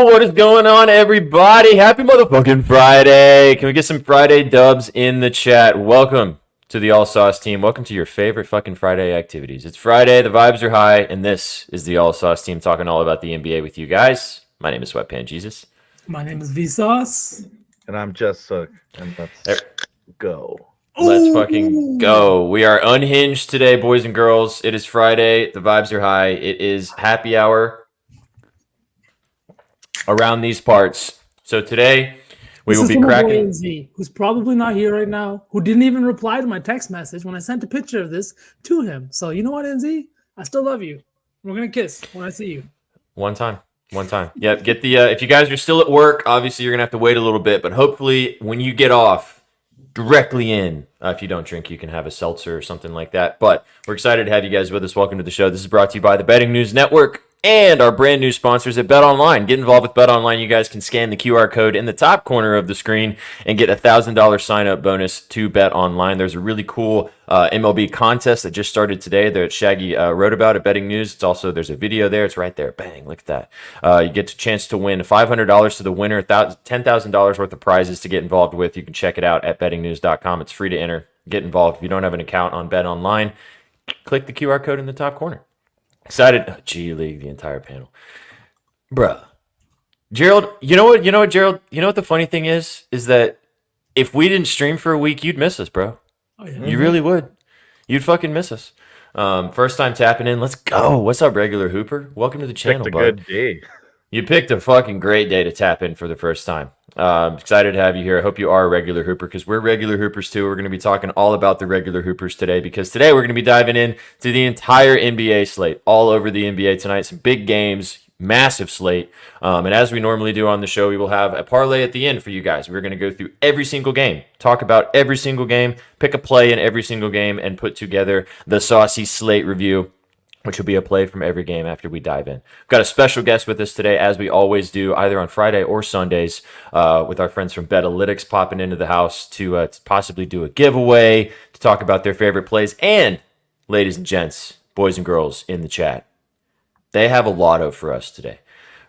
What is going on, everybody? Happy motherfucking Friday. Can we get some Friday dubs in the chat? Welcome to the All Sauce team. Welcome to your favorite fucking Friday activities. It's Friday, the vibes are high, and this is the All Sauce team talking all about the NBA with you guys. My name is Sweatpants Jesus. My name is Vsauce. And I'm Just Sook. And let's go. Let's fucking go. We are unhinged today, boys and girls. It is Friday. The vibes are high. It is happy hour around these parts. So today we will be cracking. NZ, who's probably not here right now, who didn't even reply to my text message when I sent a picture of this to him. So you know what, NZ? I still love you. We're gonna kiss when I see you. One time. Yeah, get the if you guys are still at work, obviously you're gonna have to wait a little bit, but hopefully when you get off, directly in. If you don't drink, you can have a seltzer or something like that. But we're excited to have you guys with us. Welcome to the show. This is brought to you by the Betting News Network and our brand new sponsors at BetOnline. Get involved with BetOnline. You guys can scan the QR code in the top corner of the screen and get a $1,000 sign-up bonus to BetOnline. There's a really cool MLB contest that just started today that Shaggy wrote about at Betting News. It's also, there's a video there. It's right there. Bang, look at that. You get a chance to win $500 to the winner, $10,000 worth of prizes to get involved with. You can check it out at bettingnews.com. It's free to enter. Get involved. If you don't have an account on BetOnline, click the QR code in the top corner. Excited. G League, the entire panel. Bruh. Gerald, you know what, Gerald? You know what the funny thing is that if we didn't stream for a week, you'd miss us, bro. Oh, yeah. You really would. You'd fucking miss us. First time tapping in. Let's go. What's up, regular Hooper? Welcome to the channel, Picked a bud. good day. You picked a fucking great day to tap in for the first time. Excited to have you here. I hope you are a regular Hooper because we're regular Hoopers too. We're going to be talking all about the regular Hoopers today because today we're going to be diving in to the entire NBA slate, all over the NBA tonight. Some big games, massive slate. And as we normally do on the show, we will have a parlay at the end for you guys. We're going to go through every single game, talk about every single game, pick a play in every single game, and put together the saucy slate review, which will be a play from every game after we dive in. We've got a special guest with us today, as we always do, either on Friday or Sundays, with our friends from Betalytics popping into the house to possibly do a giveaway, to talk about their favorite plays, and, ladies and gents, boys and girls in the chat, they have a lotto for us today.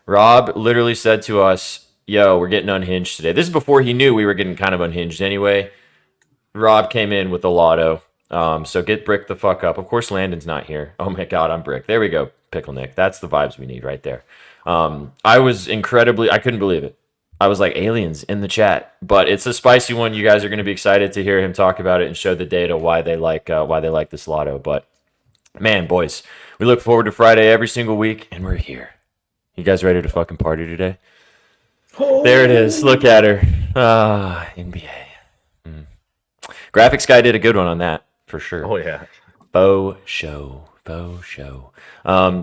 Rob literally said to us, yo, we're getting unhinged today. This is before he knew we were getting kind of unhinged anyway. Rob came in with the lotto. So get Brick the fuck up. Of course, Landon's not here. Oh my God, I'm Brick. There we go, Pickle Nick. That's the vibes we need right there. I couldn't believe it. I was like, aliens in the chat, but it's a spicy one. You guys are going to be excited to hear him talk about it and show the data why they like this lotto. But man, boys, we look forward to Friday every single week, and we're here. You guys ready to fucking party today? Oh. There it is. Look at her. NBA. Graphics guy did a good one on that. For sure. Oh, yeah. Faux show.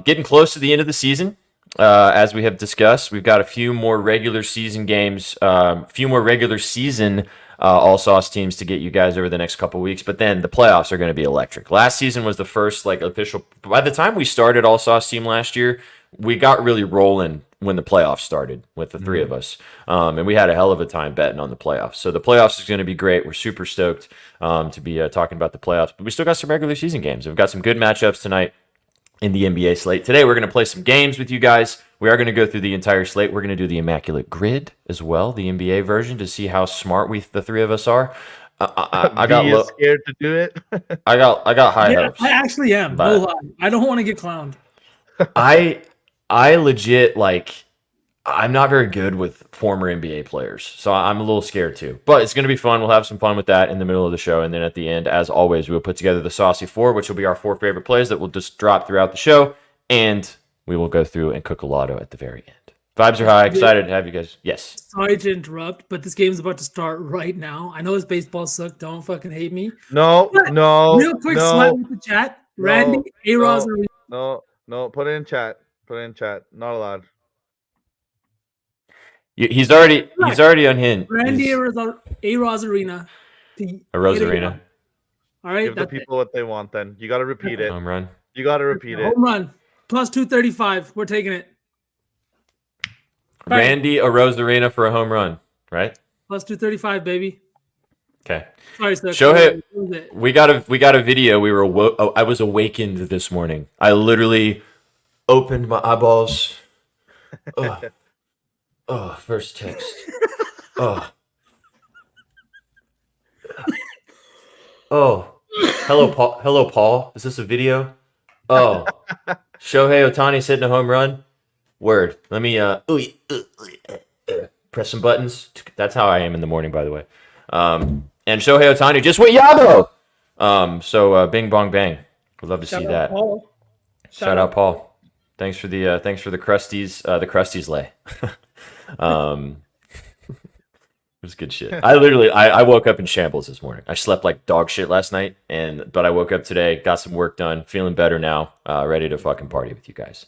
Getting close to the end of the season. As we have discussed, we've got a few more regular season games, a few more regular season All Sauce teams to get you guys over the next couple weeks. But then the playoffs are going to be electric. Last season was the first official. By the time we started All Sauce team last year, we got really rolling when the playoffs started with the three of us. And we had a hell of a time betting on the playoffs. So the playoffs is going to be great. We're super stoked to be talking about the playoffs. But we still got some regular season games. We've got some good matchups tonight in the NBA slate. Today we're going to play some games with you guys. We are going to go through the entire slate. We're going to do the Immaculate Grid as well, the NBA version, to see how smart the three of us are. I got scared to do it. I got high hopes. I actually am. No lie. I don't want to get clowned. I legit, I'm not very good with former NBA players, so I'm a little scared too. But it's going to be fun. We'll have some fun with that in the middle of the show. And then at the end, as always, we'll put together the Saucy 4, which will be our 4 favorite plays that will just drop throughout the show. And we will go through and cook a lotto at the very end. Vibes are high. Excited to have you guys. Yes. Sorry to interrupt, but this game is about to start right now. I know it's baseball suck. Don't fucking hate me. No. Real quick, smile with the chat. Randy, A-Roz, No. Put it in chat. Not allowed. He's already unhinged. Randy A-Roz Arena. A Rose Arena. All right. Give the people what they want then. You got to repeat it. Home run. You got to repeat it. Home run. Plus 235. We're taking it. Randy A Rose Arena for a home run, right? Plus 235, baby. Okay. Sorry, sir. Shohei, we got a video. I was awakened this morning. I literally opened my eyeballs. Oh, first text. Oh. Oh. Hello, Paul. Hello, Paul. Is this a video? Oh. Shohei Ohtani's hitting a home run. Word. Let me press some buttons. That's how I am in the morning, by the way. And Shohei Ohtani just went Yabo. So bing bong bang. Would love to see that. Paul. Shout out Paul. Thanks for the Crusties lay. It was good shit. I woke up in shambles this morning. I slept like dog shit last night, but I woke up today, got some work done, feeling better now, ready to fucking party with you guys.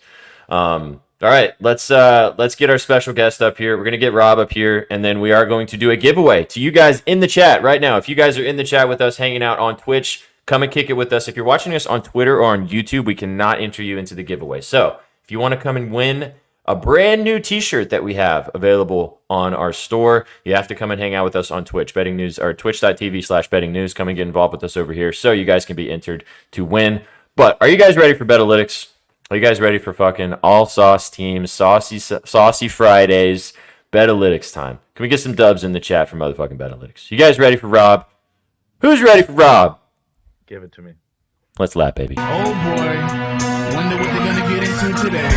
All right, let's get our special guest up here. We're gonna get Rob up here, and then we are going to do a giveaway to you guys in the chat right now. If you guys are in the chat with us, hanging out on Twitch, come and kick it with us. If you're watching us on Twitter or on YouTube, we cannot enter you into the giveaway. So if you want to come and win a brand new t-shirt that we have available on our store, you have to come and hang out with us on Twitch, Betting News, or twitch.tv/betting news. Come and get involved with us over here so you guys can be entered to win. But are you guys ready for Betalytics? Are you guys ready for fucking all sauce teams, saucy Fridays, Betalytics time? Can we get some dubs in the chat for motherfucking Betalytics? You guys ready for Rob? Who's ready for Rob? Give it to me. Let's laugh, baby. Oh boy, wonder what they're gonna get into today.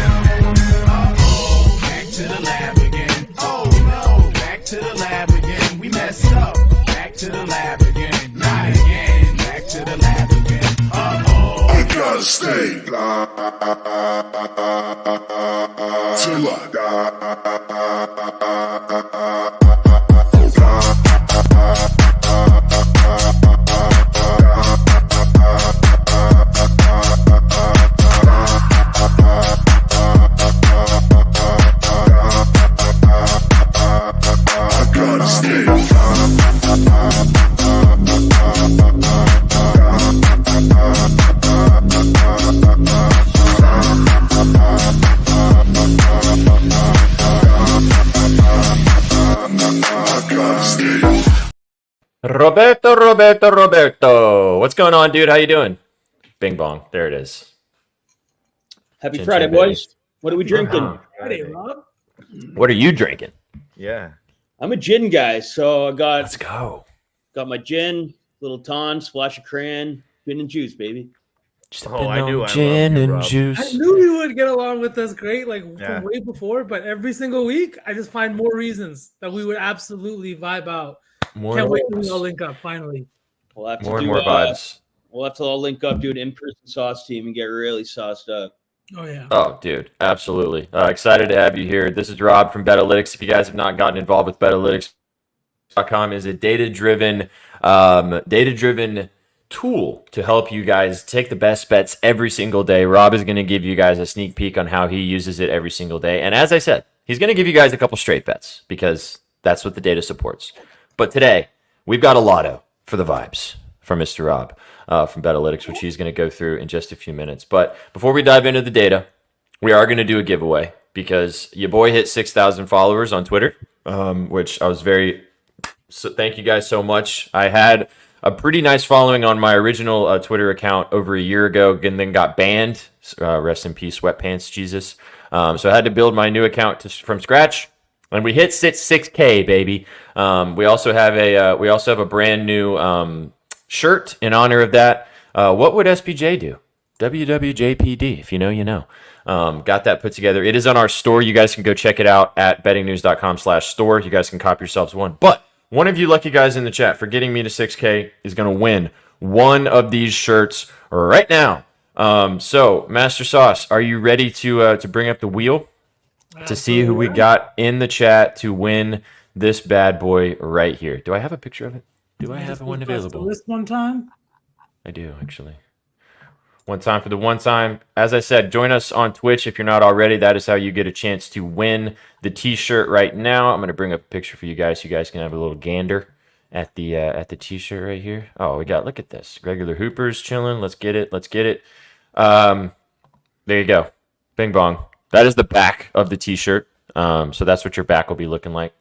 Back to the lab again. Oh no, back to the lab again. We messed up. Back to the lab again. Not again. Back to the lab again. I gotta stay till I die. Roberto. What's going on, dude? How you doing? Bing bong. There it is. Happy Chin Friday, chin, baby. boys. What are we drinking? Friday, Rob. What are you drinking? Yeah. I'm a gin guy, so I Let's go. got my gin, little ton, splash of cran, gin and juice, baby. Oh, I do. I Gin love you, and Rob. juice. I knew you would get along with us great, like Yeah. from way before, but every single week, I just find more reasons that we would absolutely vibe out. Can't wait till we all link up finally. We'll have to More and do, more vibes. We'll have to all link up, do an in-person sauce team, and get really sauced up. Oh yeah. Oh, dude, absolutely. Excited to have you here. This is Rob from Betalytics. If you guys have not gotten involved with Betalytics.com, is a data-driven tool to help you guys take the best bets every single day. Rob is going to give you guys a sneak peek on how he uses it every single day. And as I said, he's going to give you guys a couple straight bets because that's what the data supports. But today, we've got a lotto for the vibes from Mr. Rob from Betalytics, which he's going to go through in just a few minutes. But before we dive into the data, we are going to do a giveaway because your boy hit 6,000 followers on Twitter, which I was so thank you guys so much. I had a pretty nice following on my original Twitter account over a year ago, and then got banned. Rest in peace, sweatpants, Jesus. So I had to build my new account from scratch, and we hit 6K, baby. We also have a brand new shirt in honor of that. What would SPJ do? WWJPD. If you know, you know. Got that put together. It is on our store. You guys can go check it out at bettingnews.com/store. You guys can cop yourselves one. But one of you lucky guys in the chat for getting me to 6K is going to win one of these shirts right now. So, Master Sauce, are you ready to bring up the wheel to see who we got in the chat to win this bad boy right here? Do I have a picture of it? Do I have one available? List one time. I do, actually. One time for the one time. As I said, join us on Twitch if you're not already. That is how you get a chance to win the t-shirt right now. I'm going to bring up a picture for you guys so you guys can have a little gander at the t-shirt right here. Oh, look at this. Regular Hoopers chilling. Let's get it. There you go. Bing bong. That is the back of the t-shirt. So that's what your back will be looking like.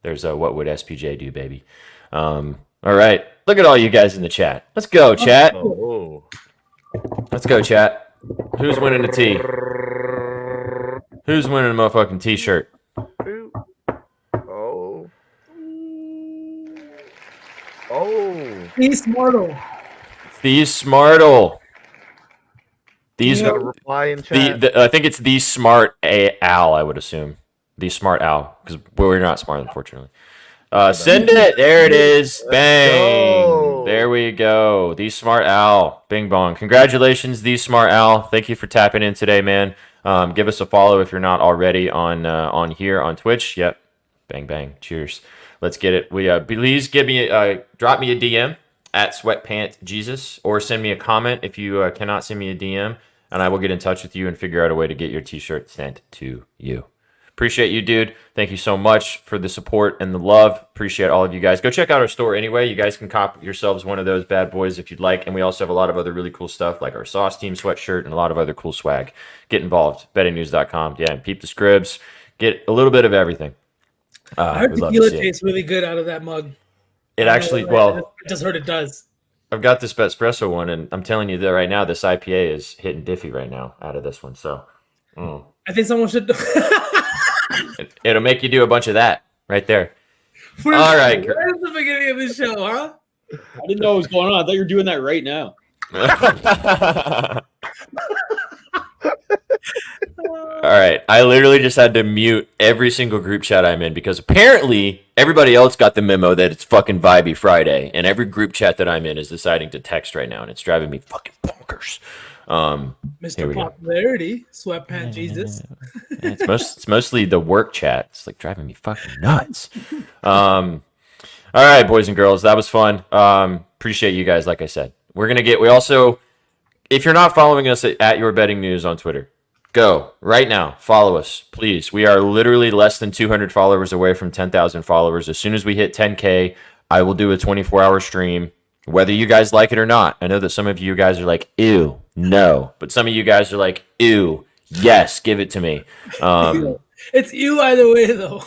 There's a what would SPJ do, baby. All right. Look at all you guys in the chat. Let's go, chat. Oh. Let's go, chat. Who's winning the tee? Who's winning a motherfucking t-shirt? Oh, He's Smartle. These Smartle. These you got a reply in chat. I think it's the smart owl. I would assume the smart owl because we're not smart, unfortunately. Send it. There it is. Bang. go. There we go. The smart owl. Bing bong. Congratulations, the smart owl. Thank you for tapping in today, man. Give us a follow if you're not already on here on Twitch. Yep. Bang bang. Cheers. Let's get it. Please give me drop me a DM at sweatpantjesus or send me a comment if you cannot send me a DM, and I will get in touch with you and figure out a way to get your t-shirt sent to you. Appreciate you, dude. Thank you so much for the support and the love. Appreciate all of you guys. Go check out our store anyway. You guys can cop yourselves one of those bad boys if you'd like. And we also have a lot of other really cool stuff like our Sauce Team sweatshirt and a lot of other cool swag. Get involved. bettingnews.com. Yeah, and peep the scribs. Get a little bit of everything. I heard we'd love tequila to see it. tastes really good out of that mug. It actually, I well, just heard it does. I've got this Espresso one, and I'm telling you that right now, this IPA is hitting diffy right now out of this one. So I think someone should. it'll make you do a bunch of that right there. All right. Right at the beginning of the show, huh? I didn't know what was going on. I thought you were doing that right now. All right. I literally just had to mute every single group chat I'm in because apparently everybody else got the memo that it's fucking Vibey Friday, and every group chat that I'm in is deciding to text right now, and it's driving me fucking bonkers. Here Mr. we go. Popularity, Sweatpant Jesus. It's mostly the work chat. It's like driving me fucking nuts. All right, boys and girls, that was fun. Appreciate you guys. Like I said, we also, if you're not following us at Your Betting News on Twitter, go right now. Follow us, please. We are literally less than 200 followers away from 10,000 followers. As soon as we hit 10K, I will do a 24-hour stream, whether you guys like it or not. I know that some of you guys are like, ew, no. But some of you guys are like, ew, yes, give it to me. It's you either way, though.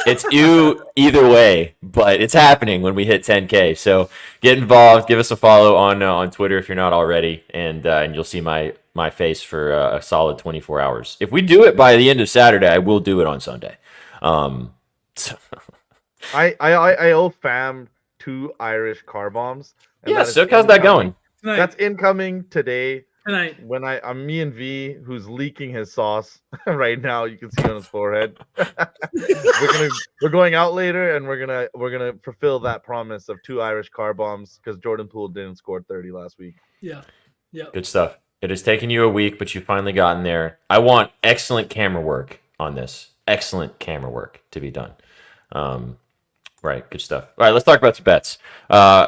It's you either way, but it's happening when we hit 10K. So get involved. Give us a follow on Twitter if you're not already, and you'll see my face for a solid 24 hours. If we do it by the end of Saturday, I will do it on Sunday. So I owe fam 2 Irish car bombs. yeah, that is Sook, how's that going? Tonight. That's incoming today. Tonight. When I'm me and V, who's leaking his sauce right now, you can see on his forehead. we're going out later, and we're gonna fulfill that promise of 2 Irish car bombs because Jordan Poole didn't score 30 last week. Yeah. Good stuff. It has taken you a week, but you've finally gotten there. I want excellent camera work on this. Excellent camera work to be done. Right, good stuff. All right, let's talk about some bets.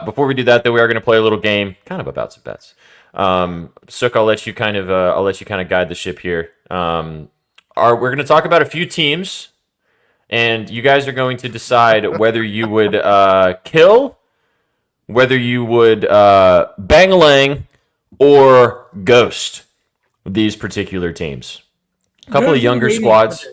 Before we do that, though, we are going to play a little game, kind of about some bets. Sook, I'll let you kind of guide the ship here. We're going to talk about a few teams, and you guys are going to decide whether you would kill, whether you would bang-a-lang, or ghost these particular teams. A couple of younger squads.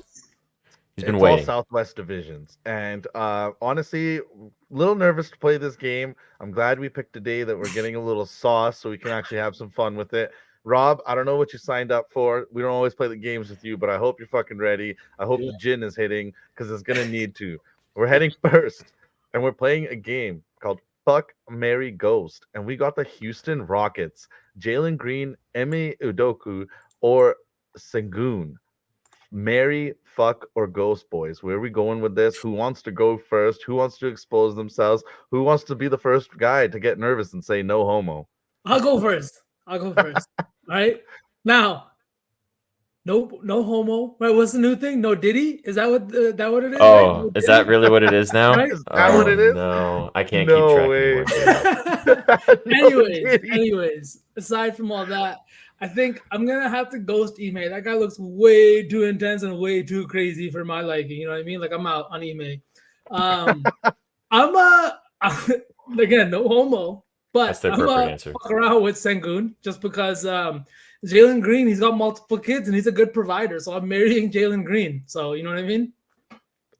He's been waiting. All Southwest divisions, and honestly, a little nervous to play this game. I'm glad we picked a day that we're getting a little sauce, so we can actually have some fun with it. Rob, I don't know what you signed up for. We don't always play the games with you, but I hope you're fucking ready. I hope the gin is hitting because it's gonna need to. We're heading first, and we're playing a game called Fuck, Marry, Ghost, and we got the Houston Rockets, Jalen Green, Emi Udoka, or Sengun. Marry, fuck, or ghost, boys. Where are we going with this? Who wants to go first? Who wants to expose themselves? Who wants to be the first guy to get nervous and say no homo? I'll go first. All right. Now, no homo. Right? What's the new thing? No Diddy? Is that what it is? Oh, right? is that really what it is now? Right? Is that what it is? No, I can't No keep track way. anymore. anyways, aside from all that, I think I'm gonna have to ghost Ime. That guy looks way too intense and way too crazy for my liking. You know what I mean? Like I'm out on Ime. I'm again no homo, but That's the I'm appropriate answer. fuck around with Sengun just because Jalen Green, he's got multiple kids and he's a good provider. So I'm marrying Jalen Green. So you know what I mean?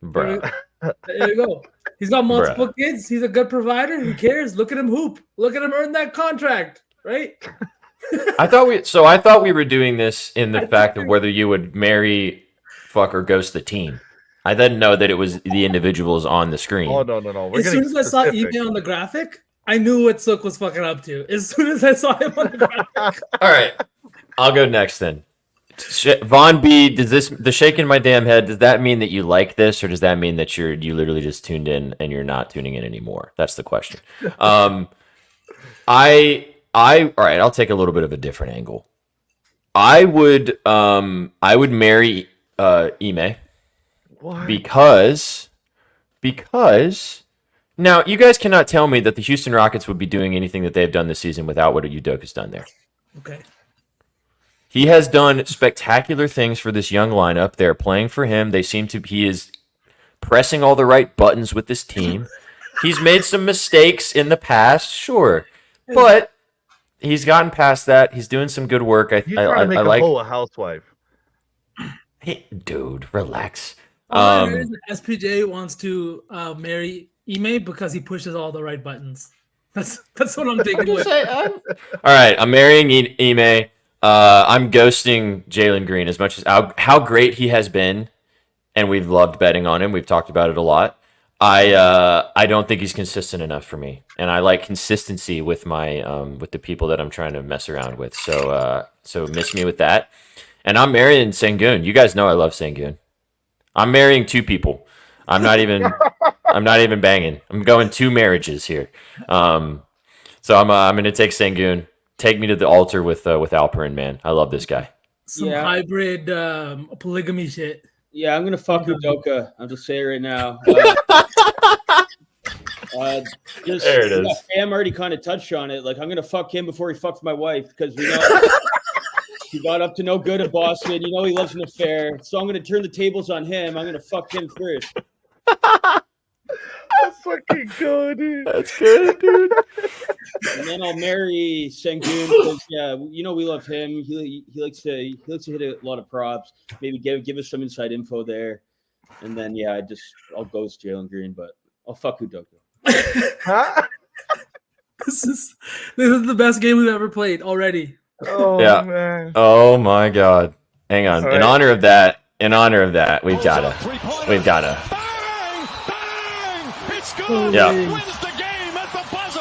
Bruh. There you go. He's got multiple kids. He's a good provider. Who cares? Look at him hoop. Look at him earn that contract, right? I thought we were doing this in the fact of whether you would marry, fuck, or ghost the team. I didn't know that it was the individuals on the screen. Oh no! As soon as I saw Ime on the graphic, I knew what Sook was fucking up to as soon as I saw him on the graphic. All right, I'll go next then. Von B, the shaking my damn head? Does that mean that you like this, or does that mean that you literally just tuned in and you're not tuning in anymore? That's the question. All right, I'll take a little bit of a different angle. I would marry Ime What? because now you guys cannot tell me that the Houston Rockets would be doing anything that they've done this season without what Udoka's done there. Okay. He has done spectacular things for this young lineup. They're playing for him. He is pressing all the right buttons with this team. He's made some mistakes in the past, sure, but he's gotten past that. He's doing some good work. You trying to make a like. hoe a housewife? Hey, dude, relax. All I heard is that SPJ wants to marry Ime because he pushes all the right buttons. That's what I'm taking with. All right, I'm marrying Ime. I'm ghosting Jalen Green as much as how great he has been, and we've loved betting on him. We've talked about it a lot. I don't think he's consistent enough for me, and I like consistency with my with the people that I'm trying to mess around with. So miss me with that. And I'm marrying Sengun. You guys know I love Sengun. I'm marrying two people. I'm not even banging. I'm going 2 marriages here. So I'm gonna take Sengun. Take me to the altar with Alperin, man. I love this guy. Some hybrid polygamy shit. Yeah, I'm gonna fuck Udoka. I'll just say it right now. There it is. Sam already kind of touched on it. Like, I'm gonna fuck him before he fucks my wife because we know he got up to no good in Boston. You know he loves an affair, so I'm gonna turn the tables on him. I'm gonna fuck him first. That's fucking good, dude. That's good, dude. And then I'll marry Sengun because you know we love him. He likes to hit a lot of props. Maybe give us some inside info there. And then I'll ghost Jalen Green, but I'll fuck Udoka. Huh? This is the best game we've ever played already. Oh Yeah. man. Oh my God. Hang on. All In right. honor of that, we've gotta. Bang! Bang! It's good. Yeah. Wins the game at the buzzer.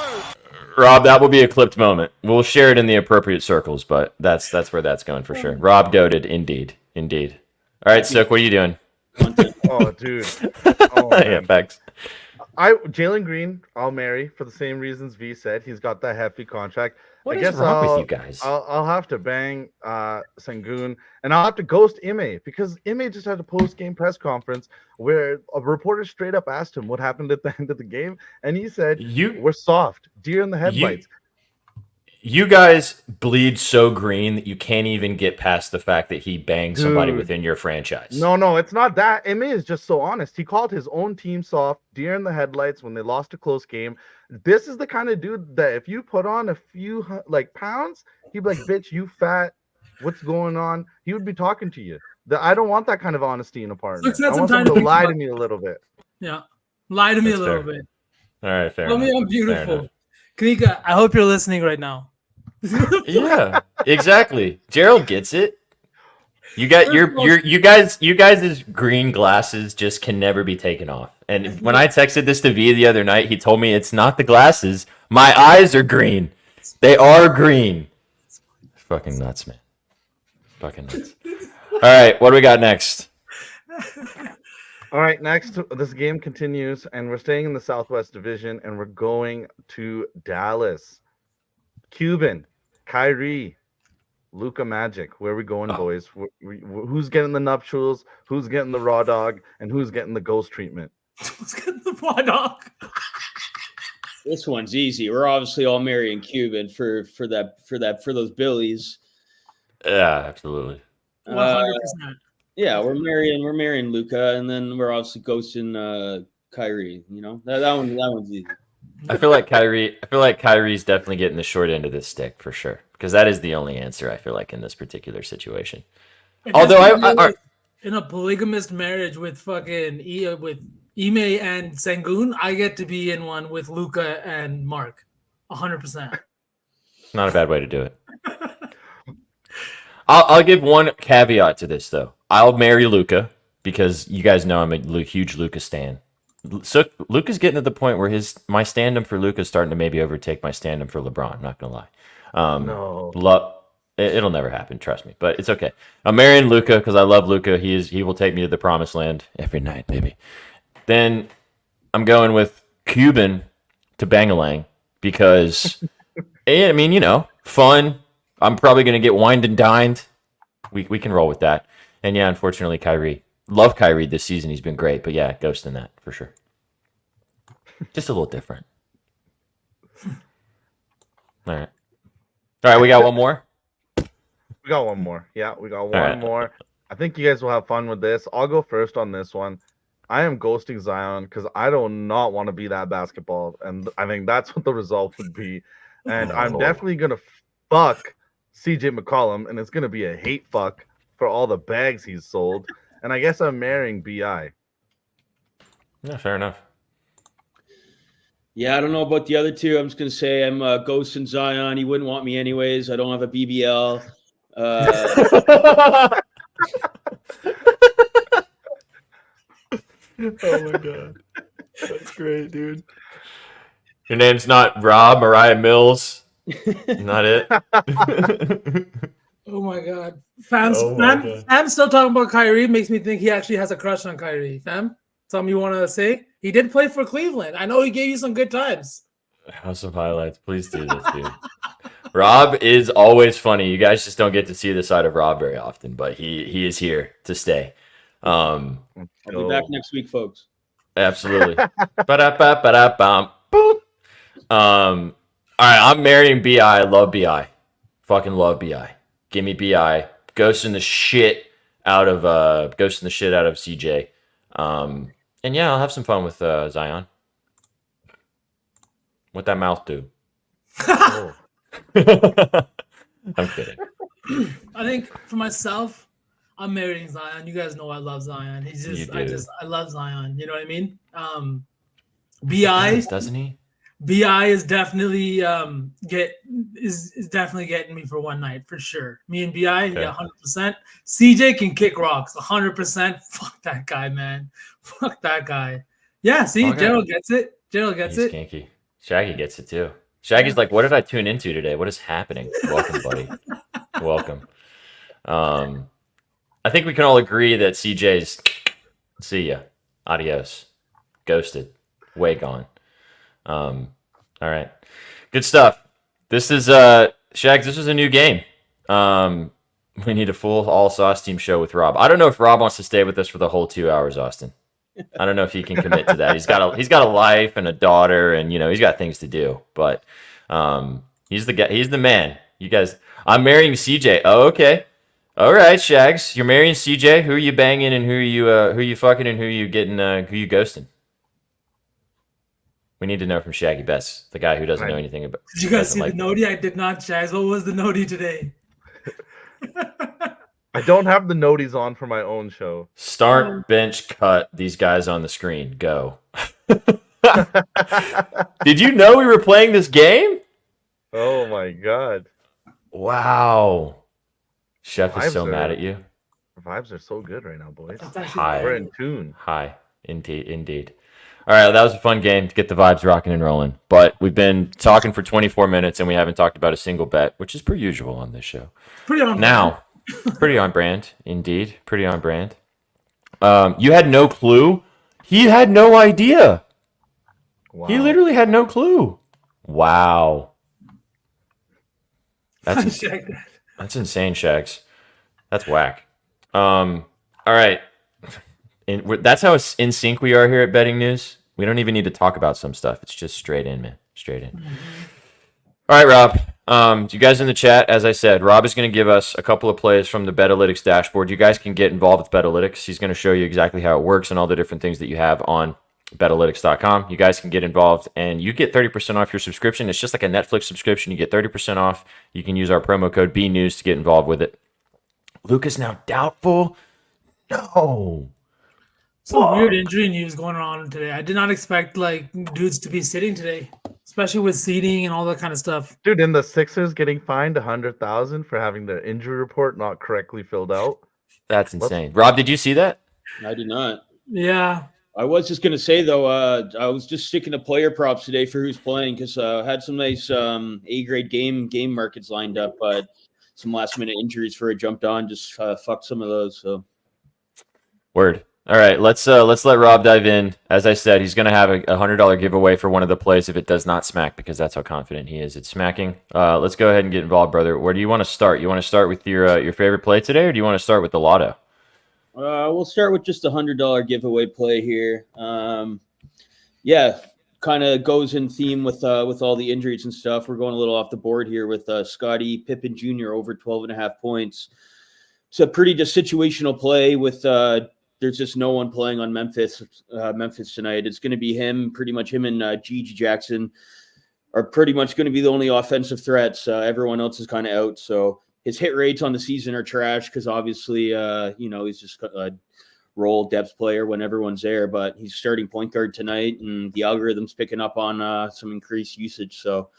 Rob, that will be a clipped moment. We'll share it in the appropriate circles, but that's where that's going for sure. Rob goated, indeed. All right, Sook, what are you doing? Oh, dude. Oh, Yeah, man. facts. Jalen Green, I'll marry for the same reasons V said. He's got that hefty contract. What I is guess wrong I'll, with you guys? I'll have to bang Sengun, and I'll have to ghost Ime because Ime just had a post-game press conference where a reporter straight up asked him what happened at the end of the game, and he said, "We're soft, deer in the headlights." You guys bleed so green that you can't even get past the fact that he banged somebody Dude. within your franchise. No, it's not that. Ime is just so honest. He called his own team soft, deer in the headlights when they lost a close game. This is the kind of dude that if you put on a few pounds, he'd be like, "Bitch, you fat. What's going on?" He would be talking to you. I don't want that kind of honesty in a partner. Looks like I some want time someone to to lie think to me a little bit. Yeah. Lie to me That's a little fair. bit. All right, fair Tell me enough. I'm beautiful. enough. Kanika, I hope you're listening right now. Yeah, exactly. Gerald gets it. You got you guys' green glasses just can never be taken off. And when I texted this to V the other night, he told me it's not the glasses. My eyes are green. They are green. Fucking nuts, man. Fucking nuts. All right, what do we got next? All right, next, this game continues, and we're staying in the Southwest Division, and we're going to Dallas. Cuban, Kyrie, Luka Magic. Where are we going, boys? Who's getting the nuptials? Who's getting the raw dog? And who's getting the ghost treatment? Let's get the raw dog. This one's easy. We're obviously all marrying Cuban for those Billies. Yeah, absolutely. 100%. Yeah, we're marrying Luca, and then we're obviously ghosting Kyrie. You know that one's easy. I feel like Kyrie's definitely getting the short end of this stick for sure, because that is the only answer I feel like in this particular situation. If Although I in a polygamist marriage with fucking with Ime and Sengun, I get to be in one with Luca and Mark. 100%. Not a bad way to do it. I'll give one caveat to this though. I'll marry Luca because you guys know I'm a huge Luca stan. So Luka's getting to the point where my stand-up for Luka's starting to maybe overtake my stand-up for LeBron. I'm not gonna lie. No. It'll never happen, trust me. But it's okay. I'm marrying Luka because I love Luka. He will take me to the promised land every night, baby. Then I'm going with Cuban to Bangalang because, I mean, fun. I'm probably gonna get wined and dined. We can roll with that. And yeah, unfortunately, Kyrie. Love Kyrie this season. He's been great. But yeah, ghost in that for sure. Just a little different. All right. All right, we got one more. We got one more. Yeah, we got one right. more. I think you guys will have fun with this. I'll go first on this one. I am ghosting Zion because I do not want to be that basketball, and I think that's what the result would be. And I'm definitely gonna fuck CJ McCollum, and it's gonna be a hate fuck for all the bags he's sold. And I guess I'm marrying BI. Yeah, fair enough. Yeah, I don't know about the other two. I'm just gonna say I'm ghosting Zion. He wouldn't want me anyways. I don't have a BBL. Oh my god, that's great, dude. Your name's not Rob Mariah Mills. Not it. Oh my god. Fam still talking about Kyrie makes me think he actually has a crush on Kyrie. Fam, something you want to say? He did play for Cleveland. I know he gave you some good times. Have some highlights. Please do this, dude. Rob is always funny. You guys just don't get to see the side of Rob very often, but he is here to stay. I'll be back next week, folks. Absolutely. Ba-da-ba-ba-da-bum. Boop. All right, I'm marrying BI. I love BI. Fucking love BI. Give me BI. Ghosting the shit out of CJ. And yeah, I'll have some fun with Zion. What that mouth do? Oh. I'm kidding. I think for myself, I'm marrying Zion. You guys know I love Zion. I love Zion. You know what I mean? BI doesn't he? BI is definitely is definitely getting me for one night for sure. Me and BI, Okay. yeah, 100%. CJ can kick rocks, 100%. Fuck that guy, man. Fuck that guy. Yeah, see, Okay. Gerald gets it. Gerald gets He's it. kinky. Shaggy gets it too. Shaggy's like, what did I tune into today? What is happening? Welcome, buddy. Welcome. I think we can all agree that CJ's see ya. Adios. Ghosted. Way gone. All right. Good stuff. This is Shags, this is a new game. We need a full all sauce team show with Rob. I don't know if Rob wants to stay with us for the whole 2 hours, Austin. I don't know if he can commit to that. He's got a life and a daughter, and he's got things to do. But he's the guy. He's the man. You guys, I'm marrying CJ. Oh, okay. All right, Shags, you're marrying CJ. Who are you banging, and who are you fucking, and who are you getting? Who you ghosting? We need to know from Shaggy Best, the guy who doesn't know anything about. Did you guys see the noti? I did not, Shags. What was the noti today? I don't have the noties on for my own show. Start, bench, cut these guys on the screen. Go. Did you know we were playing this game? Oh my god. Wow. Chef is so mad at you. Vibes are so good right now, boys. Hi. We're in tune. Hi. Indeed. All right, that was a fun game to get the vibes rocking and rolling. But we've been talking for 24 minutes and we haven't talked about a single bet, which is per usual on this show. Pretty on now, pretty on brand, indeed. Pretty on brand. You had no clue. He had no idea. Wow. He literally had no clue. Wow. That's insane, Shags. That's whack. All right. That's how in sync we are here at Betting News. We don't even need to talk about some stuff. It's just straight in, man. Straight in. Mm-hmm. All right, Rob. You guys in the chat, as I said, Rob is going to give us a couple of plays from the BetOlytics dashboard. You guys can get involved with BetOlytics. He's going to show you exactly how it works and all the different things that you have on BetOlytics.com. You guys can get involved, and you get 30% off your subscription. It's just like a Netflix subscription. You get 30% off. You can use our promo code BNews to get involved with it. Luke is now doubtful. No. Some weird injury news going on today. I did not expect dudes to be sitting today, especially with seating and all that kind of stuff. Dude, and the Sixers getting fined $100,000 for having their injury report not correctly filled out. That's insane. Rob, did you see that? I did not. Yeah. I was just gonna say though, I was just sticking to player props today for who's playing because I had some nice A grade game markets lined up, but some last minute injuries for it jumped on, just fucked some of those. So Word. All right, let's let Rob dive in. As I said, he's going to have a $100 giveaway for one of the plays if it does not smack, because that's how confident he is. It's smacking. Let's go ahead and get involved, brother. Where do you want to start? You want to start with your favorite play today, or do you want to start with the lotto? we'll start with just a $100 giveaway play here. Yeah, kind of goes in theme with all the injuries and stuff. We're going a little off the board here with Scottie Pippen Jr. over 12.5 points. It's a pretty just situational play with there's just no one playing on Memphis tonight. It's going to be him, pretty much him and Gigi Jackson are pretty much going to be the only offensive threats. Everyone else is kind of out. So his hit rates on the season are trash because obviously, he's just a role depth player when everyone's there. But he's starting point guard tonight, and the algorithm's picking up on some increased usage. So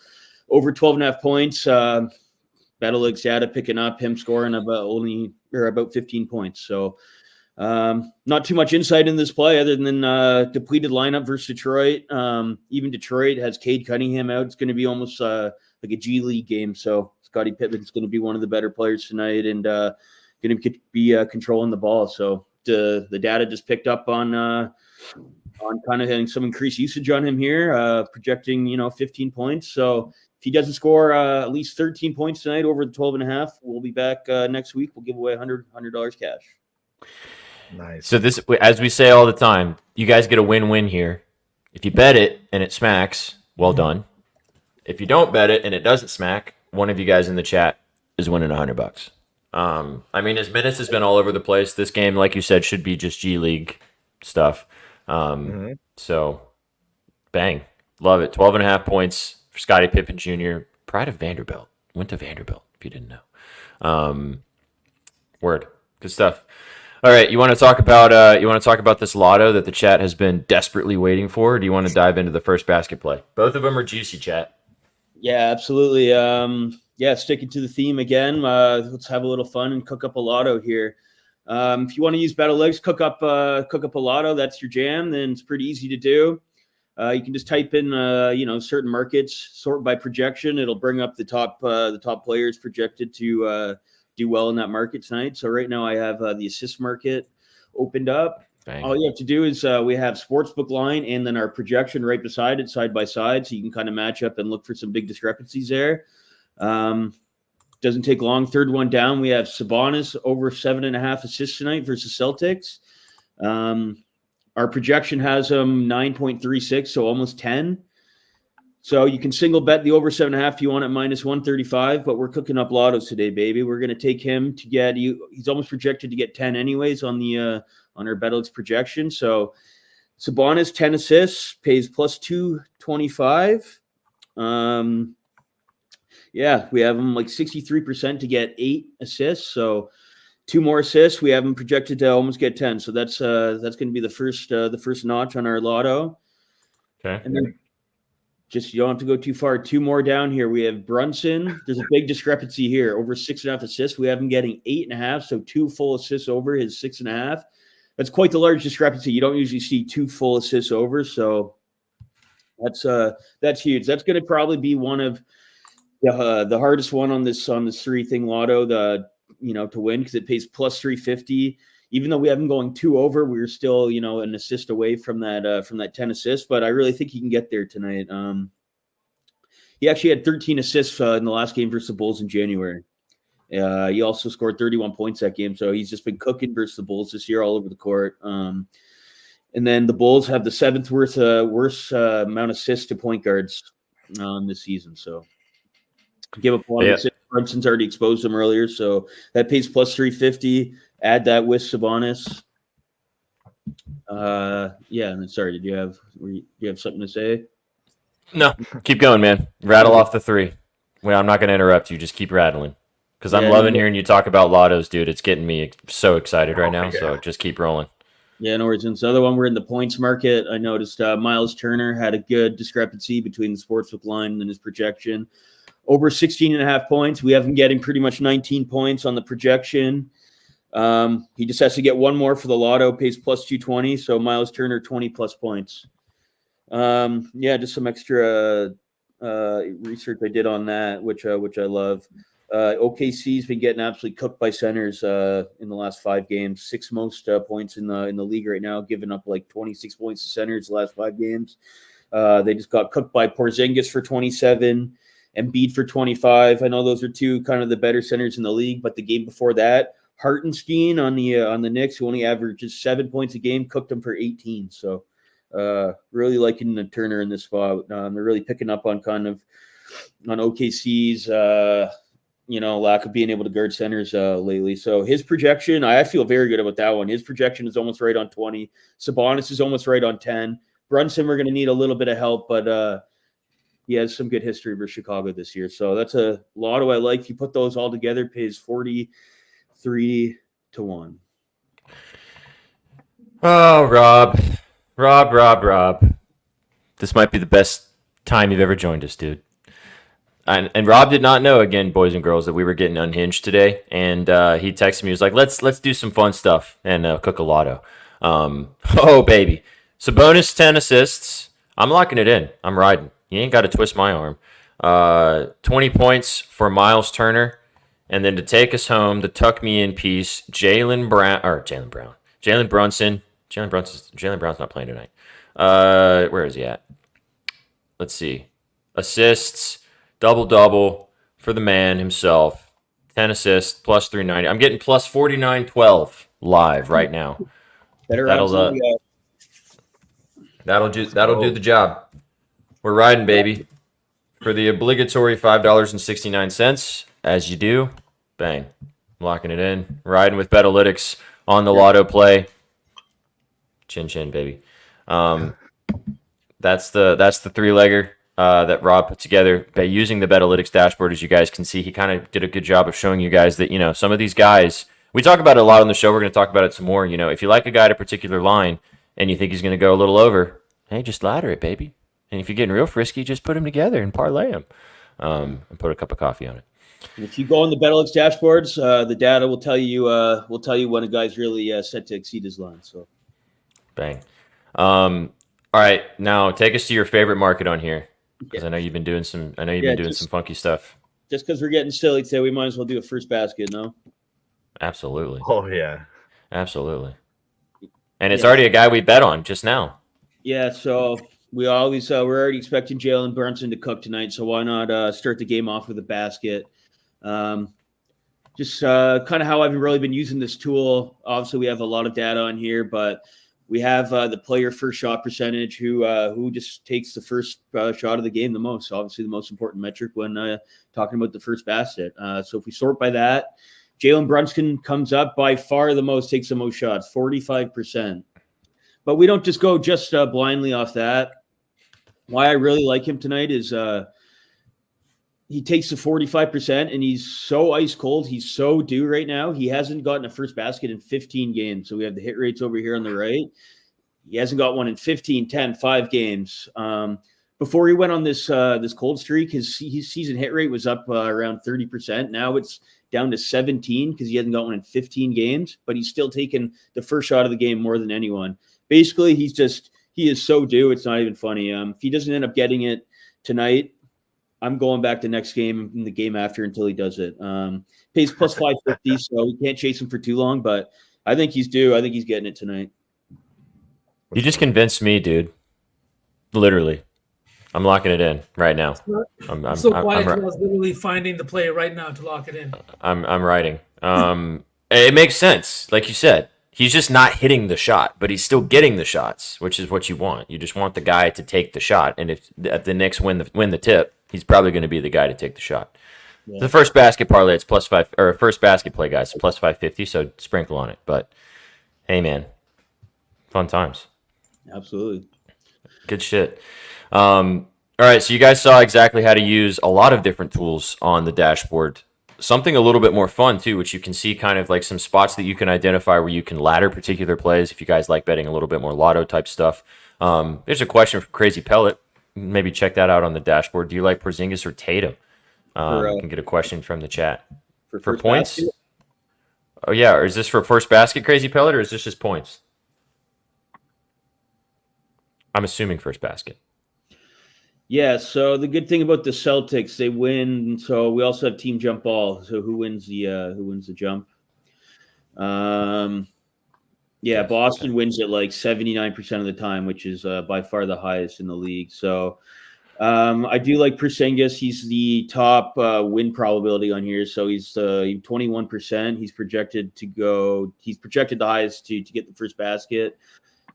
over 12.5 points. BetOnline data picking up him scoring about 15 points. So not too much insight in this play other than depleted lineup versus Detroit. Even Detroit has Cade Cunningham out. It's going to be almost like a G League game. So Scottie Pippen's going to be one of the better players tonight and going to be controlling the ball. So the data just picked up on kind of having some increased usage on him here, projecting 15 points. So if he doesn't score at least 13 points tonight over the 12.5, we'll be back next week. We'll give away $100 cash. Nice. So this, as we say all the time, you guys get a win-win here. If you bet it and it smacks, well done. If you don't bet it and it doesn't smack, one of you guys in the chat is winning $100. His minutes has been all over the place. This game, like you said, should be just G League stuff. So, bang. Love it. 12.5 points for Scottie Pippen Jr. Pride of Vanderbilt. Went to Vanderbilt, if you didn't know. Word. Good stuff. All right, you want to talk about this lotto that the chat has been desperately waiting for, or do you want to dive into the first basket play? Both of them are juicy, chat. Yeah, absolutely. Sticking to the theme again. Let's have a little fun and cook up a lotto here. If you want to use BetOnline, cook up a lotto. That's your jam. Then it's pretty easy to do. You can just type in certain markets, sort by projection. It'll bring up the top players projected to do well in that market tonight. So right now I have the assist market opened up. Dang. All you have to do is we have sportsbook line and then our projection right beside it, side by side, so you can kind of match up and look for some big discrepancies there. Doesn't take long. Third one down, we have Sabonis over 7.5 assists tonight versus Celtics. Our projection has him 9.36, so almost 10. So you can single bet the over 7.5 if you want at minus 135, but we're cooking up lottos today, baby. We're going to take him to get you. He's almost projected to get 10 anyways on the on our BetOnline projection. So Sabonis 10 assists pays plus 225. We have him like 63% to get 8 assists. So 2 more assists, we have him projected to almost get 10. So that's going to be the first notch on our lotto. Okay. And then just you don't have to go too far. 2 more down here. We have Brunson. There's a big discrepancy here. Over 6.5 assists. We have him getting 8.5. So 2 full assists over his 6.5. That's quite the large discrepancy. You don't usually see 2 full assists over. So that's huge. That's going to probably be one of the hardest one on this 3-thing lotto to win, because it pays plus 350. Even though we haven't going 2 over, we're still, an assist away from that 10 assists. But I really think he can get there tonight. He actually had 13 assists in the last game versus the Bulls in January. He also scored 31 points that game. So he's just been cooking versus the Bulls this year all over the court. And then the Bulls have the 7th worst amount of assists to point guards this season. So give up one assist. Brunson's already exposed him earlier. So that pays plus 350. Add that with Sabonis. Sorry, did you have something to say? No, keep going, man. Rattle off the 3. Well, I'm not going to interrupt you. Just keep rattling, because I'm loving hearing you talk about lottos, dude. It's getting me so excited right now. Yeah. So just keep rolling. Yeah, no worries. And the other one, we're in the points market. I noticed Miles Turner had a good discrepancy between the sportsbook line and his projection. Over 16.5 points. We have him getting pretty much 19 points on the projection. He just has to get one more for the lotto, pays plus 220. So Miles Turner, 20 plus points. Just some extra research I did on that, which I love. OKC's been getting absolutely cooked by centers in the last 5 games. 6 most points in the league right now, giving up like 26 points to centers the last 5 games. They just got cooked by Porzingis for 27, Embiid for 25. I know those are 2 kind of the better centers in the league, but the game before that, Hartenstein on the Knicks, who only averages 7 points a game, cooked them for 18. So really liking the Turner in this spot. They're really picking up on kind of on OKC's lack of being able to guard centers lately. So his projection, I feel very good about that one. His projection is almost right on 20. Sabonis is almost right on 10. Brunson, we're going to need a little bit of help, but he has some good history for Chicago this year. So that's a lotto I like. If you put those all together, pays 43 to 1. Oh, Rob. This might be the best time you've ever joined us, dude. And Rob did not know, again, boys and girls, that we were getting unhinged today. And he texted me. He was like, let's do some fun stuff and cook a lotto. Oh, baby. Sabonis, 10 assists. I'm locking it in. I'm riding. You ain't got to twist my arm. 20 points for Miles Turner. And then to take us home, to tuck me in peace, Jalen Brunson. Jalen Brown's not playing tonight. Where is he at? Let's see. Assists, double for the man himself. 10 assists, plus 390. I'm getting plus 49.12 live right now. That'll do the job. We're riding, baby. For the obligatory $5.69, as you do. Bang. Locking it in. Riding with BetOlytics on the lotto play. Chin, baby. That's the 3-legger that Rob put together by using the BetOlytics dashboard. As you guys can see, he kind of did a good job of showing you guys that, some of these guys, we talk about it a lot on the show. We're going to talk about it some more. If you like a guy at a particular line and you think he's going to go a little over, hey, just ladder it, baby. And if you're getting real frisky, just put them together and parlay them and put a cup of coffee on it. If you go on the BetOlytics dashboards, the data will tell you when a guy's really set to exceed his line. So, bang. All right, now take us to your favorite market on here, because I know you've been doing some. Some funky stuff. Just because we're getting silly today, we might as well do a first basket, no? Absolutely. Oh yeah, absolutely. And it's already a guy we bet on just now. Yeah, so we always we're already expecting Jalen Brunson to cook tonight, so why not start the game off with a basket? Just kind of how I've really been using this tool. Obviously, we have a lot of data on here, but we have the player first shot percentage who just takes the first shot of the game the most. Obviously, the most important metric when talking about the first basket. So if we sort by that, Jalen Brunson comes up by far the most, takes the most shots, 45%. But we don't just go blindly off that. Why I really like him tonight is he takes the 45%, and he's so ice cold. He's so due right now. He hasn't gotten a first basket in 15 games. So we have the hit rates over here on the right. He hasn't got one in 15, 10, 5 games. Before he went on this cold streak, his season hit rate was up around 30%. Now it's down to 17 because he hasn't got one in 15 games, but he's still taken the first shot of the game more than anyone. Basically, he is so due. It's not even funny. If he doesn't end up getting it tonight, I'm going back to next game and the game after until he does it. Pays plus 550, so we can't chase him for too long, but I think he's due. I think he's getting it tonight. You just convinced me, dude. Literally. I'm locking it in right now. I'm so quiet. I was literally finding the play right now to lock it in. I'm writing. It makes sense. Like you said, he's just not hitting the shot, but he's still getting the shots, which is what you want. You just want the guy to take the shot. And if the Knicks win the tip, he's probably going to be the guy to take the shot. Yeah. The first basket parlay, it's plus 5, or first basket play, guys, plus 550. So sprinkle on it. But hey, man, fun times. Absolutely. Good shit. All right, so you guys saw exactly how to use a lot of different tools on the dashboard. Something a little bit more fun, too, which you can see kind of like some spots that you can identify where you can ladder particular plays if you guys like betting a little bit more lotto-type stuff. There's a question from Crazy Pellet. Maybe check that out on the dashboard. Do you like Porzingis or Tatum? You can get a question from the chat. For points? Oh yeah, or is this for first basket, Crazy Pellet, or is this just points? I'm assuming first basket. Yeah, so the good thing about the Celtics, they win. So we also have team jump ball. So who wins the jump? Yeah, Yes, Boston okay. wins it like 79% of the time, which is by far the highest in the league. So I do like Porzingis. He's the top win probability on here. So he's 21%. He's projected the highest to get the first basket.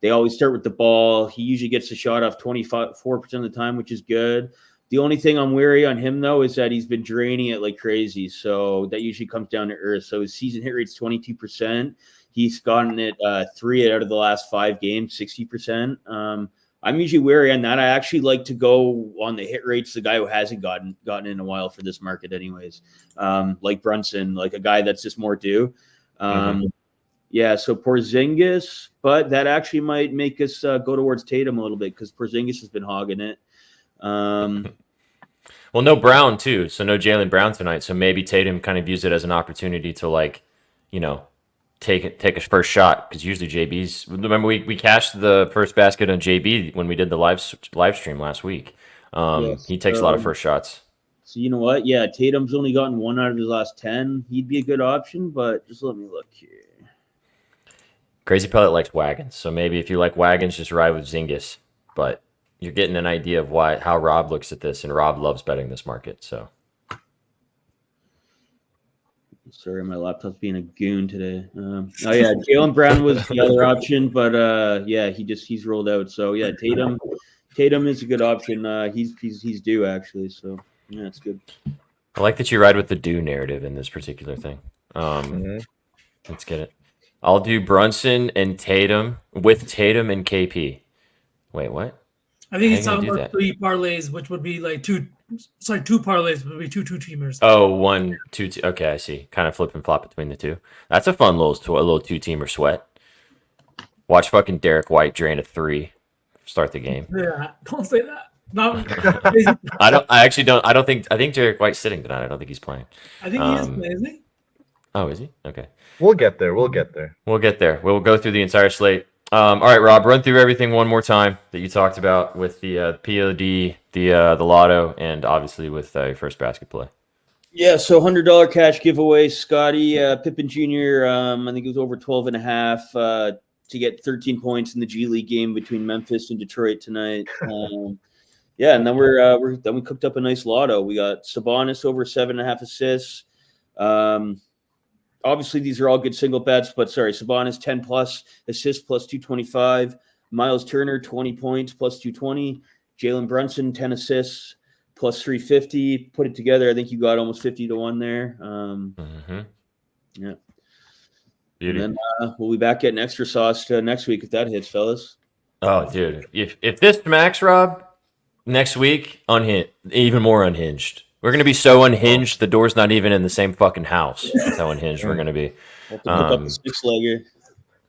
They always start with the ball. He usually gets the shot off 24% of the time, which is good. The only thing I'm wary on him, though, is that he's been draining it like crazy. So that usually comes down to earth. So his season hit rate's 22%. He's gotten it 3 out of the last 5 games, 60%. I'm usually wary on that. I actually like to go on the hit rates, the guy who hasn't gotten in a while for this market anyways, like Brunson, like a guy that's just more due. Yeah, so Porzingis, but that actually might make us go towards Tatum a little bit because Porzingis has been hogging it. Well, no Brown too, so no Jaylen Brown tonight. So maybe Tatum kind of use it as an opportunity to take a first shot because usually JB's. Remember we cashed the first basket on JB when we did the live stream last week. Yes, he takes a lot of first shots. So you know what? Yeah, Tatum's only gotten 1 out of his last 10. He'd be a good option, but just let me look here. Crazy Pellet likes wagons, so maybe if you like wagons, just ride with Zingis. But you're getting an idea of how Rob looks at this, and Rob loves betting this market. So, sorry, my laptop's being a goon today. Oh yeah, Jaylen Brown was the other option, but yeah, he's rolled out. So yeah, Tatum is a good option. He's due actually, so yeah, it's good. I like that you ride with the due narrative in this particular thing. Let's get it. I'll do Brunson and Tatum with Tatum and KP. Wait, what? I think he's talking about 3 parlays, which would be like two parlays would be two teamers. Oh, 1, 2. Okay, I see. Kind of flip and flop between the two. That's a fun little 2-teamer sweat. Watch fucking Derek White drain a 3. Start the game. Yeah, don't say that. No, I think Derek White's sitting tonight. I don't think he's playing. I think he is playing, isn't he? Oh, is he? Okay. We'll get there. We'll get there. We'll go through the entire slate. All right, Rob, run through everything one more time that you talked about with the POD, the lotto, and obviously with your first basket play. Yeah, so $100 cash giveaway. Scotty Pippen Jr. I think it was over 12.5 to get 13 points in the G League game between Memphis and Detroit tonight. Yeah, and then we cooked up a nice lotto. We got Sabonis over 7.5 assists. Obviously, these are all good single bets, but Sabonis 10 plus assists plus 225. Miles Turner 20 points plus 220. Jalen Brunson 10 assists plus 350. Put it together, I think you got almost 50 to 1 there. Yeah. Beauty. And then we'll be back getting extra sauce next week if that hits, fellas. Oh, dude, if this smacks, Rob, next week even more unhinged. We're going to be so unhinged, the door's not even in the same fucking house. That's how unhinged we're going to be. We'll have to pick up the 6-legger.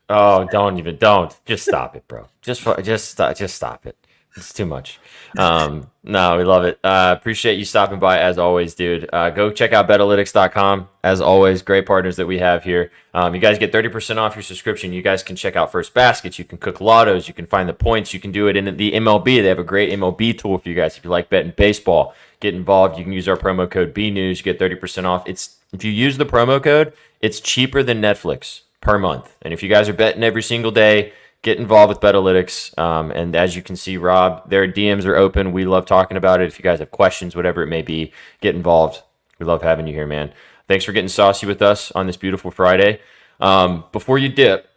Oh, don't. Just stop it, bro. Just stop it. It's too much. No, we love it. Appreciate you stopping by as always, dude. Go check out betalytics.com. As always, great partners that we have here. You guys get 30% off your subscription. You guys can check out first baskets. You can cook lottos. You can find the points. You can do it in the MLB. They have a great MLB tool for you guys. If you like betting baseball, get involved. You can use our promo code BNews. You get 30% off. If you use the promo code, it's cheaper than Netflix per month. And if you guys are betting every single day, get involved with Betalytics. And as you can see, Rob, their DMs are open. We love talking about it. If you guys have questions, whatever it may be, get involved. We love having you here, man. Thanks for getting saucy with us on this beautiful Friday. Before you dip,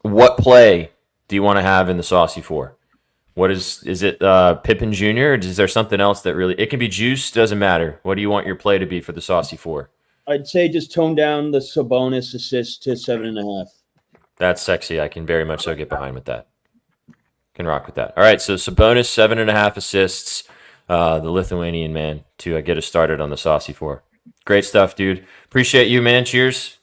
what play do you want to have in the saucy for? What is it Pippen Jr. or is there something else that really, it can be juice, doesn't matter. What do you want your play to be for the saucy for? I'd say just tone down the Sabonis assist to 7.5. That's sexy. I can very much so get behind with that. Can rock with that. All right, so Sabonis, 7.5 assists, the Lithuanian man, to get us started on the saucy for. Great stuff, dude. Appreciate you, man. Cheers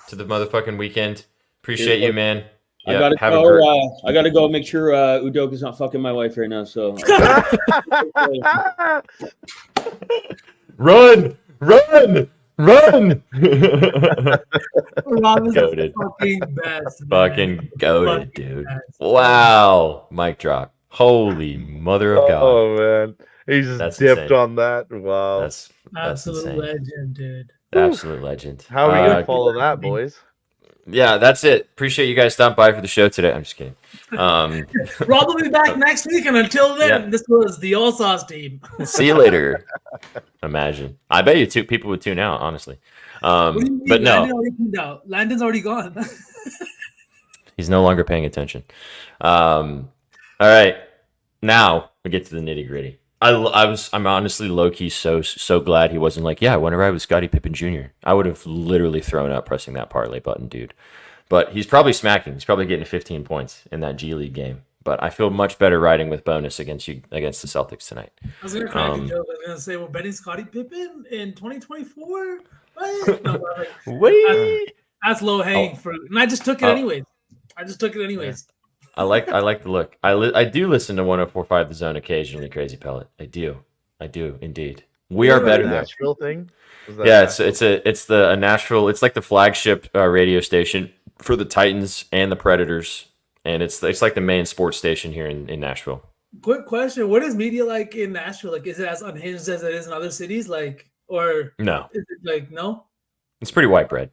to the motherfucking weekend. Appreciate you, man. Yeah, I gotta go make sure Udoka's not fucking my wife right now. So Run! Rob is the Goated. fucking best. Man. Fucking goated, Fucking dude. best. Wow. Mic drop. Holy mother of God. Oh man, he just That's dipped insane. on that. Wow. That's Absolute insane. legend, dude. Absolute legend. How are we gonna Uh, follow that, boys? yeah, that's it. Appreciate you guys stopping by for the show today. I'm just kidding. Rob will be back next week, and until then, Yeah. this was the All Sauce team. See you later. Imagine. I bet you people would tune out, honestly. What do you mean? But no, Landon already tuned out. Landon's already gone. he's no longer paying attention. All right, now we get to the nitty gritty. I'm honestly low key so glad he wasn't like, yeah, I want to ride with Scottie Pippen Jr. I would have literally thrown up pressing that parlay button, dude. But he's probably smacking. He's probably getting 15 points in that G League game. But I feel much better riding with bonus against the Celtics tonight. I was gonna crack a joke. I was gonna say, well, betting Scottie Pippen in 2024. What? No, but Wait. that's low hanging fruit, and I just took it anyways. I like the look. I do listen to 104.5 The Zone occasionally, Crazy Pellet. I do indeed. We are better though. Nashville thing. Yeah, it's a Nashville. It's like the flagship radio station for the Titans and the Predators, and it's like the main sports station here in Nashville. Quick question: what is media like in Nashville? Like, is it as unhinged as it is in other cities? Like, or No, is it like no? it's pretty white bread.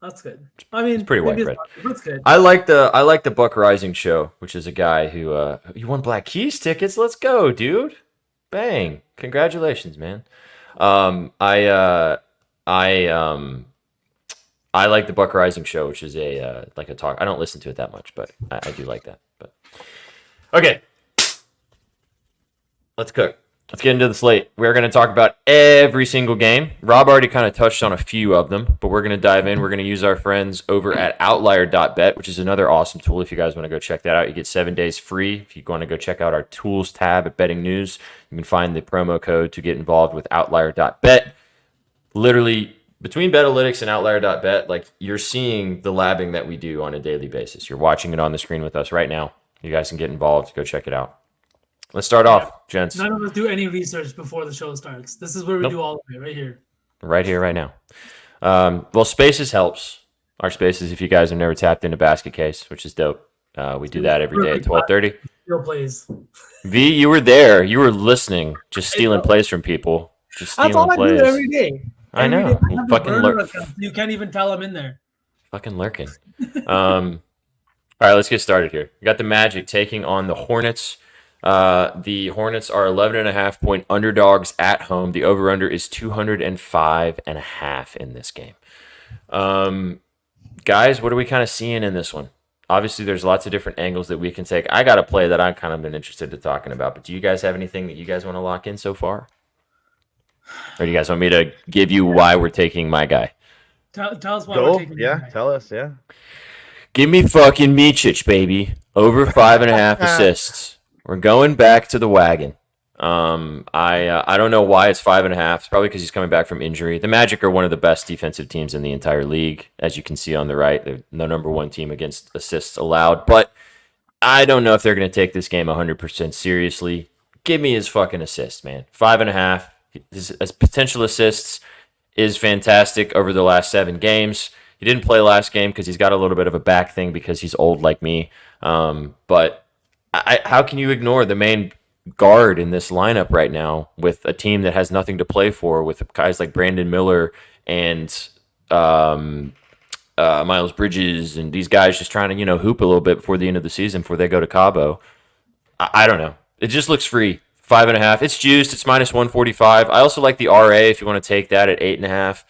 That's good. I mean, It's pretty white maybe bread. That's good. I like the Buck Rising show, which is a guy who you won Black Keys tickets. Let's go, dude! Bang! Congratulations, man. I like the Buck Rising show, which is a like a talk. I don't listen to it that much, but I do like that. But okay, let's cook. Let's get into the slate. We're going to talk about every single game. Rob already kind of touched on a few of them, but we're going to dive in. We're going to use our friends over at Outlier.bet, which is another awesome tool. If you guys want to go check that out, you get 7 days free. If you want to go check out our tools tab at Betting News, you can find the promo code to get involved with Outlier.bet. Literally, between Betalytics and Outlier.bet, like you're seeing the labbing that we do on a daily basis. You're watching it on the screen with us right now. You guys can get involved. Go check it out. Let's start off, gents. None of us do any research before the show starts. This is where we do all of it, right here. Right here, right now. Well, Spaces helps. Our Spaces, if you guys have never tapped into Basket Case, which is dope. We do that every day at 12:30. Still plays. V, you were there. You were listening, just stealing plays from people. Just stealing That's all plays. I do every day. I know. Every day. I have a Fucking burner lurk. account, so you can't even tell I'm in there. Fucking lurking. All right, let's get started here. We got the Magic taking on the Hornets. The Hornets are 11.5 point underdogs at home. The over-under is 205.5 in this game. Guys, what are we kind of seeing in this one? Obviously, there's lots of different angles that we can take. I got a play that I've kind of been interested in talking about, but do you guys have anything that you guys want to lock in so far? Or do you guys want me to give you why we're taking my guy? Tell us why we're taking Yeah, the guy. tell us. Yeah. Give me fucking Micic, baby. Over 5.5 assists. We're going back to the wagon. I don't know why it's 5.5. It's probably because he's coming back from injury. The Magic are one of the best defensive teams in the entire league, as you can see on the right. They're the number one team against assists allowed. But I don't know if they're going to take this game 100% seriously. Give me his fucking assist, man. 5.5. His potential assists is fantastic over the last 7 games. He didn't play last game because he's got a little bit of a back thing because he's old like me. But how can you ignore the main guard in this lineup right now with a team that has nothing to play for, with guys like Brandon Miller and Miles Bridges and these guys just trying to, hoop a little bit before the end of the season before they go to Cabo? I don't know. It just looks free. 5.5. It's juiced. It's minus 145. I also like the RA if you want to take that at 8.5.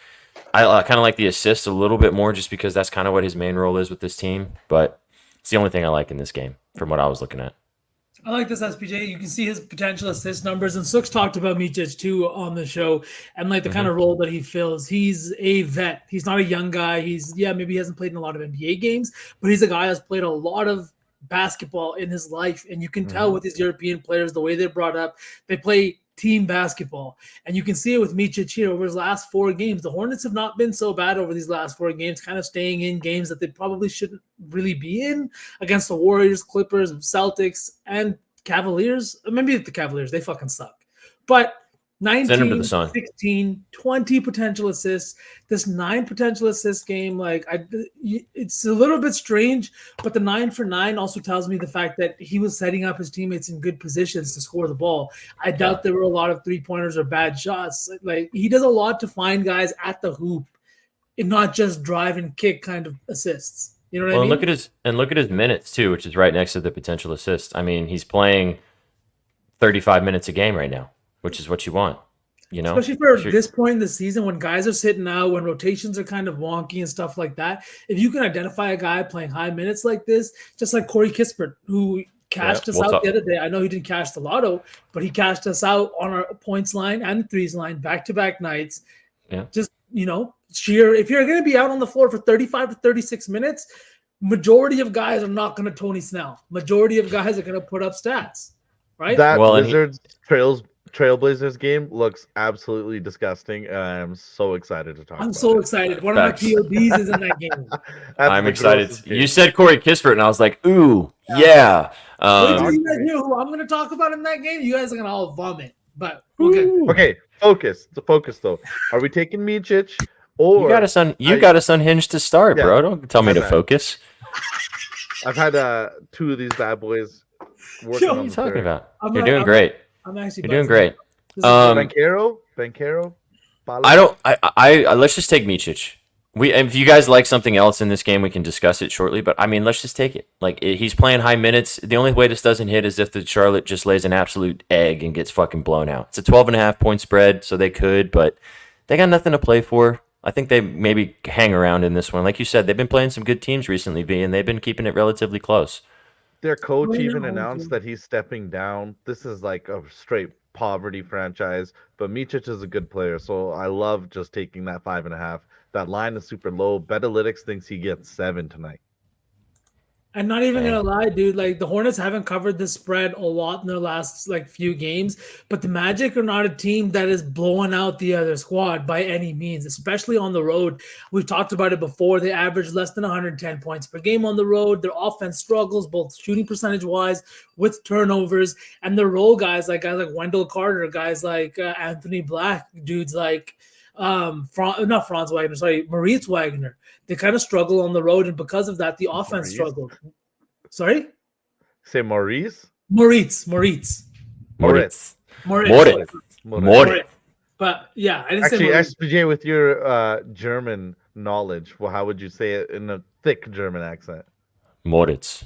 I kind of like the assist a little bit more just because that's kind of what his main role is with this team. But it's the only thing I like in this game from what I was looking at. I like this SPJ. You can see his potential assist numbers, and Sooks talked about Micic too on the show, and like the kind of role that he fills. He's a vet. He's not a young guy. Maybe he hasn't played in a lot of NBA games, but he's a guy that's played a lot of basketball in his life, and you can tell with these European players the way they're brought up, they play team basketball, and you can see it with Micic here over his last 4 games. The Hornets have not been so bad over these last 4 games, kind of staying in games that they probably shouldn't really be in against the Warriors, Clippers, Celtics, and Cavaliers. Maybe the Cavaliers, they fucking suck. But Send him to 19, the sun. 16, 20 potential assists. This 9 potential assist game, like it's a little bit strange, but the 9 for 9 also tells me the fact that he was setting up his teammates in good positions to score the ball. I doubt there were a lot of 3-pointers or bad shots. Like he does a lot to find guys at the hoop and not just drive and kick kind of assists. You know what I mean? And look at his minutes too, which is right next to the potential assist. I mean, he's playing 35 minutes a game right now, which is what you want, you know? Especially for this point in the season when guys are sitting out, when rotations are kind of wonky and stuff like that. If you can identify a guy playing high minutes like this, just like Corey Kispert, who cashed us out the other day. I know he didn't cash the lotto, but he cashed us out on our points line and the threes line back-to-back nights. Yeah. Just, sheer. If you're going to be out on the floor for 35 to 36 minutes, majority of guys are not going to Tony Snell. Majority of guys are going to put up stats. Right? That Wizards Trailblazers game looks absolutely disgusting. I'm so excited to talk about it. I'm so excited. One of my PODs is in that game. I'm excited. You said Corey Kispert, and I was like, ooh, yeah. You guys hear who I'm going to talk about in that game? You guys are going to all vomit. But okay. Focus. The focus, though. Are we taking Micic? Or you got us unhinged to start, bro. Don't tell me to focus. I've had 2 of these bad boys. What are you talking about? You're doing great. You're doing great. Banchero. Let's just take Micic. If you guys like something else in this game, we can discuss it shortly. But I mean, let's just take it. Like he's playing high minutes. The only way this doesn't hit is if the Charlotte just lays an absolute egg and gets fucking blown out. It's a 12.5 point spread, so they could, but they got nothing to play for. I think they maybe hang around in this one. Like you said, they've been playing some good teams recently, V, and they've been keeping it relatively close. Their coach even announced that he's stepping down. This is like a straight poverty franchise, but Micic is a good player, so I love just taking that 5.5. That line is super low. Betalytics thinks he gets 7 tonight. I'm not even gonna lie, dude. Like the Hornets haven't covered the spread a lot in their last few games, but the Magic are not a team that is blowing out the other squad by any means, especially on the road. We've talked about it before. They average less than 110 points per game on the road. Their offense struggles both shooting percentage wise with turnovers, and their role guys like Wendell Carter, guys like Anthony Black, dudes like not Franz Wagner, sorry, Moritz Wagner. They kind of struggle on the road, and because of that, the offense struggled. Sorry? Say Maurice? Moritz. But yeah, I didn't say Moritz. SPJ, with your German knowledge, well, how would you say it in a thick German accent? Moritz.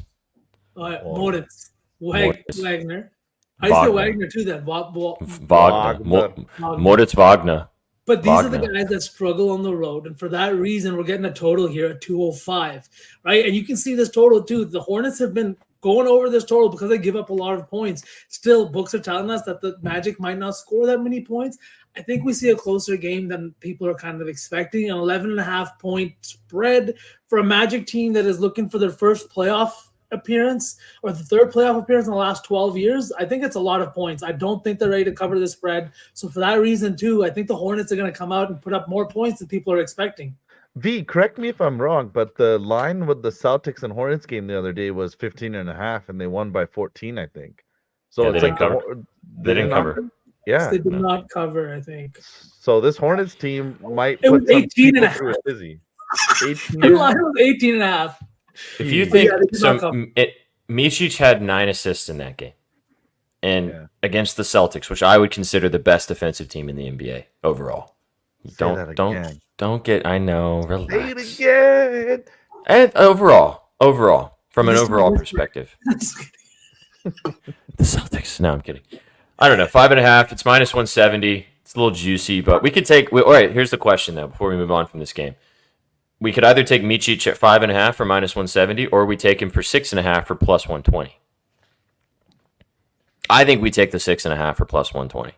Moritz. Wagner. I say Wagner too then. Wagner. Moritz Wagner. But these are the guys that struggle on the road. And for that reason, we're getting a total here at 205, right? And you can see this total too. The Hornets have been going over this total because they give up a lot of points. Still, books are telling us that the Magic might not score that many points. I think we see a closer game than people are kind of expecting. An 11.5 point spread for a Magic team that is looking for their first playoff appearance or the third playoff appearance in the last 12 years. I think it's a lot of points. I don't think they're ready to cover the spread. So for that reason too, I think the Hornets are going to come out and put up more points than people are expecting. V, correct me if I'm wrong, but the line with the Celtics and Hornets game the other day was 15.5 and they won by 14, I think. So they didn't cover. They didn't cover. Yeah. They did not cover, I think. So this Hornets team might put 18.5. 18.5. If you think Micic had 9 assists in that game, and against the Celtics, which I would consider the best defensive team in the NBA overall. Don't get. I know. Relax. Say it again. And overall, from an overall perspective, the Celtics. No, I'm kidding. I don't know. 5.5. It's minus 170. It's a little juicy, but we could take. All right. Here's the question though. Before we move on from this game. We could either take Micic at 5.5 for minus 170, or we take him for 6.5 for plus 120. I think we take the 6.5 for plus 120.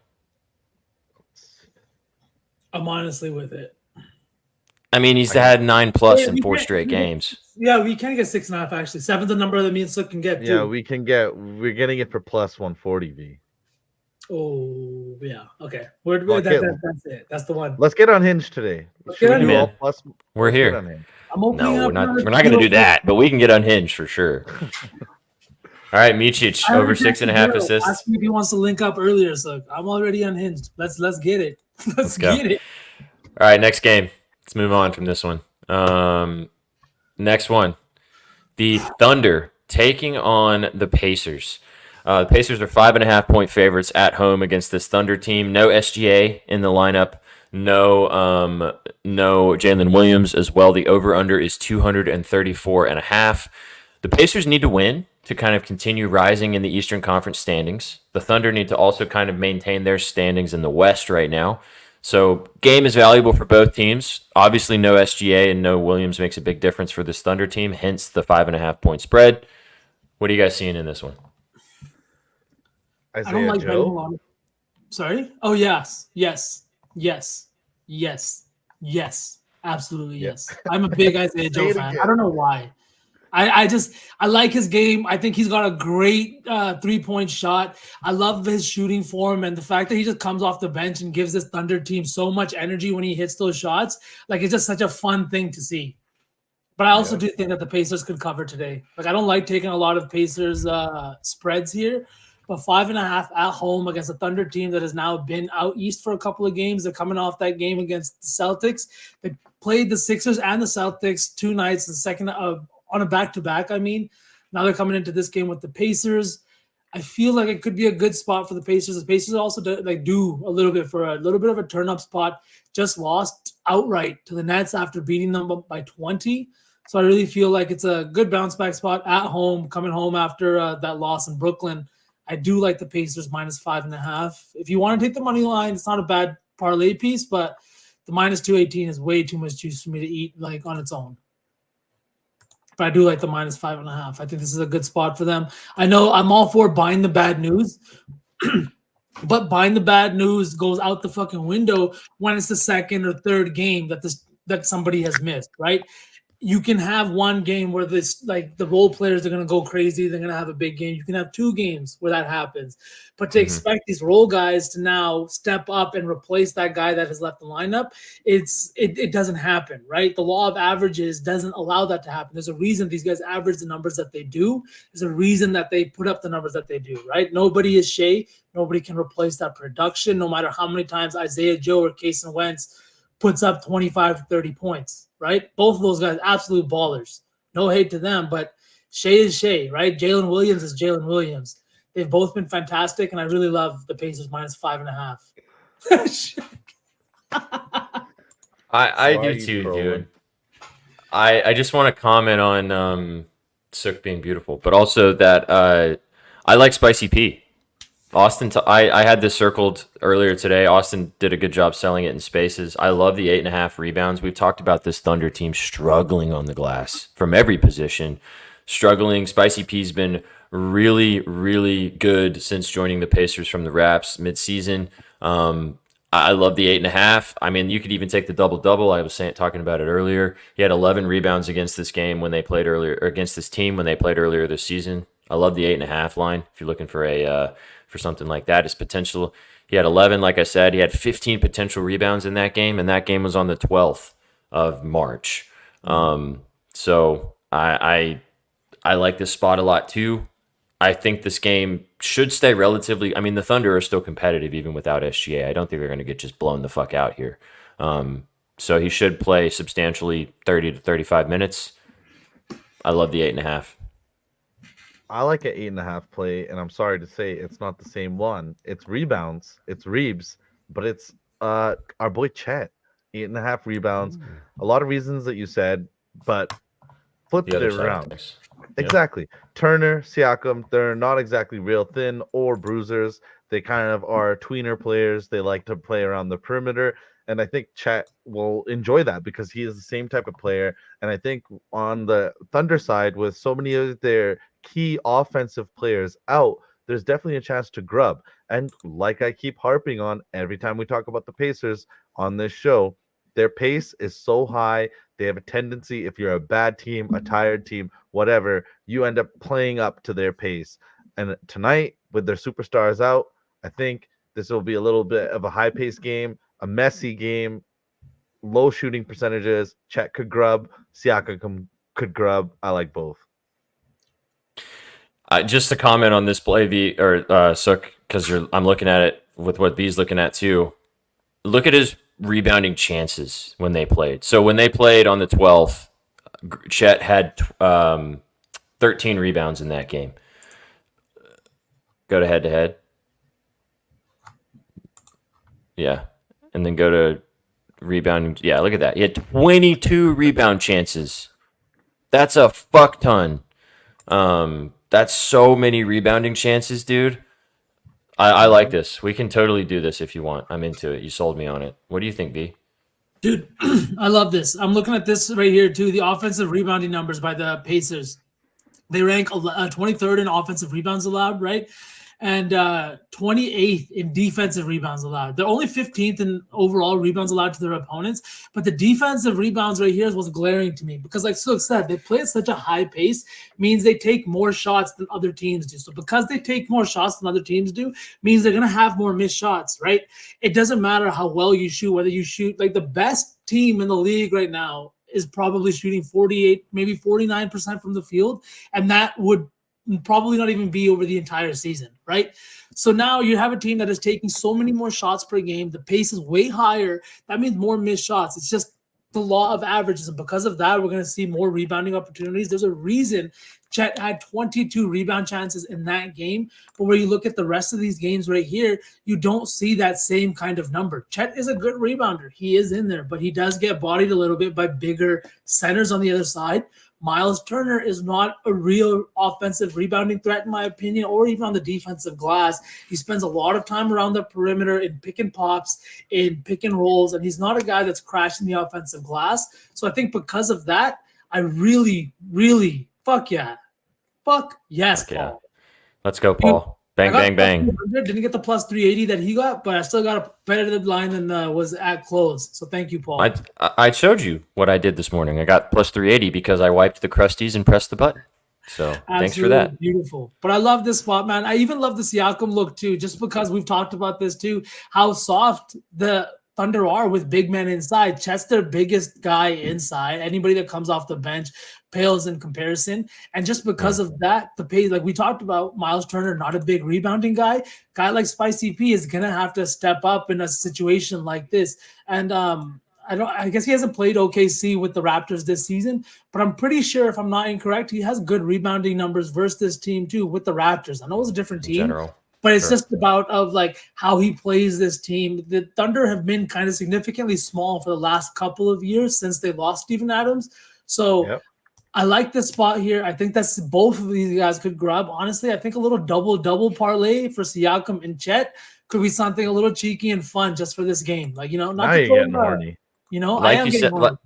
I'm honestly with it. I mean, he's had 9+ in 4 straight games. Yeah, we can get 6.5 actually. 7's the number that me and Slick can get. Yeah, we're getting it for plus 140, V. Oh yeah, okay. That's it. That's the one. Let's get unhinged today. We're here. We're not going to do that, but we can get unhinged for sure. All right, Micic I over already texted 6.5 Daryl, assists. asking if he wants to link up earlier. So I'm already unhinged. Let's get it. Let's go. get it. All right, next game. Let's move on from this one. Next one. The Thunder taking on the Pacers. The Pacers are 5.5-point favorites at home against this Thunder team. No SGA in the lineup. No Jalen Williams as well. The over/under is 234.5. The Pacers need to win to kind of continue rising in the Eastern Conference standings. The Thunder need to also kind of maintain their standings in the West right now. So game is valuable for both teams. Obviously, no SGA and no Williams makes a big difference for this Thunder team, hence the 5.5-point spread. What are you guys seeing in this one? I don't Isaiah like betting a Joe. lot. Sorry? Oh, yes. Absolutely, yes. I'm a big Isaiah Joe it fan. again. I don't know why. I like his game. I think he's got a great 3-point shot. I love his shooting form and the fact that he just comes off the bench and gives this Thunder team so much energy when he hits those shots. Like, it's just such a fun thing to see. But I also do think that the Pacers could cover today. Like, I don't like taking a lot of Pacers spreads here, but 5.5 at home against a Thunder team that has now been out east for a couple of games. They're coming off that game against the Celtics. They played the Sixers and the Celtics 2 nights, the second on a back-to-back. I mean, now they're coming into this game with the Pacers. I feel like it could be a good spot for the Pacers. The Pacers also do a little bit of a turn-up spot. Just lost outright to the Nets after beating them by 20. So I really feel like it's a good bounce-back spot at home, coming home after that loss in Brooklyn. I do like the Pacers minus 5.5. If you want to take the money line, it's not a bad parlay piece, but the minus 218 is way too much juice for me to eat like on its own. But I do like the minus 5.5. I think this is a good spot for them. I know I'm all for buying the bad news, but buying the bad news goes out the fucking window when it's the second or third game that somebody has missed, right? You can have one game where the role players are going to go crazy. They're going to have a big game. You can have 2 games where that happens. But to expect these role guys to now step up and replace that guy that has left the lineup, it doesn't happen, right? The law of averages doesn't allow that to happen. There's a reason these guys average the numbers that they do. There's a reason that they put up the numbers that they do, right? Nobody is Shea. Nobody can replace that production, no matter how many times Isaiah Joe or Kason Wentz puts up 25 to 30 points, right? Both of those guys, absolute ballers. No hate to them, but Shea is Shea, right? Jalen Williams is Jalen Williams. They've both been fantastic, and I really love the Pacers minus 5.5. I Why are do you too, trolling? dude. I just want to comment on Sook being beautiful, but also that I like Spicy P. Austin, I had this circled earlier today. Austin did a good job selling it in spaces. I love the 8.5 rebounds. We've talked about this Thunder team struggling on the glass from every position, struggling. Spicy P's been really, really good since joining the Pacers from the Raps midseason. I love the 8.5. I mean, you could even take the double-double. I was talking about it earlier. He had 11 rebounds against this game when they played earlier, or against this team when they played earlier this season. I love the 8.5 line. If you're looking for for something like that, his potential. He had 11, like I said. He had 15 potential rebounds in that game, and that game was on the 12th of March. So I like this spot a lot too. I think this game should stay relatively. I mean, the Thunder are still competitive even without SGA. I don't think they're going to get just blown the fuck out here. So he should play substantially 30 to 35 minutes. I love the 8.5. I like an 8.5 play, and I'm sorry to say it's not the same one. It's rebounds, it's Reeves, but it's our boy Chet. 8.5 rebounds. A lot of reasons that you said, but flip The it other side of around. things. Exactly. Turner, Siakam, they're not exactly real thin or bruisers. They kind of are tweener players. They like to play around the perimeter. And I think Chet will enjoy that because he is the same type of player. And I think on the Thunder side, with so many of their key offensive players out, there's definitely a chance to grub. And like I keep harping on every time we talk about the Pacers on this show, their pace is so high. They have a tendency, if you're a bad team, a tired team, whatever, you end up playing up to their pace. And tonight, with their superstars out, I think this will be a little bit of a high-paced game, a messy game, low shooting percentages. Chet could grub, Siakam could grub. I like both. Just to comment on this play, Sook, because I'm looking at it with what B's looking at too. Look at his rebounding chances when they played. So when they played on the 12th, Chet had 13 rebounds in that game. Go to head-to-head. Yeah. And then go to rebounding. Yeah, look at that. He had 22 rebound chances. That's a fuck ton. That's so many rebounding chances, dude. I like this. We can totally do this if you want. I'm into it. You sold me on it. What do you think, B? Dude, I love this. I'm looking at this right here too. The offensive rebounding numbers by the Pacers. They rank 23rd in offensive rebounds allowed, right? And 28th in defensive rebounds allowed. They're only 15th in overall rebounds allowed to their opponents, but the defensive rebounds right here is what's glaring to me because, like Silk said, they play at such a high pace, means they take more shots than other teams do. So because they take more shots than other teams do, means they're going to have more missed shots, right? It doesn't matter how well you shoot, whether you shoot like the best team in the league right now is probably shooting 48, maybe 49% from the field, and that would probably not even be over the entire season, right? So now you have a team that is taking so many more shots per game. The pace is way higher. That means more missed shots. It's just the law of averages. And because of that, we're going to see more rebounding opportunities. There's a reason Chet had 22 rebound chances in that game. But where you look at the rest of these games right here, you don't see that same kind of number. Chet is a good rebounder. He is in there, but he does get bodied a little bit by bigger centers on the other side. Miles Turner is not a real offensive rebounding threat, in my opinion, or even on the defensive glass. He spends a lot of time around the perimeter in pick and pops, in pick and rolls, and he's not a guy that's crashing the offensive glass. So I think because of that, I really, really, fuck yes, Paul. Yeah. Let's go, Paul. Bang, bang, bang. Didn't get the plus 380 that he got, but I still got a better line than was at close. So thank you, Paul. I showed you what I did this morning. I got plus 380 because I wiped the crusties and pressed the button. So thanks for that. Beautiful. But I love this spot, man. I even love the Siakam look too, just because we've talked about this too, how soft the Thunder are with big men inside. Chet's their biggest guy inside. Anybody that comes off the bench pales in comparison. And just because of that, the pace, like we talked about, Miles Turner, not a big rebounding guy. Guy like Spicy P is gonna have to step up in a situation like this. And I guess he hasn't played OKC with the Raptors this season, but I'm pretty sure, if I'm not incorrect, he has good rebounding numbers versus this team too with the Raptors. I know it's a different team. In general. But it's just about of like how he plays this team. The Thunder have been kind of significantly small for the last couple of years since they lost Steven Adams. So I like this spot here. I think that's both of these guys could grab. Honestly, I think a little double parlay for Siakam and Chet could be something a little cheeky and fun just for this game. Like, you know, not to getting horny. You know, like I am you getting said, horny.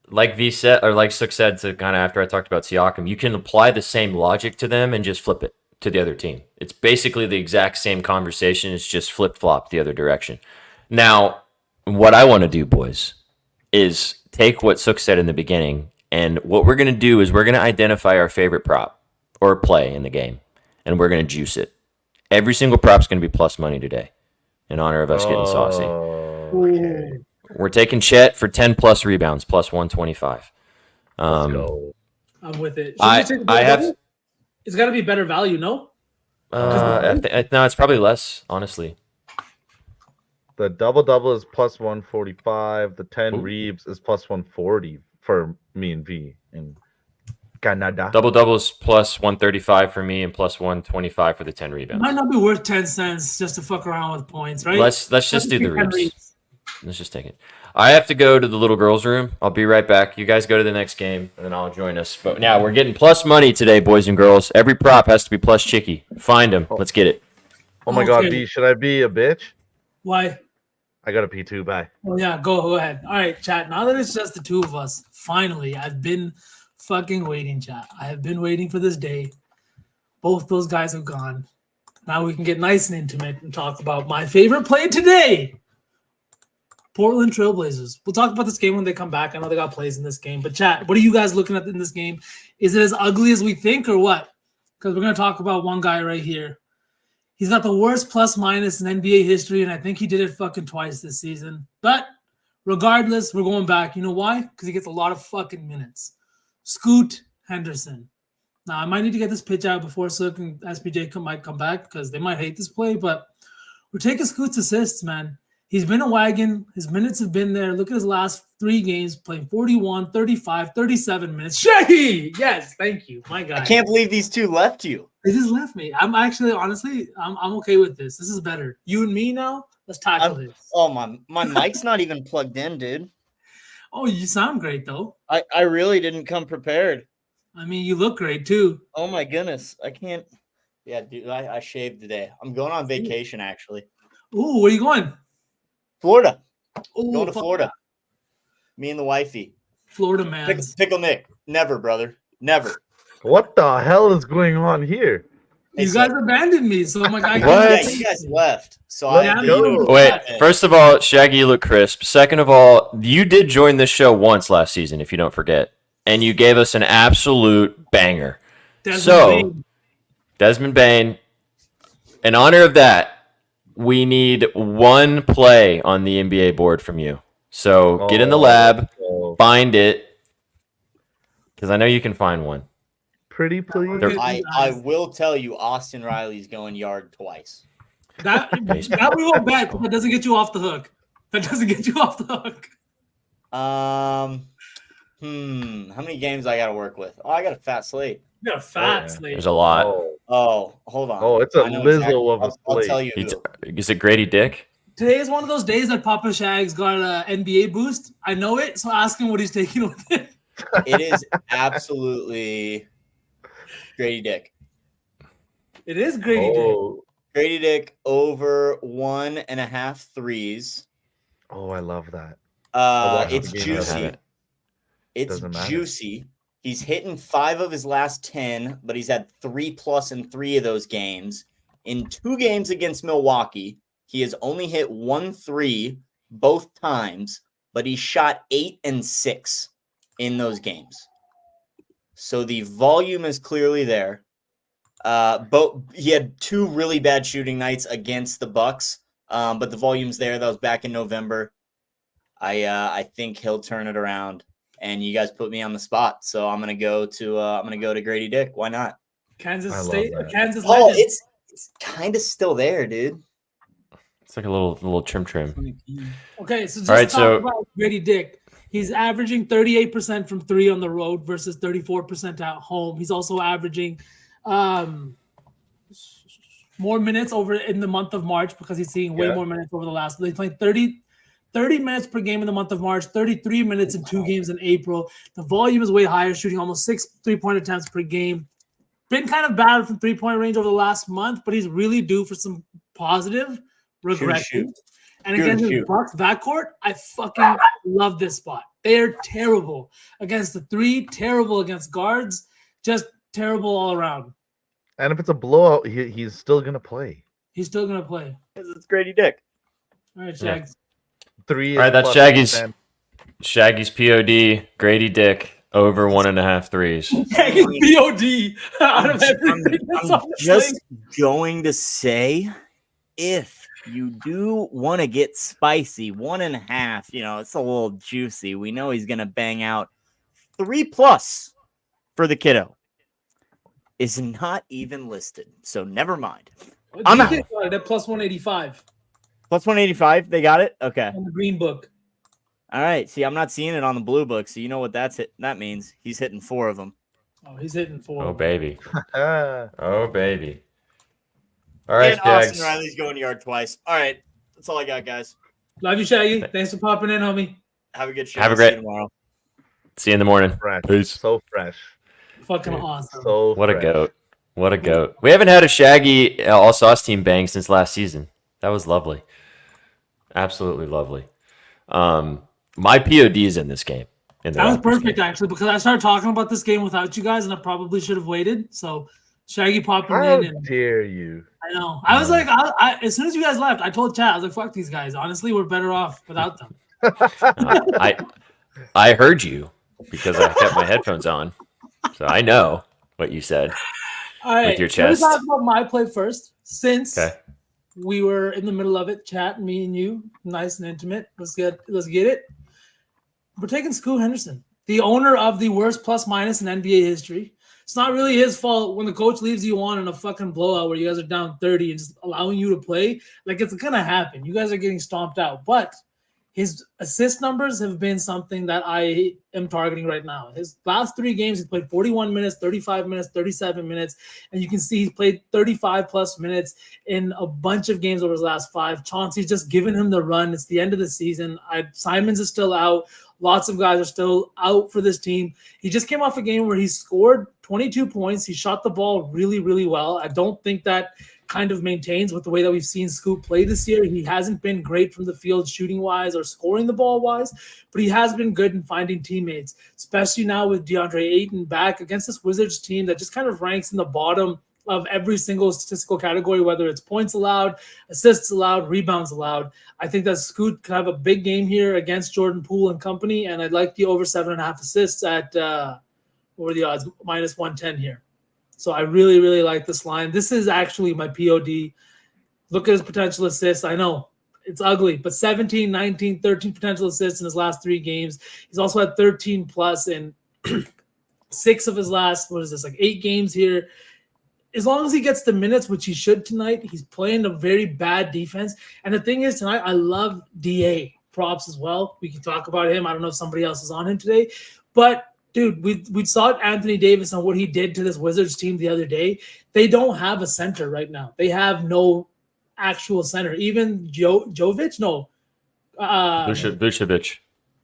like V said, or like Sook said, to kind of after I talked about Siakam, you can apply the same logic to them and just flip it to the other team. It's basically the exact same conversation. It's just flip-flop the other direction. Now, what I want to do, boys, is take what Sook said in the beginning, and what we're going to do is we're going to identify our favorite prop or play in the game, and we're going to juice it. Every single prop's going to be plus money today in honor of us getting saucy. Okay. We're taking Chet for 10-plus rebounds, plus 125. Let's go. I'm with it. I have... It's got to be better value, no? No, it's probably less, honestly. The double is plus 145. The 10 Ooh. Reeves is plus 140 for me and V in Canada. Double is plus 135 for me and plus 125 for the 10 It rebounds. might not be worth 10 cents just to fuck around with points, right? Let's just do the Reeves. Let's just take it. I have to go to the little girls' room. I'll be right back. You guys go to the next game, and then I'll join us. But now we're getting plus money today, boys and girls. Every prop has to be plus chicky. Find them. Let's get it. Oh my God, V, should I be a bitch? Why? I got a P2. Bye. Oh yeah, go ahead. All right, chat. Now that it's just the two of us, finally, I've been fucking waiting, chat. I have been waiting for this day. Both those guys have gone. Now we can get nice and intimate and talk about my favorite play today. Portland Trailblazers. We'll talk about this game when they come back. I know they got plays in this game. But chat, what are you guys looking at in this game? Is it as ugly as we think or what? Because we're going to talk about one guy right here. He's got the worst plus minus in NBA history, and I think he did it fucking twice this season. But regardless, we're going back. You know why? Because he gets a lot of fucking minutes. Scoot Henderson. Now I might need to get this pitch out before Sook and SPJ might come back because they might hate this play. But we're taking Scoot's assists, man. He's been a wagon. His minutes have been there. Look at his last 3 games, playing 41, 35, 37 minutes. Shaggy! Yes, thank you. My guy. I can't believe these two left you. They just left me. I'm actually, honestly, I'm okay with this. This is better. You and me now, let's tackle this. Oh, my mic's not even plugged in, dude. Oh, you sound great, though. I really didn't come prepared. I mean, you look great, too. Oh, my goodness. I can't. Yeah, dude, I shaved today. I'm going on vacation, actually. Ooh, where are you going? Florida. Ooh, Going to Florida. Me and the wifey. Florida, man. Pickle Nick. Never, brother. Never. What the hell is going on here? You guys abandoned me, so my guy. What? Yeah, you guys left. So Let's go. Wait, first of all, Shaggy, you look crisp. Second of all, you did join this show once last season, if you don't forget, and you gave us an absolute banger. Desmond Bain, in honor of that, we need one play on the NBA board from you. So get in the lab, find it, because I know you can find one. Pretty please. I will tell you, Austin Riley's going yard twice. That we won't bet, but that doesn't get you off the hook. That doesn't get you off the hook. How many games I got to work with? Oh, I got a fat slate. You got a fat slate. There's a lot. Oh, hold on. Oh, it's a I know Lizzo of a I'll slate. tell you. Is it Grady Dick? Today is one of those days that Papa Shag's got an NBA boost. I know it, so ask him what he's taking with it. It is absolutely Grady Dick. It is Grady Dick. Grady Dick over 1.5 threes. Oh, I love that. It's the game. juicy. It's Doesn't matter. juicy. He's hitting 5 of his last 10, but he's had 3+ in 3 of those games. In 2 games against Milwaukee, he has only hit 1 3 both times, but he shot 8 and 6 in those games. So the volume is clearly there. He had 2 really bad shooting nights against the Bucks, but the volume's there. That was back in November. I think he'll turn it around. And you guys put me on the spot, so I'm gonna go to Grady Dick. Why not? Kansas I love State, that. Kansas. Oh, Legend. it's kind of still there, dude. It's like a little trim. Okay, so just All right, talk about Grady Dick. He's averaging 38% from 3 on the road versus 34% at home. He's also averaging more minutes over in the month of March because he's seeing way more minutes over the last. He's playing 30 minutes per game in the month of March, 33 minutes in 2 games in April. The volume is way higher, shooting almost 6 3-point attempts per game. Been kind of bad from 3-point range over the last month, but he's really due for some positive regression. And against the Bucks backcourt, I fucking love this spot. They're terrible against the 3, terrible against guards, just terrible all around. And if it's a blowout, he's still gonna play. He's still gonna play. It's Grady Dick. All right, Shags. 3. All right, that's Shaggy's POD, Grady Dick, over 1.5 threes. BOD out of everything. I'm just going to say, if you do want to get spicy, 1.5, it's a little juicy. We know he's going to bang out 3+ for the kiddo. Is not even listed, so never mind. I'm out. At plus 185. Plus 185, they got it? Okay. On the green book. All right. See, I'm not seeing it on the blue book, so you know what that means. He's hitting 4 of them. Oh, he's hitting 4. Oh, baby. Ah. Oh, baby. All right, and Shags. Austin Riley's going yard twice. All right. That's all I got, guys. Love you, Shaggy. Thanks for popping in, homie. Have a good show. Have a great- See you tomorrow. See you in the morning. Fresh. Peace. So fresh. Fucking awesome. So What a fresh. goat. What a goat. We haven't had a Shaggy All-Sauce team bang since last season. That was lovely. Absolutely lovely. My POD is in this game. That was perfect, actually, because I started talking about this game without you guys, and I probably should have waited. So Shaggy popping How in. And dare you? I know. I was like, as soon as you guys left, I told Chad, I was like, fuck these guys. Honestly, we're better off without them. I heard you because I kept my headphones on. So I know what you said. All right. With your Let me chest. talk about my play first. Since Okay. we were in the middle of it, chat, me and you, nice and intimate. Let's get it. We're taking Scoot Henderson. the owner of the worst plus minus in NBA history. It's not really his fault when the coach leaves you on in a fucking blowout where you guys are down 30 and just allowing you to play. Like, it's going to happen. You guys are getting stomped out. But his assist numbers have been something that I am targeting right now. His last 3 games, he's played 41 minutes, 35 minutes, 37 minutes. And you can see he's played 35 plus minutes in a bunch of games over his last 5. Chauncey's just giving him the run. It's the end of the season. Simons is still out. Lots of guys are still out for this team. He just came off a game where he scored 22 points. He shot the ball really, really well. I don't think that kind of maintains with the way that we've seen Scoot play this year. He hasn't been great from the field shooting-wise or scoring the ball-wise, but he has been good in finding teammates, especially now with DeAndre Ayton back against this Wizards team that just kind of ranks in the bottom of every single statistical category, whether it's points allowed, assists allowed, rebounds allowed. I think that Scoot could have a big game here against Jordan Poole and company, and I'd like the over 7.5 assists at what are the odds? Minus 110 here. So I really, really like this line. This is actually my POD. Look at his potential assists. I know it's ugly, but 17, 19, 13 potential assists in his last 3 games. He's also had 13 plus in 6 of his last, 8 games here. As long as he gets the minutes, which he should tonight, he's playing a very bad defense. And the thing is, tonight, I love DA props as well. We can talk about him. I don't know if somebody else is on him today. But, dude, we saw Anthony Davis and what he did to this Wizards team the other day. They don't have a center right now. They have no actual center. Even Jovic? No. Vucevic.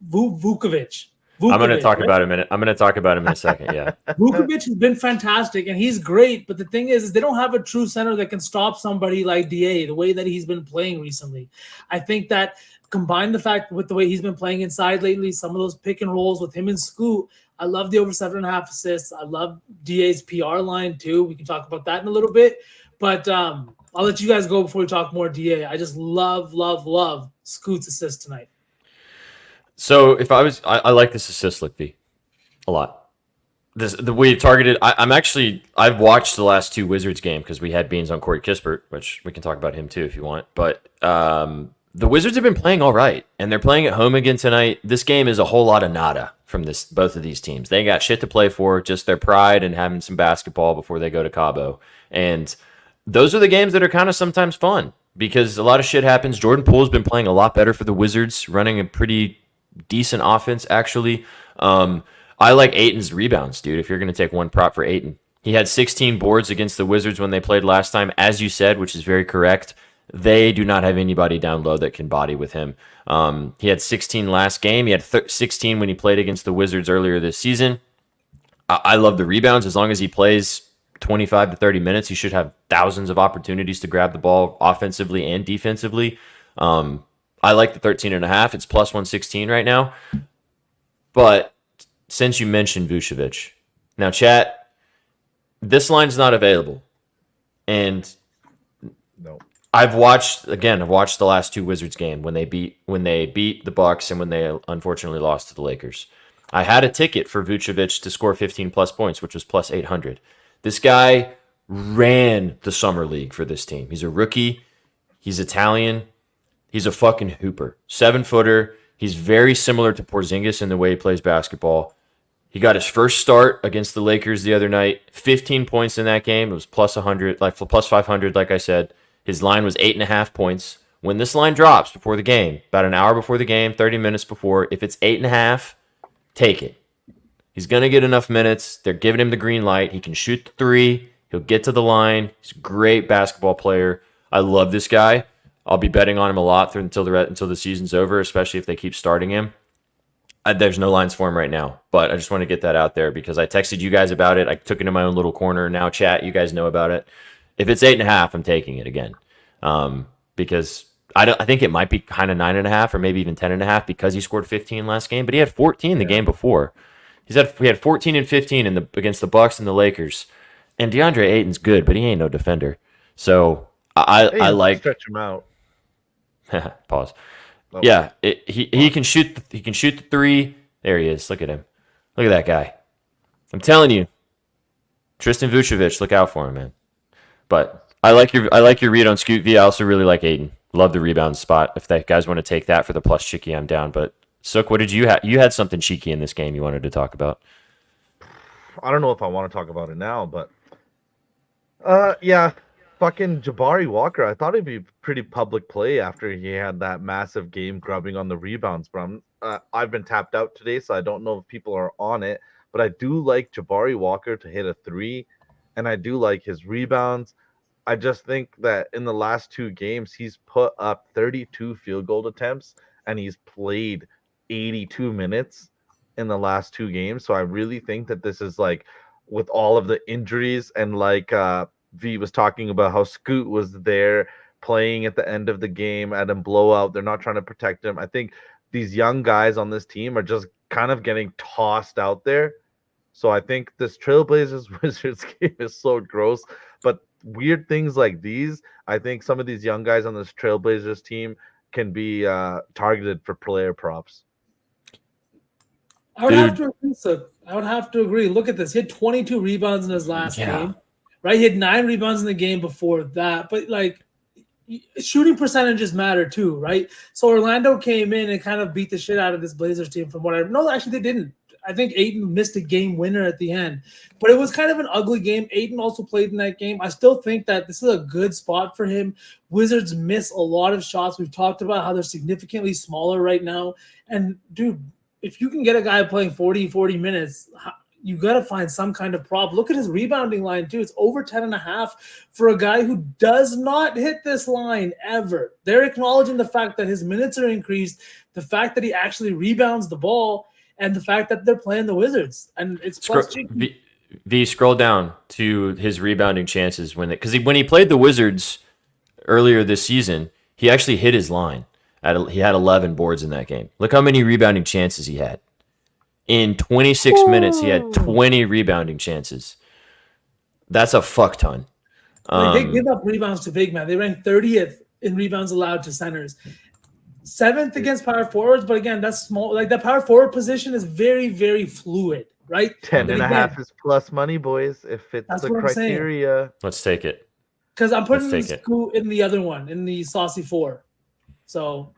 Vukovic. I'm going to talk about him in a second. Yeah. Vukovic has been fantastic and he's great. But the thing is they don't have a true center that can stop somebody like DA the way that he's been playing recently. I think that combined the fact with the way he's been playing inside lately, some of those pick and rolls with him and Scoot, I love the over 7.5 assists. I love DA's PR line too. We can talk about that in a little bit. But I'll let you guys go before we talk more DA. I just love Scoot's assist tonight. So if I like this assist look V a lot. The way targeted, I've watched the last 2 Wizards game because we had Beans on Corey Kispert, which we can talk about him too if you want. But the Wizards have been playing all right, and they're playing at home again tonight. This game is a whole lot of nada from both of these teams. They got shit to play for, just their pride and having some basketball before they go to Cabo. And those are the games that are kind of sometimes fun because a lot of shit happens. Jordan Poole's been playing a lot better for the Wizards, running a pretty decent offense, actually. I like Ayton's rebounds, dude, if you're going to take one prop for Ayton. He had 16 boards against the Wizards when they played last time, as you said, which is very correct. They do not have anybody down low that can body with him. He had 16 last game. He had 16 when he played against the Wizards earlier this season. I love the rebounds. As long as he plays 25 to 30 minutes, he should have thousands of opportunities to grab the ball offensively and defensively. I like the 13.5. It's plus 116 right now. But since you mentioned Vucevic, now chat, this line's not available. And no. I've watched the last 2 Wizards game when they beat the Bucks and when they unfortunately lost to the Lakers. I had a ticket for Vucevic to score 15 plus points, which was plus 800. This guy ran the summer league for this team. He's a rookie. He's Italian. He's a fucking hooper. 7-footer. He's very similar to Porzingis in the way he plays basketball. He got his first start against the Lakers the other night. 15 points in that game. It was plus 100, like plus 500, like I said. His line was 8.5 points. When this line drops before the game, about an hour before the game, 30 minutes before, if it's 8.5, take it. He's going to get enough minutes. They're giving him the green light. He can shoot the 3. He'll get to the line. He's a great basketball player. I love this guy. I'll be betting on him a lot until the season's over, especially if they keep starting him. There's no lines for him right now, but I just want to get that out there because I texted you guys about it. I took it in my own little corner. Now, chat, you guys know about it. If it's 8.5, I'm taking it again because I think it might be kind of 9.5 or maybe even 10.5 because he scored 15 last game, but he had 14 the game before. He had 14 and 15 against the Bucks and the Lakers, and DeAndre Ayton's good, but he ain't no defender. So I like stretch him out. Pause. Oh. Yeah, he can shoot. He can shoot the 3. There he is. Look at him. Look at that guy. I'm telling you, Tristan Vucevic. Look out for him, man. But I like your read on Scoot V. I also really like Ayton. Love the rebound spot. If that guys want to take that for the plus chicky, I'm down. But Sook, what did you have? You had something cheeky in this game you wanted to talk about. I don't know if I want to talk about it now, but yeah, fucking Jabari Walker. I thought he'd be pretty public play after he had that massive game grubbing on the rebounds. But I've been tapped out today, so I don't know if people are on it. But I do like Jabari Walker to hit a three, and I do like his rebounds. I just think that in the last 2 games, he's put up 32 field goal attempts, and he's played 82 minutes in the last 2 games. So I really think that this is like, with all of the injuries, and like V was talking about how Scoot was there playing at the end of the game at a blowout. They're not trying to protect him. I think these young guys on this team are just kind of getting tossed out there. So I think this Trailblazers Wizards game is so gross. But weird things like these, I think some of these young guys on this Trailblazers team can be targeted for player props. I would have to agree, so I would have to agree. Look at this. He had 22 rebounds in his last game, right? He had 9 rebounds in the game before that. But, like, shooting percentages matter too, right? So Orlando came in and kind of beat the shit out of this Blazers team from what I – no, actually they didn't. I think Ayton missed a game winner at the end. But it was kind of an ugly game. Ayton also played in that game. I still think that this is a good spot for him. Wizards miss a lot of shots. We've talked about how they're significantly smaller right now. And, dude – if you can get a guy playing 40 minutes, you got to find some kind of prop. Look at his rebounding line, too. It's over 10.5 for a guy who does not hit this line ever. They're acknowledging the fact that his minutes are increased, the fact that he actually rebounds the ball, and the fact that they're playing the Wizards. And it's plus V, scroll down to his rebounding chances when he played the Wizards earlier this season, he actually hit his line. He had 11 boards in that game. Look how many rebounding chances he had. In 26 minutes, he had 20 rebounding chances. That's a fuck ton. They give up rebounds to big men. They rank 30th in rebounds allowed to centers. 7th against power forwards, but again, that's small. Like, the power forward position is very, very fluid, right? 10.5 is plus money, boys, if it's the criteria. Let's take it. Because I'm putting Scoot in the other one, in the Saucy 4. So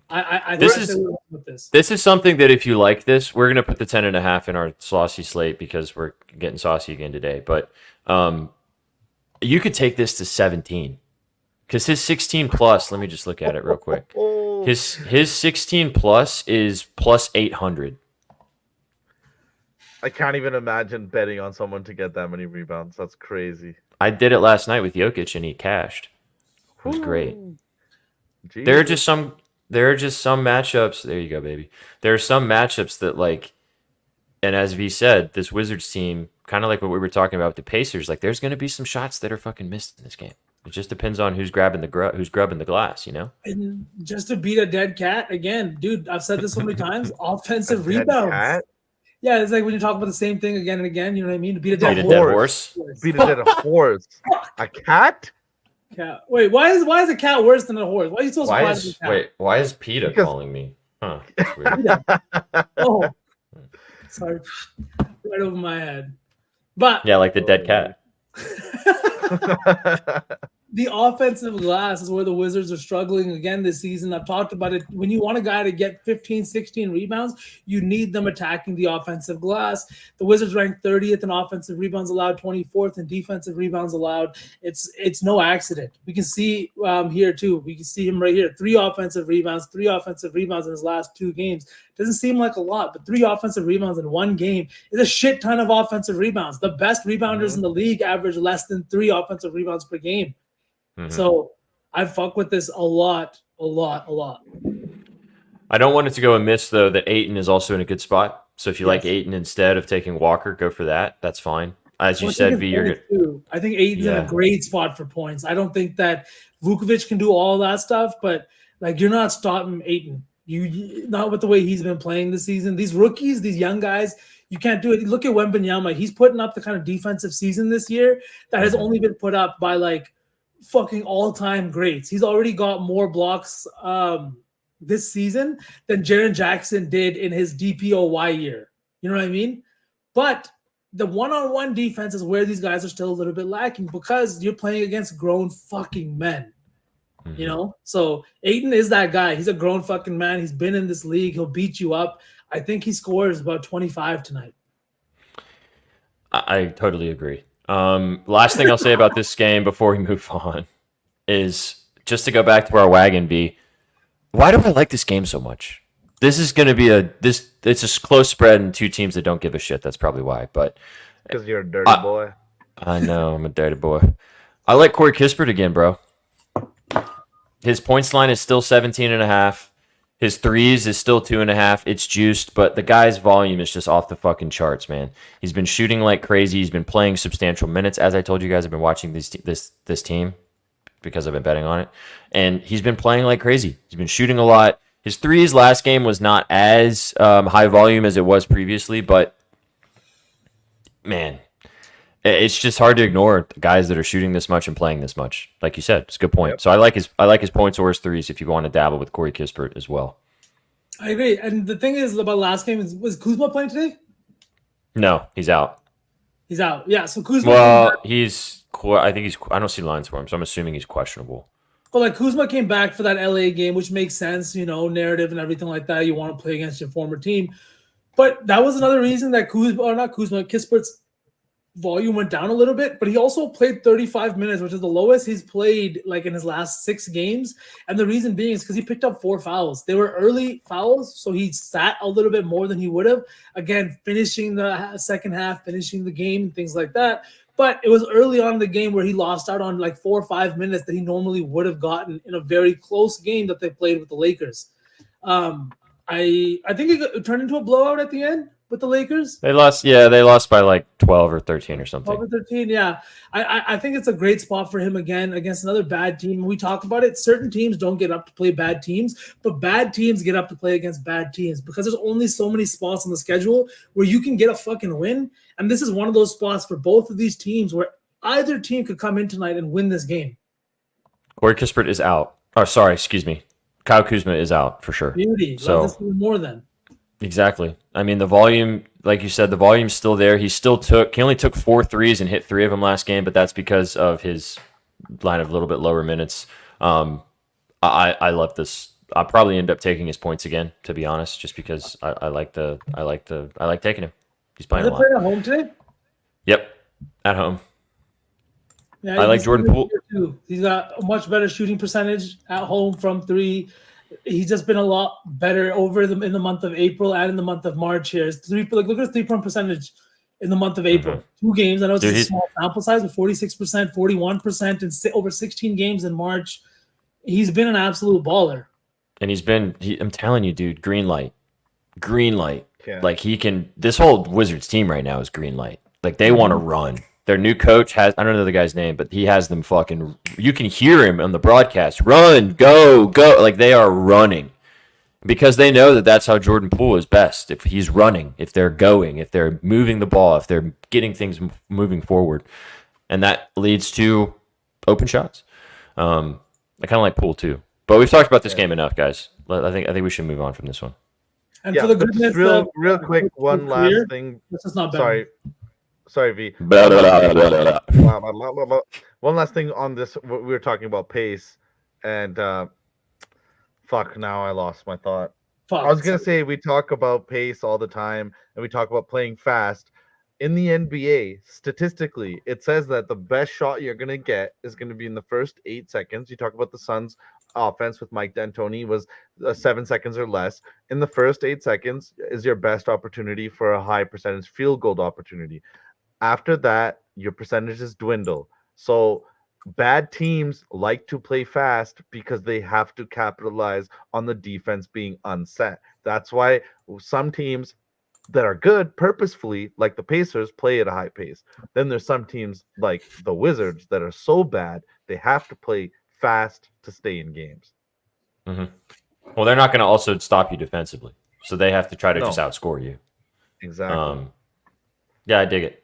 this is something that if you like this, we're gonna put the 10.5 in our saucy slate because we're getting saucy again today. But you could take this to 17 because his 16 plus. Let me just look at it real quick. His 16 plus is plus 800. I can't even imagine betting on someone to get that many rebounds. That's crazy. I did it last night with Jokic and he cashed. It was great. Jeez. There are just some matchups. There you go, baby. There are some matchups that, like, and as V said, this Wizards team, kind of like what we were talking about with the Pacers, like, there's going to be some shots that are fucking missed in this game. It just depends on who's grubbing the glass, you know? And just to beat a dead cat, again, dude, I've said this so many times, offensive rebounds. Cat? Yeah, it's like when you talk about the same thing again and again, you know what I mean? To beat a dead horse. Beat a dead horse. A cat? Cat. Wait, why is a cat worse than a horse? Why are you so surprised with a cat? Wait, why is PETA calling me? Huh. That's weird. Oh, sorry. Right over my head. But yeah, like the dead cat. The offensive glass is where the Wizards are struggling again this season. I've talked about it. When you want a guy to get 15, 16 rebounds, you need them attacking the offensive glass. The Wizards rank 30th in offensive rebounds allowed, 24th in defensive rebounds allowed. It's no accident. We can see here too. We can see him right here. 3 offensive rebounds in his last 2 games. Doesn't seem like a lot, but 3 offensive rebounds in 1 game is a shit ton of offensive rebounds. The best rebounders in the league average less than 3 offensive rebounds per game. Mm-hmm. So I fuck with this a lot. I don't want it to go amiss, though, that Ayton is also in a good spot. So if you like Ayton instead of taking Walker, go for that. That's fine. As you said, V, you're good. I think Ayton's in a great spot for points. I don't think that Vukovic can do all that stuff, but like, you're not stopping Ayton. You not with the way he's been playing this season. These rookies, these young guys, you can't do it. Look at Wembanyama. He's putting up the kind of defensive season this year that has only been put up by like fucking all-time greats. He's already got more blocks this season than Jaren Jackson did in his DPOY year. You know what I mean? But the one-on-one defense is where these guys are still a little bit lacking because you're playing against grown fucking men. You know, so Aiton is that guy. He's a grown fucking man. He's been in this league. He'll beat you up. I think he scores about 25 tonight. I totally agree. Last thing I'll say about this game before we move on is just to go back to our wagon B. Why do I like this game so much? This is going to be it's a close spread and two teams that don't give a shit. That's probably why. But Because you're a dirty boy. I know I'm a dirty boy. I like Corey Kispert again, bro. His points line is still 17.5. His threes is still 2.5. It's juiced, but the guy's volume is just off the fucking charts, man. He's been shooting like crazy. He's been playing substantial minutes. As I told you guys, I've been watching this team because I've been betting on it, and he's been playing like crazy. He's been shooting a lot. His threes last game was not as high volume as it was previously, but man, it's just hard to ignore the guys that are shooting this much and playing this much. Like you said, it's a good point. Yep. So I like his points or his threes if you want to dabble with Corey Kispert as well. I agree. And the thing is about last game was Kuzma playing today? No, he's out. He's out. Yeah. So Kuzma. Well, I don't see lines for him, so I'm assuming he's questionable. But like Kuzma came back for that LA game, which makes sense, you know, narrative and everything like that. You want to play against your former team. But that was another reason that Kispert's volume went down a little bit, but he also played 35 minutes, which is the lowest he's played like in his last 6 games. And the reason being is because he picked up 4 fouls. They were early fouls, so he sat a little bit more than he would have. Again, finishing the second half, finishing the game, things like that. But it was early on in the game where he lost out on like 4 or 5 minutes that he normally would have gotten in a very close game that they played with the Lakers. I think it turned into a blowout at the end with the Lakers. They lost by like 12 or 13 or something. 12 or 13, yeah. I think it's a great spot for him again against another bad team. We talk about it. Certain teams don't get up to play bad teams, but bad teams get up to play against bad teams because there's only so many spots on the schedule where you can get a fucking win. And this is one of those spots for both of these teams where either team could come in tonight and win this game. Corey Kispert is out. Oh, sorry, excuse me. Kyle Kuzma is out for sure. Beauty. So Love this even more than. Exactly. I mean, the volume, like you said, the volume's still there. He only took 4 threes and hit 3 of them last game, but that's because of his line of a little bit lower minutes. I love this. I'll probably end up taking his points again, to be honest, just because I like taking him. He's playing Are a they lot. playing at home today? Yep, at home. Yeah, I like Jordan Poole. He's got a much better shooting percentage at home from 3. He's just been a lot better in the month of April and in the month of March here. Look at his 3-point percentage in the month of April. 2 games. I know it's a small sample size, but 46%, 41% in over 16 games in March. He's been an absolute baller. And I'm telling you, dude, green light. Yeah. Like this whole Wizards team right now is green light. Like they want to run. Their new coach I don't know the guy's name, but he has them fucking, you can hear him on the broadcast, run, go. Like they are running because they know that that's how Jordan Poole is best. If he's running, if they're going, if they're moving the ball, if they're getting things moving forward. And that leads to open shots. I kind of like Poole too, but we've talked about this game enough, guys. I think we should move on from this one. And for the but goodness real quick, one last thing. This is not bad. Sorry, V. One last thing on this. We were talking about pace, and fuck. Now I lost my thought. I was gonna say we talk about pace all the time, and we talk about playing fast. In the NBA, statistically, it says that the best shot you're gonna get is gonna be in the first 8 seconds. You talk about the Suns' offense with Mike D'Antoni was 7 seconds or less. In the first 8 seconds is your best opportunity for a high percentage field goal opportunity. After that, your percentages dwindle. So bad teams like to play fast because they have to capitalize on the defense being unset. That's why some teams that are good purposefully, like the Pacers, play at a high pace. Then there's some teams like the Wizards that are so bad they have to play fast to stay in games. Mm-hmm. Well, they're not going to also stop you defensively, so they have to try to just outscore you. Exactly. Yeah, I dig it.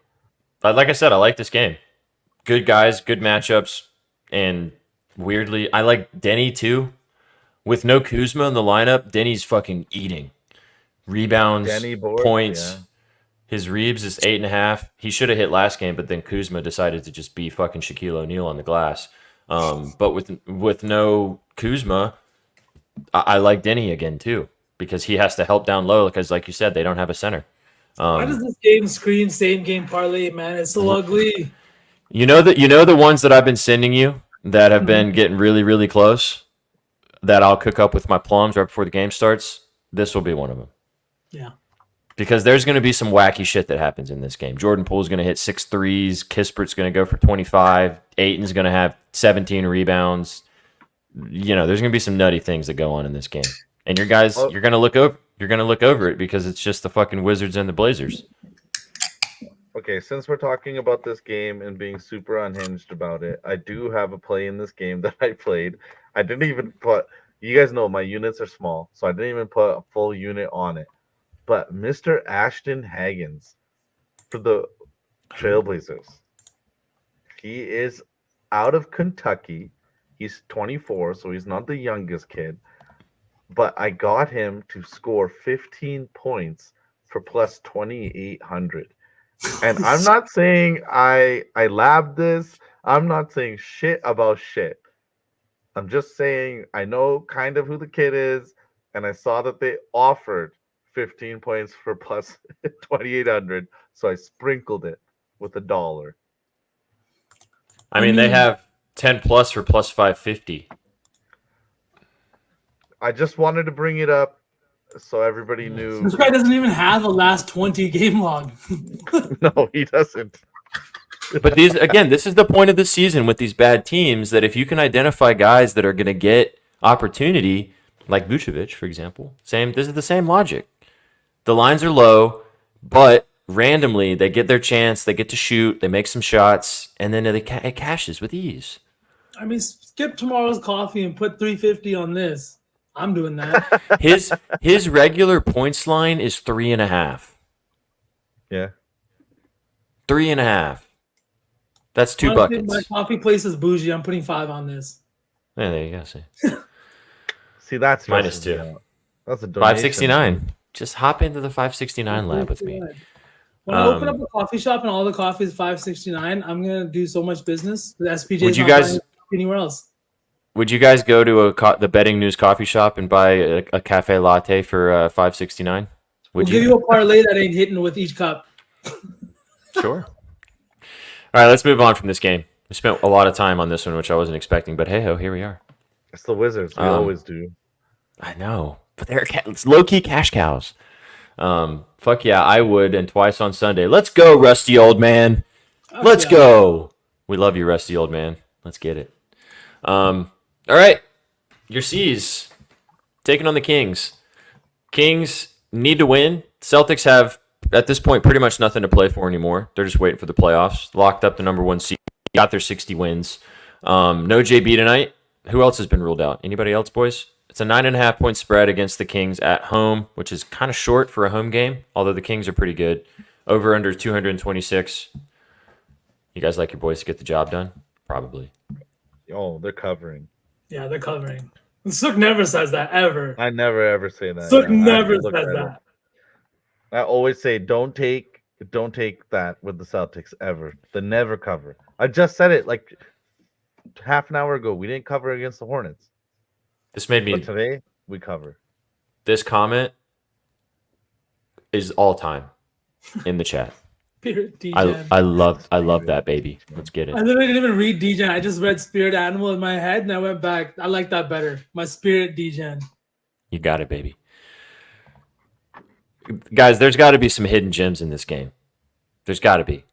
Like I said, I like this game. Good guys, good matchups, and weirdly, I like Denny too. With no Kuzma in the lineup, Denny's fucking eating. Rebounds, points. Yeah. His Reeves is 8.5. He should have hit last game, but then Kuzma decided to just be fucking Shaquille O'Neal on the glass. But with no Kuzma, I like Denny again too because he has to help down low because, like you said, they don't have a center. Why does this game scream same game parlay, man? It's so ugly. You know the ones that I've been sending you that have been getting really, really close that I'll cook up with my plums right before the game starts. This will be one of them. Yeah. Because there's going to be some wacky shit that happens in this game. Jordan Poole's going to hit 6 threes. Kispert's going to go for 25. Aiton's going to have 17 rebounds. You know, there's going to be some nutty things that go on in this game. And you're going to look over it because it's just the fucking Wizards and the Blazers. Okay, since we're talking about this game and being super unhinged about it, I do have a play in this game that I played. I didn't even put, you guys know my units are small, so I didn't even put a full unit on it. But Mr. Ashton Haggins for the Trailblazers, he is out of Kentucky. He's 24, so he's not the youngest kid. But I got him to score 15 points for plus 2,800. And I'm not saying I labbed this. I'm not saying shit about shit. I'm just saying I know kind of who the kid is, and I saw that they offered 15 points for plus 2,800, so I sprinkled it with $1. I mean, they have 10 plus for plus 550. I just wanted to bring it up so everybody knew. This guy doesn't even have a last 20 game log. No, he doesn't. But this is the point of the season with these bad teams that if you can identify guys that are going to get opportunity, like Vucevic, for example, this is the same logic. The lines are low, but randomly they get their chance, they get to shoot, they make some shots, and then it cashes with ease. I mean, skip tomorrow's coffee and put 350 on this. I'm doing that. His regular points line is 3.5. Yeah. 3.5. That's 2 buckets. My coffee place is bougie. I'm putting 5 on this. Yeah, there you go. See, that's -2. That's a donation. 569. Just hop into the 569 lab with me. When I open up a coffee shop and all the coffee is $5.69, I'm gonna do so much business. The SPJ Would you guys anywhere else? Would you guys go to the Betting News coffee shop and buy a cafe latte for $5.69? We'll give you a parlay that ain't hitting with each cup. Sure. All right, let's move on from this game. We spent a lot of time on this one, which I wasn't expecting, but hey ho, here we are. It's the Wizards. We always do. I know, but they're low key cash cows. Fuck yeah, I would, and twice on Sunday. Let's go, Rusty old man. Let's go. We love you, Rusty old man. Let's get it. All right, your C's taking on the Kings. Kings need to win. Celtics have, at this point, pretty much nothing to play for anymore. They're just waiting for the playoffs. Locked up the number 1 seed. Got their 60 wins. No JB tonight. Who else has been ruled out? Anybody else, boys? It's a 9.5 point spread against the Kings at home, which is kind of short for a home game, although the Kings are pretty good. Over under 226. You guys like your boys to get the job done? Probably. Oh, they're covering. Yeah, they're covering. Sook never says that, ever. I never ever say that. Sook never says that. I always say don't take that with the Celtics ever. They never cover. I just said it like half an hour ago. We didn't cover against the Hornets. This made me. But today we cover. This comment is all time in the chat. I love that, baby. Let's get it. I literally didn't even read DGen. I just read Spirit Animal in my head and I went back. I like that better. My Spirit DGen. You got it, baby. Guys, there's got to be some hidden gems in this game. There's got to be.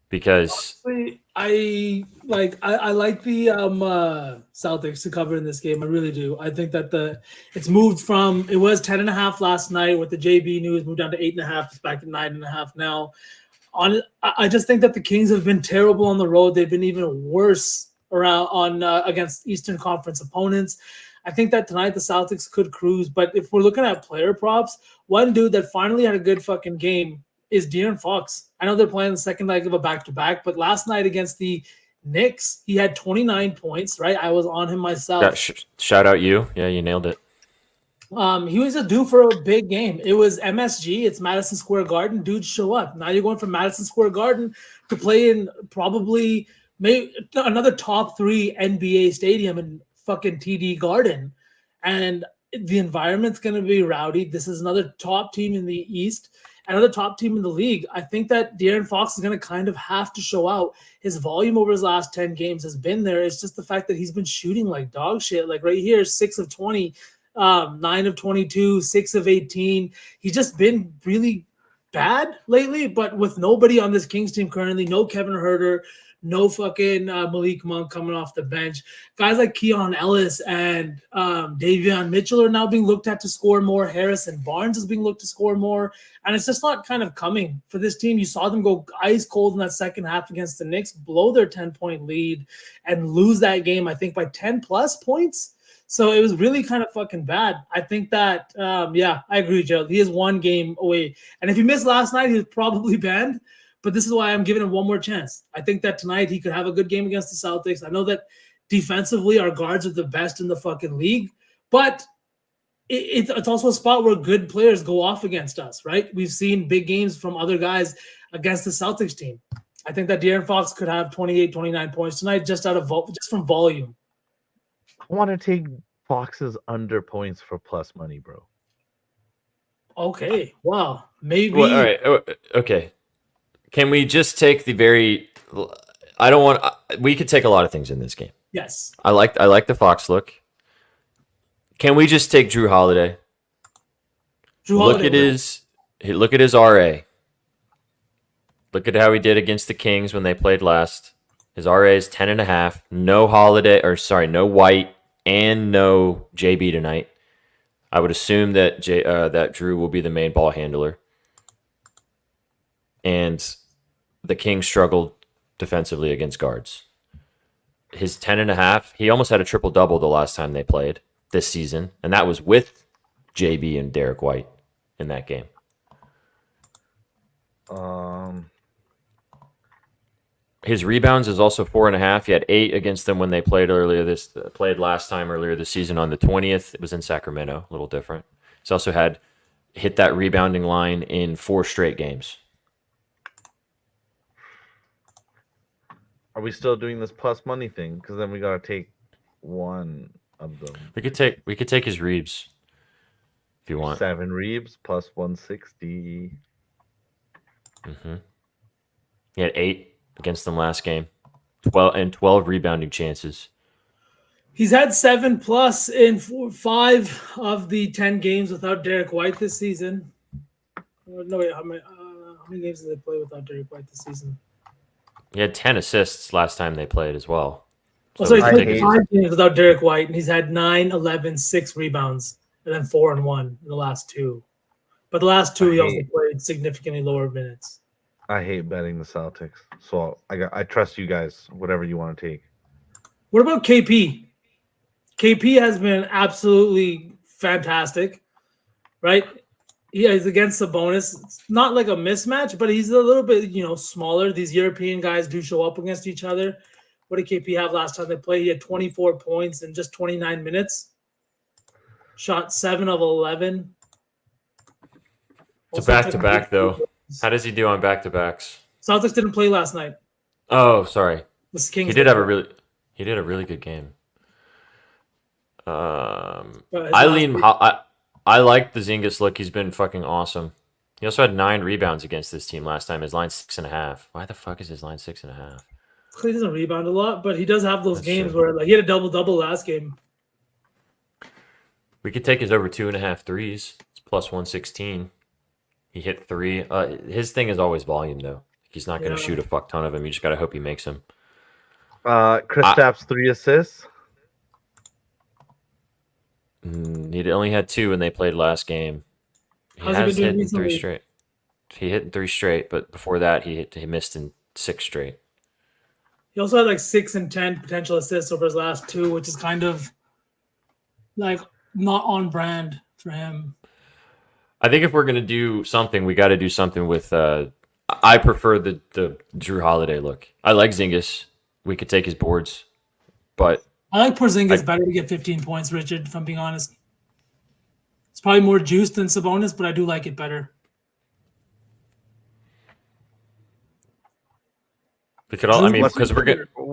Because honestly, I like the Celtics to cover in this game. I really do. I think that it's moved from, it was 10.5 last night with the JB news, moved down to 8.5. It's back at 9.5 now. I just think that the Kings have been terrible on the road. They've been even worse against Eastern Conference opponents. I think that tonight the Celtics could cruise, but if we're looking at player props, one dude that finally had a good fucking game is De'Aaron Fox. I know they're playing the second leg of a back-to-back, but last night against the Knicks, he had 29 points, right? I was on him myself. Shout out you. Yeah, you nailed it. He was due for a big game. It was MSG. It's Madison Square Garden. Dudes show up. Now you're going from Madison Square Garden to play in probably maybe another top 3 NBA stadium in fucking TD Garden, and the environment's going to be rowdy. This is another top team in the East, another top team in the league. I think that De'Aaron Fox is going to kind of have to show out. His volume over his last 10 games has been there. It's just the fact that he's been shooting like dog shit. Like right here, 6 of 20, 9 of 22, 6 of 18. He's just been really bad lately, but with nobody on this Kings team currently, no Kevin Huerter, no fucking Malik Monk coming off the bench. Guys like Keon Ellis and Davion Mitchell are now being looked at to score more. Harrison Barnes is being looked to score more. And it's just not kind of coming for this team. You saw them go ice cold in that second half against the Knicks, blow their 10-point lead, and lose that game, I think, by 10-plus points. So it was really kind of fucking bad. I think that, I agree, Gerald. He is one game away. And if he missed last night, he was probably banned. But this is why I'm giving him one more chance. I think that tonight he could have a good game against the Celtics. I know that defensively our guards are the best in the fucking league, but it's also a spot where good players go off against us, right? We've seen big games from other guys against the Celtics team. I think that De'Aaron Fox could have 28, 29 points tonight just from volume. I want to take Fox's under points for plus money, bro. Okay, wow, maybe. Well, all right, okay. Can we just take the very? I don't want. We could take a lot of things in this game. Yes. I like the Fox look. Can we just take Drew Holiday? Look at his RA. Look at how he did against the Kings when they played last. His RA is 10.5. No White and no JB tonight. I would assume that that Drew will be the main ball handler. And the Kings struggled defensively against guards. His 10.5, he almost had a triple-double the last time they played this season, and that was with JB and Derek White in that game. His rebounds is also 4.5. He had 8 against them when they played last time earlier this season on the 20th. It was in Sacramento, a little different. He's also hit that rebounding line in 4 straight games. Are we still doing this plus money thing? Because then we gotta take one of them. We could take his Reeves if you want. 7 Reeves plus 160. Mm-hmm. He had 8 against them last game. 12 rebounding chances. He's had 7+ in 5 of the 10 games without Derek White this season. No, wait, how many games did they play without Derek White this season? He had 10 assists last time they played as well. So he's played 5 games without Derek White, and he's had 9, 11, 6 rebounds, and then 4 and 1 in the last 2. But the last 2, he also played significantly lower minutes. I hate betting the Celtics, so I trust you guys. Whatever you want to take. What about KP? KP has been absolutely fantastic, right? He's against Sabonis. It's not like a mismatch, but he's a little bit, smaller. These European guys do show up against each other. What did KP have last time they played? He had 24 points in just 29 minutes. Shot 7 of 11. It's a back-to-back, though. How does he do on back-to-backs? Celtics didn't play last night. Oh, sorry. He did a really good game. I like the Zingis look. He's been fucking awesome. He also had 9 rebounds against this team last time. His line's 6.5. Why the fuck is his line 6.5? He doesn't rebound a lot, but he does have those games where he had a double-double last game. We could take his over 2.5 threes. It's plus 116. He hit 3. His thing is always volume, though. He's not going to shoot a fuck ton of them. You just got to hope he makes them. Kristaps 3 assists. He only had 2 when they played last game. He has hit in 3 straight. He hit in 3 straight, but before that, he missed in 6 straight. He also had 6 and 10 potential assists over his last 2, which is kind of not on brand for him. I think if we're gonna do something, we got to do something with. I prefer the Drew Holiday look. I like Zingis. We could take his boards, but I like Porzingis better to get 15 points, Richard. If I'm being honest, it's probably more juice than Sabonis, but I do like it better. We could all. I mean, because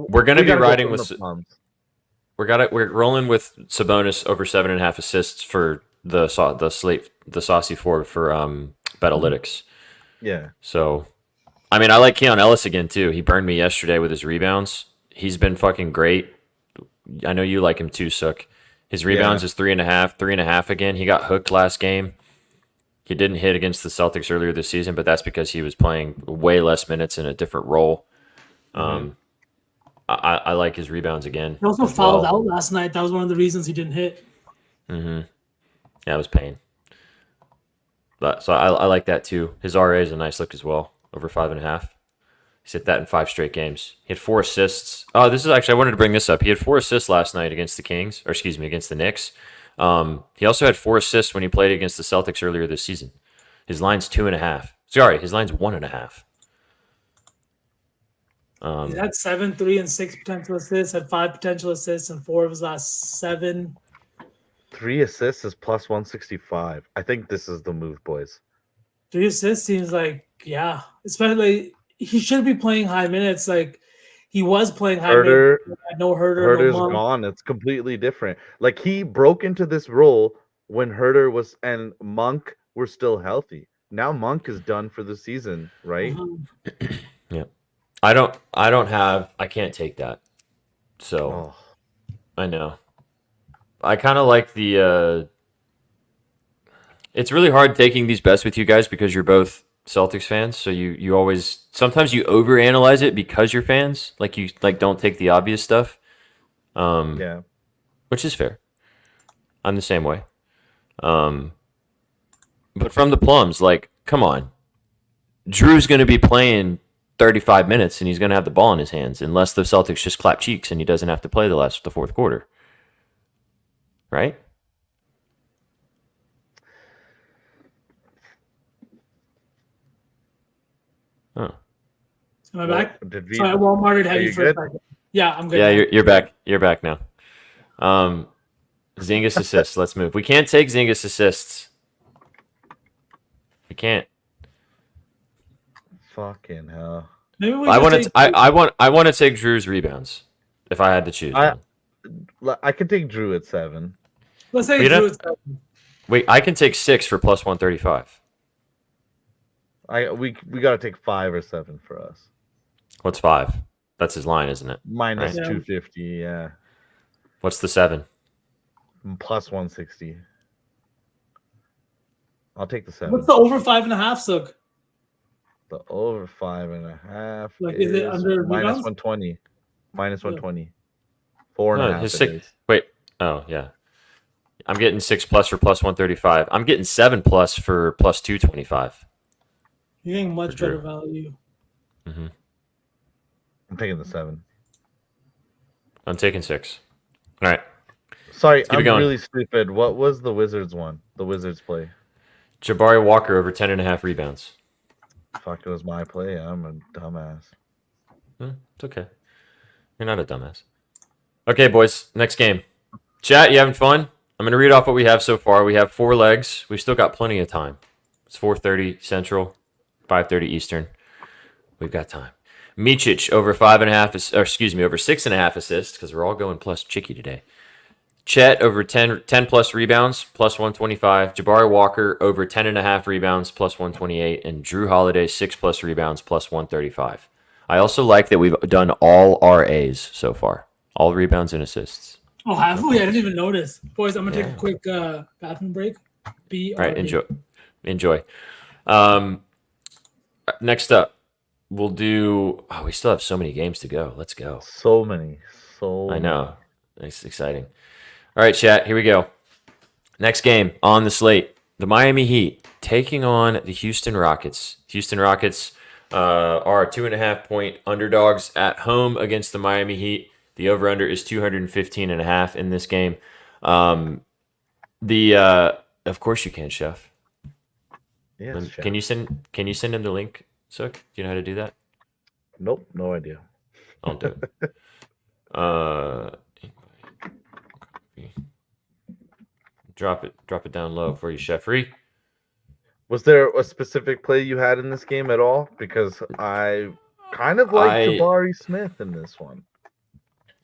we're gonna we be gotta go riding from with the Plums. we're rolling with Sabonis over 7.5 assists for the Saucy Four for Betalytics. Yeah. So, I mean, I like Keon Ellis again too. He burned me yesterday with his rebounds. He's been fucking great. I know you like him too, Sook. His rebounds is 3.5 again. He got hooked last game. He didn't hit against the Celtics earlier this season, but that's because he was playing way less minutes in a different role. I like his rebounds again. He also as fouled well. out last night. That was one of the reasons he didn't hit. Yeah, it was pain. But so I like that too. His RA is a nice look as well, over 5.5. He's hit that in 5 straight games. He had 4 assists. Oh, this is actually, I wanted to bring this up. He had 4 assists last night against the Kings, or excuse me, against the Knicks. He also had 4 assists when he played against the Celtics earlier this season. His line's 2.5. Sorry, his line's 1.5. He's had 7, 3, and 6 potential assists, had 5 potential assists, and 4 of his last 7. 3 assists is plus 165. I think this is the move, boys. 3 assists seems like, yeah. Especially, he should be playing high minutes. Like, he was playing high minutes. No Herter, Herter's no Monk. gone. It's completely different. Like, he broke into this role when Herter was and Monk were still healthy. Now Monk is done for the season, right? Yeah. I can't take that. So I know. I kind of like the it's really hard taking these bets with you guys because you're both Celtics fans, so you always sometimes you overanalyze it because you're fans. Like you don't take the obvious stuff. Yeah. Which is fair. I'm the same way. But from the Plums, like, come on. Drew's going to be playing 35 minutes and he's going to have the ball in his hands unless the Celtics just clap cheeks and he doesn't have to play the fourth quarter. Right? Oh. Am I back? Did we? Sorry, I Walmarted heavy you for a good? second. Yeah, I'm good. Yeah, now. you're back. You're back now. Zingis assists. Let's move. We can't take Zingis assists. We can't. Fucking hell. Maybe we I just want take- to. I want to take Drew's rebounds if I had to choose. I could take Drew at 7. Let's say We don't- Drew is- Wait, I can take 6 for plus 135. We gotta take 5 or 7 for us. What's 5? That's his line, isn't it? Minus Right. 250, yeah. What's the 7? Plus 160. I'll take the 7. What's the over 5.5, Suk? The over 5.5. Like, is it under minus rebounds? 120? Minus Yeah. 120. 4.5. his it 6. is. Wait. Oh yeah. I'm getting 6 plus for plus 135. I'm getting 7 plus for plus 225. You're getting much For Drew. better value. I'm taking the 7. I'm taking 6. All right. Sorry, keep it I'm going. really stupid. What was the Wizards one? The Wizards play. Jabari Walker over 10.5 rebounds. Fuck, it was my play. I'm a dumbass. It's okay. You're not a dumbass. Okay, boys. Next game. Chat, you having fun? I'm going to read off what we have so far. We have 4 legs. We've still got plenty of time. It's 4:30 Central, 5:30 Eastern. We've got time. Micic over 5.5, or excuse me, over 6.5 assists because we're all going plus Chicky today. Chet over 10 plus rebounds, plus 125. Jabari Walker over 10.5 rebounds, plus 128. And Drew Holiday, 6 plus rebounds, plus 135. I also like that we've done all RAs so far. All rebounds and assists. Oh, have we? I didn't even notice. Boys, I'm going to take Yeah. a quick bathroom break. All right, enjoy. Next up, we'll do... Oh, we still have so many games to go. Let's go. So many. I know. It's exciting. All right, chat, here we go. Next game on the slate. The Miami Heat taking on the Houston Rockets. Houston Rockets are 2.5-point underdogs at home against the Miami Heat. The over-under is 215.5 in this game. Of course you can, Chef. Yes, Chef. Can you send him the link, Sook? Do you know how to do that? Nope, no idea. I'll do it. Drop it down low for you, Chef-Ree. Was there a specific play you had in this game at all? Because I kind of like Jabari Smith in this one.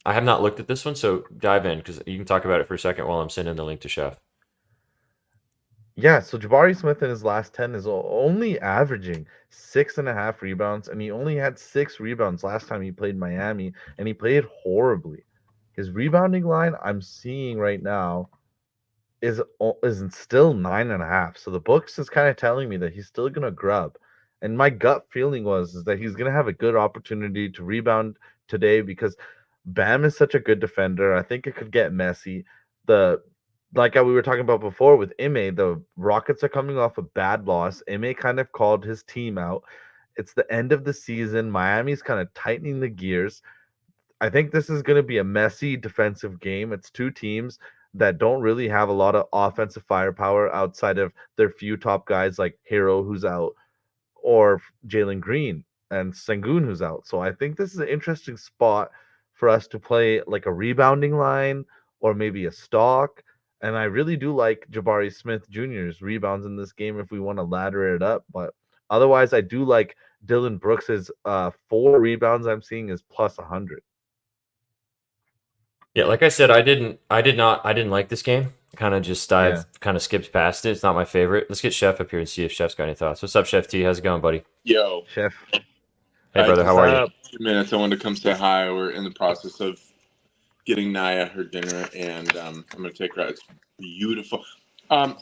I have not looked at this one, so dive in because you can talk about it for a second while I'm sending the link to Chef. Yeah, so Jabari Smith in his last 10 is only averaging 6.5 rebounds, and he only had 6 rebounds last time he played Miami, and he played horribly. His rebounding line I'm seeing right now is still 9.5. So the books is kind of telling me that he's still gonna grub. And my gut feeling is that he's gonna have a good opportunity to rebound today because Bam is such a good defender. I think it could get messy. The like we were talking about before with Ime, the Rockets are coming off a bad loss. Ime kind of called his team out. It's the end of the season. Miami's kind of tightening the gears. I think this is going to be a messy defensive game. It's two teams that don't really have a lot of offensive firepower outside of their few top guys like Hero, who's out, or Jalen Green and Sengun, who's out. So I think this is an interesting spot for us to play like a rebounding line or maybe a stock. And I really do like Jabari Smith Jr.'s rebounds in this game if we want to ladder it up. But otherwise, I do like Dylan Brooks's 4 rebounds I'm seeing is plus 100. Yeah, like I said, I didn't like this game. Kind of just kind of skipped past it. It's not my favorite. Let's get Chef up here and see if Chef's got any thoughts. What's up, Chef T? How's it going, buddy? Yo, Chef. Hey, brother, how are you? 2 minutes. I wanted to come say hi. We're in the process of getting Naya her dinner, and I'm gonna take her out. It's beautiful.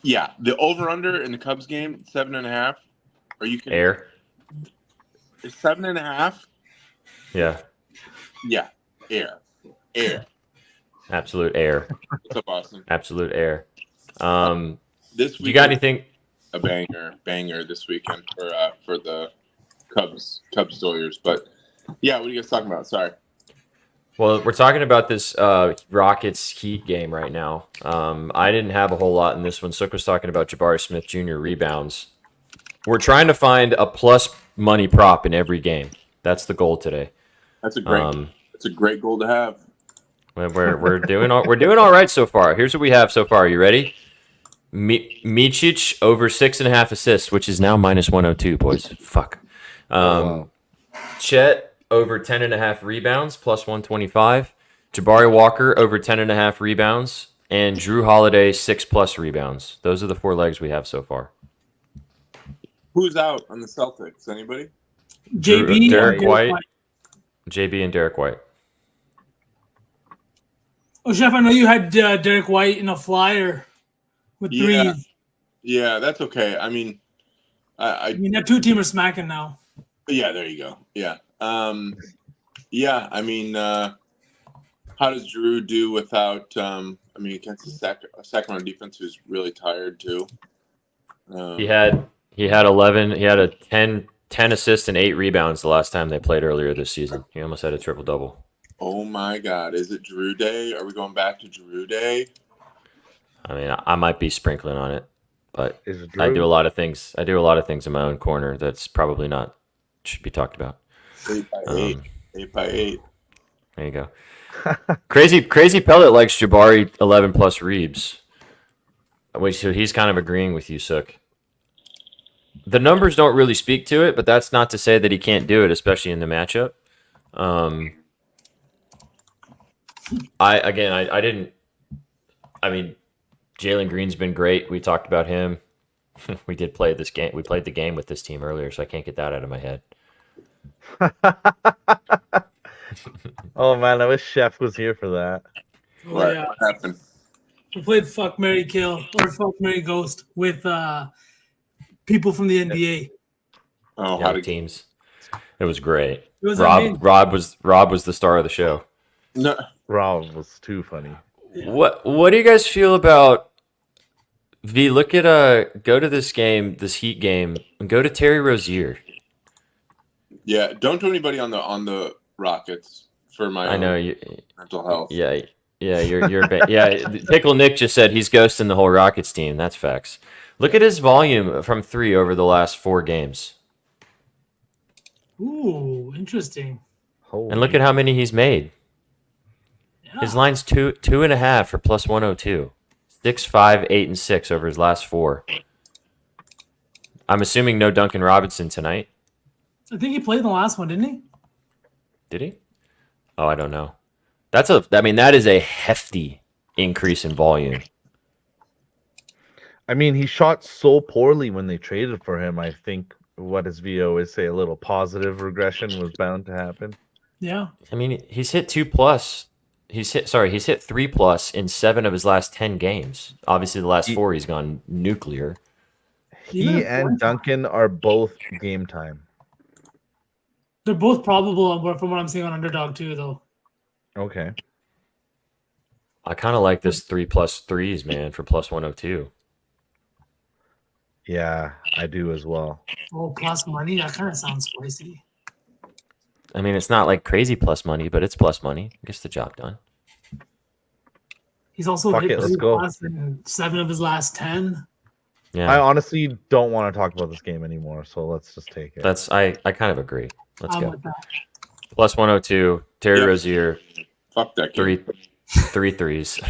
Yeah, the over under in the Cubs game 7.5. Are you kidding? Air. It's 7.5. Yeah, Yeah, air. absolute air. What's up, Austin? Absolute air. This week You got anything? a banger this weekend for the Cubs Doyers. But yeah, what are you guys talking about? Sorry. Well, we're talking about this Rockets Heat game right now. I didn't have a whole lot in this one. Sook was talking about Jabari Smith Jr. rebounds. We're trying to find a plus money prop in every game. That's the goal today. That's a great goal to have. We're doing all right so far. Here's what we have so far. Are you ready? Micic over 6.5 assists, which is now minus 102, boys. Fuck. Wow. Chet over 10.5 rebounds, plus 125. Jabari Walker over 10.5 rebounds, and Drew Holiday 6+ rebounds. Those are the 4 legs we have so far. Who's out on the Celtics? Anybody? JB, Derek White. JB and Derek White. Oh, Chef, I know you had Derek White in a flyer with Yeah. threes. Yeah, that's okay. I mean, I mean, that 2-team are smacking now. yeah, there you go. Yeah. Yeah, I mean, how does Drew do without against a second round defense who's really tired too? He had 11. He had a 10 assists and 8 rebounds the last time they played earlier this season. He almost had a triple double. Oh my God! Is it Drew Day? Are we going back to Drew Day? I mean, I might be sprinkling on it, but Is it I do Drew? a lot of things. I do a lot of things in my own corner that's probably not should be talked about. 8 by 8. 8 by 8. There you go. Crazy Pellet likes Jabari 11+ Reebs, which so he's kind of agreeing with you, Sook. The numbers don't really speak to it, but that's not to say that he can't do it, especially in the matchup. I didn't. I mean, Jalen Green's been great. We talked about him. We did play this game. We played the game with this team earlier, so I can't get that out of my head. Oh man, I wish Chef was here for that. Oh, What yeah. happened? We played Fuck, Marry, Kill or Fuck, Marry, Ghost with people from the NBA. Oh, how Young did teams. It was great. It was amazing. Rob was the star of the show. no? Rob was too funny. What do you guys feel about V? Look at go to this game, this Heat game, and go to Terry Rozier. Yeah, don't do anybody on the Rockets for my I know own you. mental health. Yeah, you're yeah. Pickle Nick just said he's ghosting the whole Rockets team. That's facts. Look at his volume from 3 over the last 4 games, Ooh, interesting. and look at how many he's made. Yeah. His line's 2.5 for plus 102. 6, 5, 8, and 6 over his last 4. I'm assuming no Duncan Robinson tonight. I think he played in the last one, didn't he? Did he? Oh, I don't know. That is a hefty increase in volume. I mean, he shot so poorly when they traded for him. I think what his VO is say a little positive regression was bound to happen. Yeah. I mean, he's hit 2+. He's hit 3+ in 7 of his last 10 games. Obviously, the last 4 he's gone nuclear. Even He if and one- Duncan are both game time. They're both probable from what I'm seeing on Underdog too, though. Okay. I kind of like this 3+ threes, man, for +102. Yeah, I do as well. Oh, plus money. That kind of sounds spicy. I mean, it's not like crazy plus money, but it's plus money. Gets the job done. He's also Fuck hit it, let's 3 go. plus in 7 of his last 10. Yeah, I honestly don't want to talk about this game anymore, so let's just take it. I kind of agree. Let's I'm go. with that. +102. Terry Yep. Rozier, Fuck that game. three threes.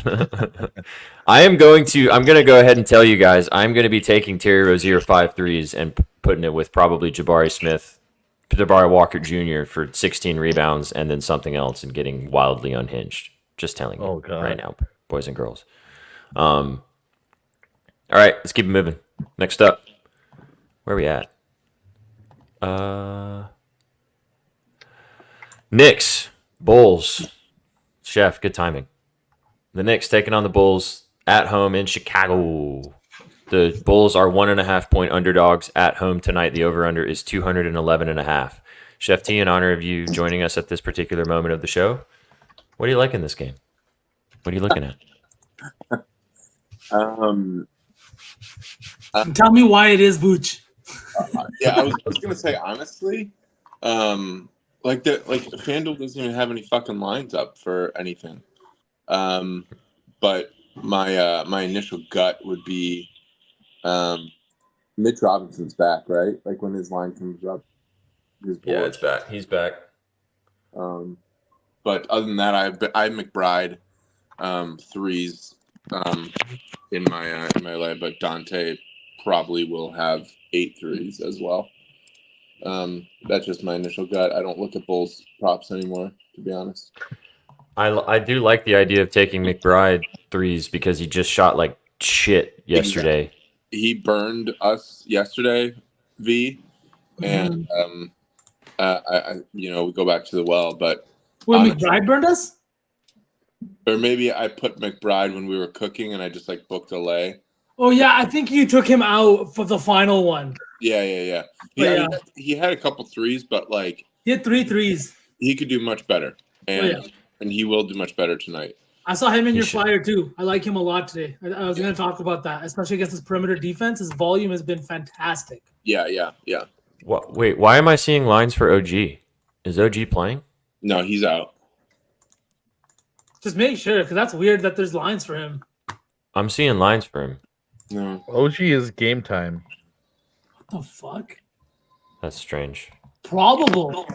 I'm going to go ahead and tell you guys, I'm going to be taking Terry Rozier 5 threes and putting it with probably Jabari Walker Jr. for 16 rebounds and then something else and getting wildly unhinged. Just telling you Oh, God. right now, boys and girls. All right, let's keep it moving. Next up, where are we at? Knicks, Bulls. Chef, good timing. The Knicks taking on the Bulls at home in Chicago. The Bulls are 1.5-point underdogs at home tonight. The over-under is 211.5. Chef T, in honor of you joining us at this particular moment of the show, what do you like in this game? What are you looking at? And tell me why it is Vooch. Yeah, I was gonna say honestly, FanDuel doesn't even have any fucking lines up for anything. But my initial gut would be Mitch Robinson's back, right? Like when his line comes up. back. He's back. But other than that, I have McBride threes in my lab, but Dante probably will have 8 threes as well. That's just my initial gut. I don't look at Bulls props anymore, to be honest. I do like the idea of taking McBride threes because he just shot like shit yesterday. Exactly. He burned us yesterday, V, and we go back to the well, but Wait, honestly, McBride burned us? or maybe I put McBride when we were cooking and I just like booked a lay. Oh, yeah. I think you took him out for the final one. Yeah. He had a couple threes, but like He had 3 threes. he could do much better, and he will do much better tonight. I saw him in your flyer too. I like him a lot today. I was going to talk about that, especially against his perimeter defense. His volume has been fantastic. Yeah. Wait, why am I seeing lines for OG? Is OG playing? No, he's out. Just make sure, because that's weird that there's lines for him. I'm seeing lines for him. No. OG is game time. What the fuck? That's strange. Probable.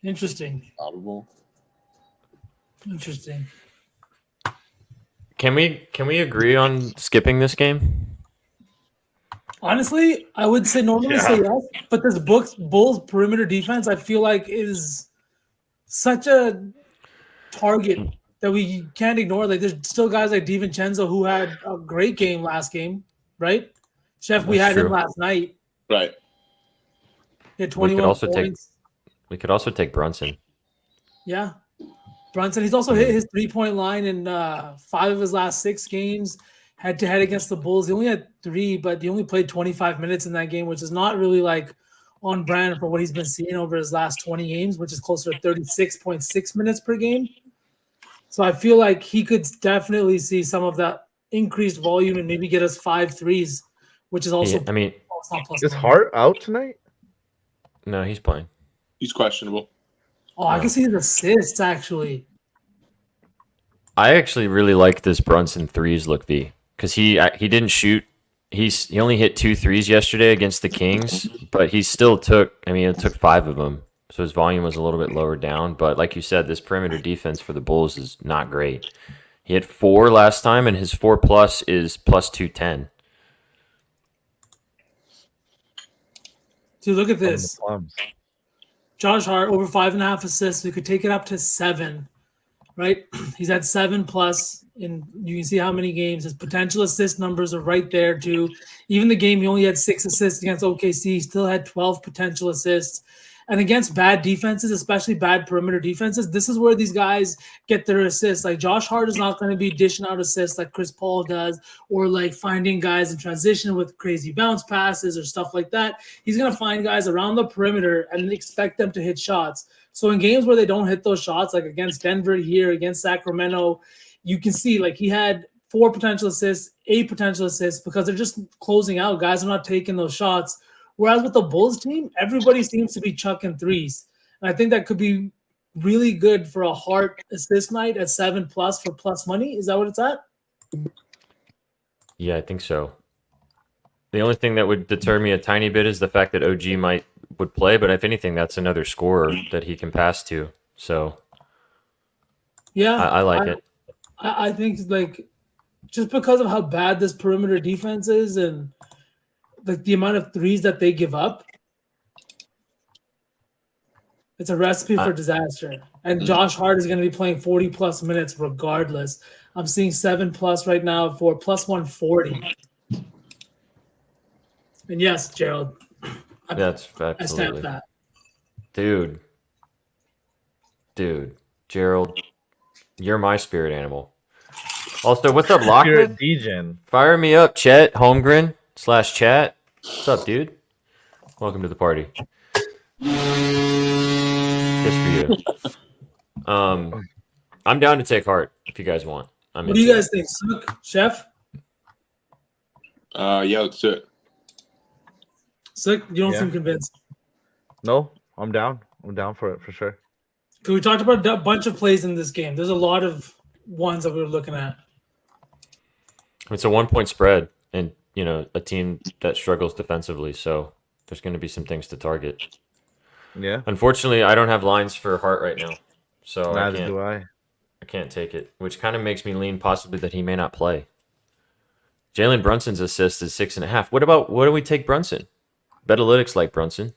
Interesting. Probable. Interesting. Can we agree on skipping this game? Honestly, I would say normally say yes, but this Bulls perimeter defense, I feel like is such a target that we can't ignore. Like there's still guys like DiVincenzo who had a great game last game, right? Chef, we That's had him true. last night. Right. He had 21 points. We could also take Brunson. Yeah. Brunson, he's also hit his 3-point line in 5 of his last 6 games. Head to head against the Bulls. He only had 3, but he only played 25 minutes in that game, which is not really like on brand for what he's been seeing over his last 20 games, which is closer to 36.6 minutes per game. So I feel like he could definitely see some of that increased volume and maybe get us 5 threes, which is also. I mean, Is Hart out tonight? no, he's playing. He's questionable. Oh, I can see his assists actually. I actually really like this Brunson threes look, V, because he didn't shoot. He only hit 2 threes yesterday against the Kings, but he still took. I mean, it took 5 of them, so his volume was a little bit lower down. But like you said, this perimeter defense for the Bulls is not great. He had 4 last time, and his 4+ is +210. Dude, look at this. Josh Hart over 5.5 assists. We could take it up to 7, right? He's had 7 plus, and you can see how many games. His potential assist numbers are right there too. Even the game he only had 6 assists against OKC, he still had 12 potential assists. And against bad defenses, especially bad perimeter defenses, this is where these guys get their assists. Like Josh Hart is not going to be dishing out assists like Chris Paul does, or like finding guys in transition with crazy bounce passes or stuff like that. He's going to find guys around the perimeter and expect them to hit shots. So in games where they don't hit those shots, like against Denver here, against Sacramento, you can see like he had 4 potential assists, 8 potential assists because they're just closing out. Guys are not taking those shots. Whereas with the Bulls team, everybody seems to be chucking threes. And I think that could be really good for a Hart assist night at 7 plus for plus money. Is that what it's at? Yeah, I think so. The only thing that would deter me a tiny bit is the fact that OG would play, but if anything, that's another scorer that he can pass to. So yeah, I like it. I think like just because of how bad this perimeter defense is and like the amount of threes that they give up, it's a recipe for disaster. And Josh Hart is going to be playing 40 plus minutes regardless. I'm seeing 7 plus right now for plus 140. And yes, Gerald, That's I absolutely. stamped that. Dude, Gerald, you're my spirit animal. Also, what's up, Spirit Lockman? Degen. Fire me up, Chet Holmgren/chat. What's up, dude? Welcome to the party. Good for you. I'm down to take Hart if you guys want. What do you guys think, Sook, Chef? Yeah, let's do it. Sook, you don't Yeah. seem convinced. No, I'm down. I'm down for it for sure. Because we talked about a bunch of plays in this game. There's a lot of ones that we were looking at. It's a 1-point spread, and a team that struggles defensively. So there's going to be some things to target. Yeah, Unfortunately, I don't have lines for Hart right now, so neither do I. I can't take it, which kind of makes me lean possibly that he may not play. Jalen Brunson's assist is 6.5. What do we take Brunson? Betalytics like Brunson.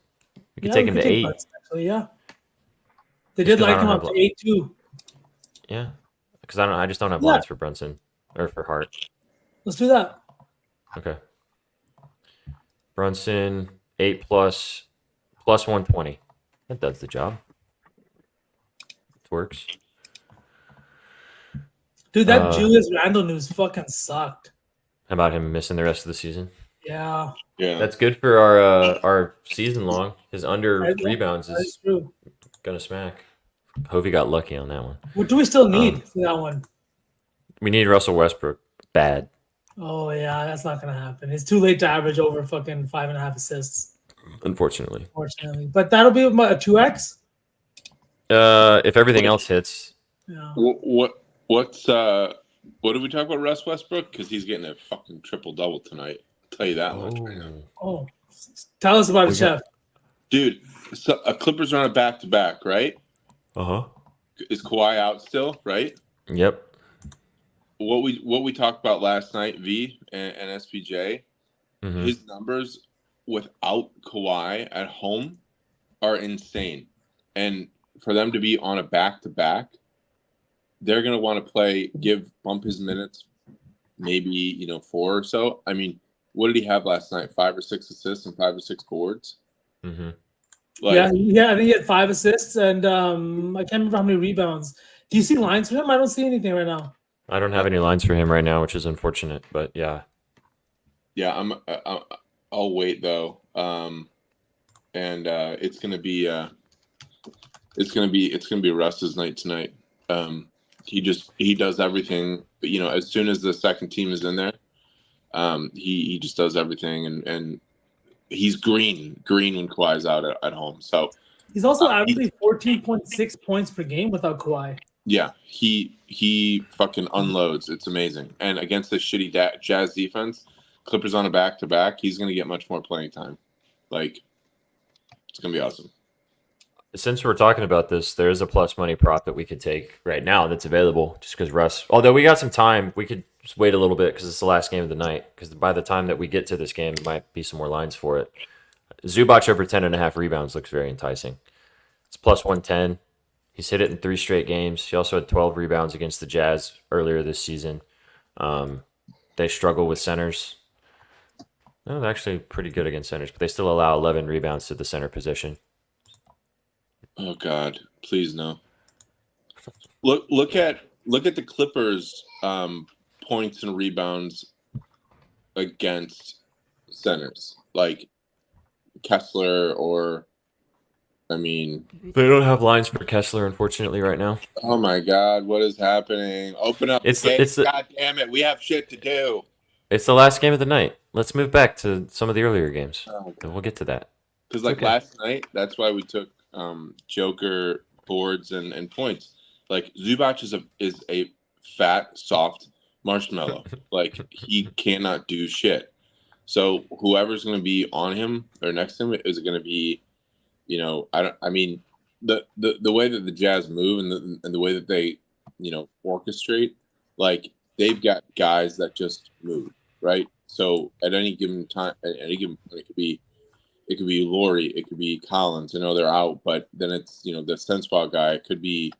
We could take him to 8. Brunson, actually, yeah. They Just did 'cause I like him don't up have to 8 too. Yeah, because I just don't have Yeah. lines for Brunson or for Hart. Let's do that. Okay. Brunson 8 plus 120. That does the job. It works. Dude, that Julius Randle news fucking sucked. How about him missing the rest of the season? Yeah. Yeah. That's good for our season long. His under rebounds That's is true. gonna smack. Hovey got lucky on that one. What do we still need for that one? We need Russell Westbrook bad. Oh, yeah, that's not going to happen. It's too late to average over fucking 5.5 assists, Unfortunately. unfortunately. But that'll be a 2X. If everything else hits, Yeah. What did we talk about Russ Westbrook? Because he's getting a fucking triple double tonight. I'll tell you that much right now. Oh, tell us about it, Chef. Dude, so Clippers are on a back-to-back, right? Is Kawhi out still, right? Yep. What we talked about last night, V and SPJ, his numbers without Kawhi at home are insane. And for them to be on a back-to-back, they're going to want to bump his minutes, maybe, 4 or so. I mean, what did he have last night? 5 or 6 assists and 5 or 6 boards? Yeah, I think he had 5 assists, and I can't remember how many rebounds. Do you see lines for him? I don't see anything right now. I don't have any lines for him right now, which is unfortunate, but yeah. Yeah, I'll wait though. And it's gonna be Russ's night tonight. He does everything, as soon as the second team is in there, he just does everything, and he's green when Kawhi's out at home. So he's also averaging 14.6 points per game without Kawhi. Yeah, he fucking unloads. It's amazing. And against this shitty Jazz defense, Clippers on a back-to-back, he's going to get much more playing time. Like, it's going to be awesome. Since we're talking about this, there is a plus money prop that we could take right now that's available just because Russ, although we got some time, we could just wait a little bit because it's the last game of the night. Because by the time that we get to this game, there might be some more lines for it. Zubac over 10.5 rebounds looks very enticing. It's plus 110. He's hit it in 3 straight games. He also had 12 rebounds against the Jazz earlier this season. They struggle with centers. No, they're actually pretty good against centers, but they still allow 11 rebounds to the center position. Oh God, please no. Look at the Clippers points and rebounds against centers like Kessler or they don't have lines for Kessler, unfortunately, right now. Oh my God, what is happening? Open up the game. God damn it, we have shit to do. It's the last game of the night. Let's move back to some of the earlier games. And we'll get to that. Because last night, that's why we took Joker boards and points. Like Zubac is a fat, soft marshmallow. Like he cannot do shit. So whoever's going to be on him or next to him is going to be, the way that the Jazz move and the way that they, orchestrate, like they've got guys that just move, right? So at any given time, at any given point, it could be Laurie, it could be Collins. I know they're out, but then it's the Senspot guy. It could be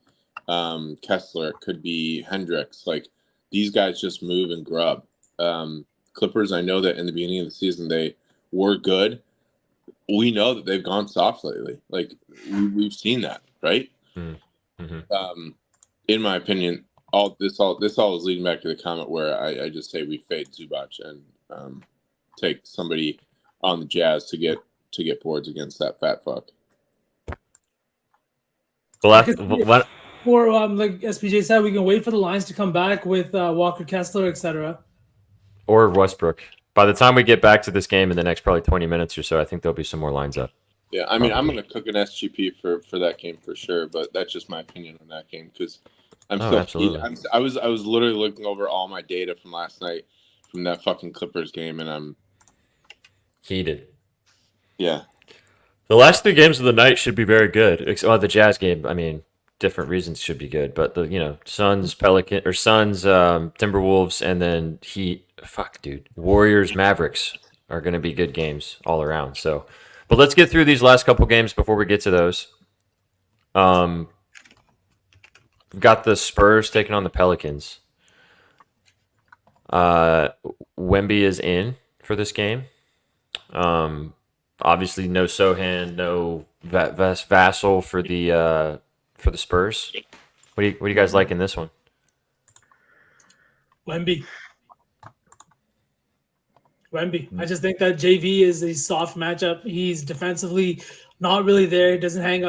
Kessler. It could be Hendricks. Like these guys just move and grub. Clippers, I know that in the beginning of the season they were good. We know that they've gone soft lately. Like we've seen that, right? Mm-hmm. In my opinion, all this is leading back to the comment where I just say we fade Zubac and take somebody on the Jazz to get boards against that fat fuck. Well, or like SPJ said, we can wait for the lines to come back with Walker Kessler, etc. Or Westbrook. By the time we get back to this game in the next probably 20 minutes or so, I think there'll be some more lines up. Yeah, I mean, I'm going to cook an SGP for that game for sure, but that's just my opinion on that game because I'm still. I was literally looking over all my data from last night from that fucking Clippers game, and I'm heated. Yeah. The last 3 games of the night should be very good. The Jazz game, I mean, different reasons should be good, but the Suns, Timberwolves, and then Heat. Fuck, dude. Warriors, Mavericks are going to be good games all around. So, but let's get through these last couple games before we get to those. We've got the Spurs taking on the Pelicans. Wemby is in for this game. Obviously, no Sohan, no Vassell for the Spurs. What do you guys like in this one? Wemby. I just think that JV is a soft matchup. He's defensively not really there. He doesn't hang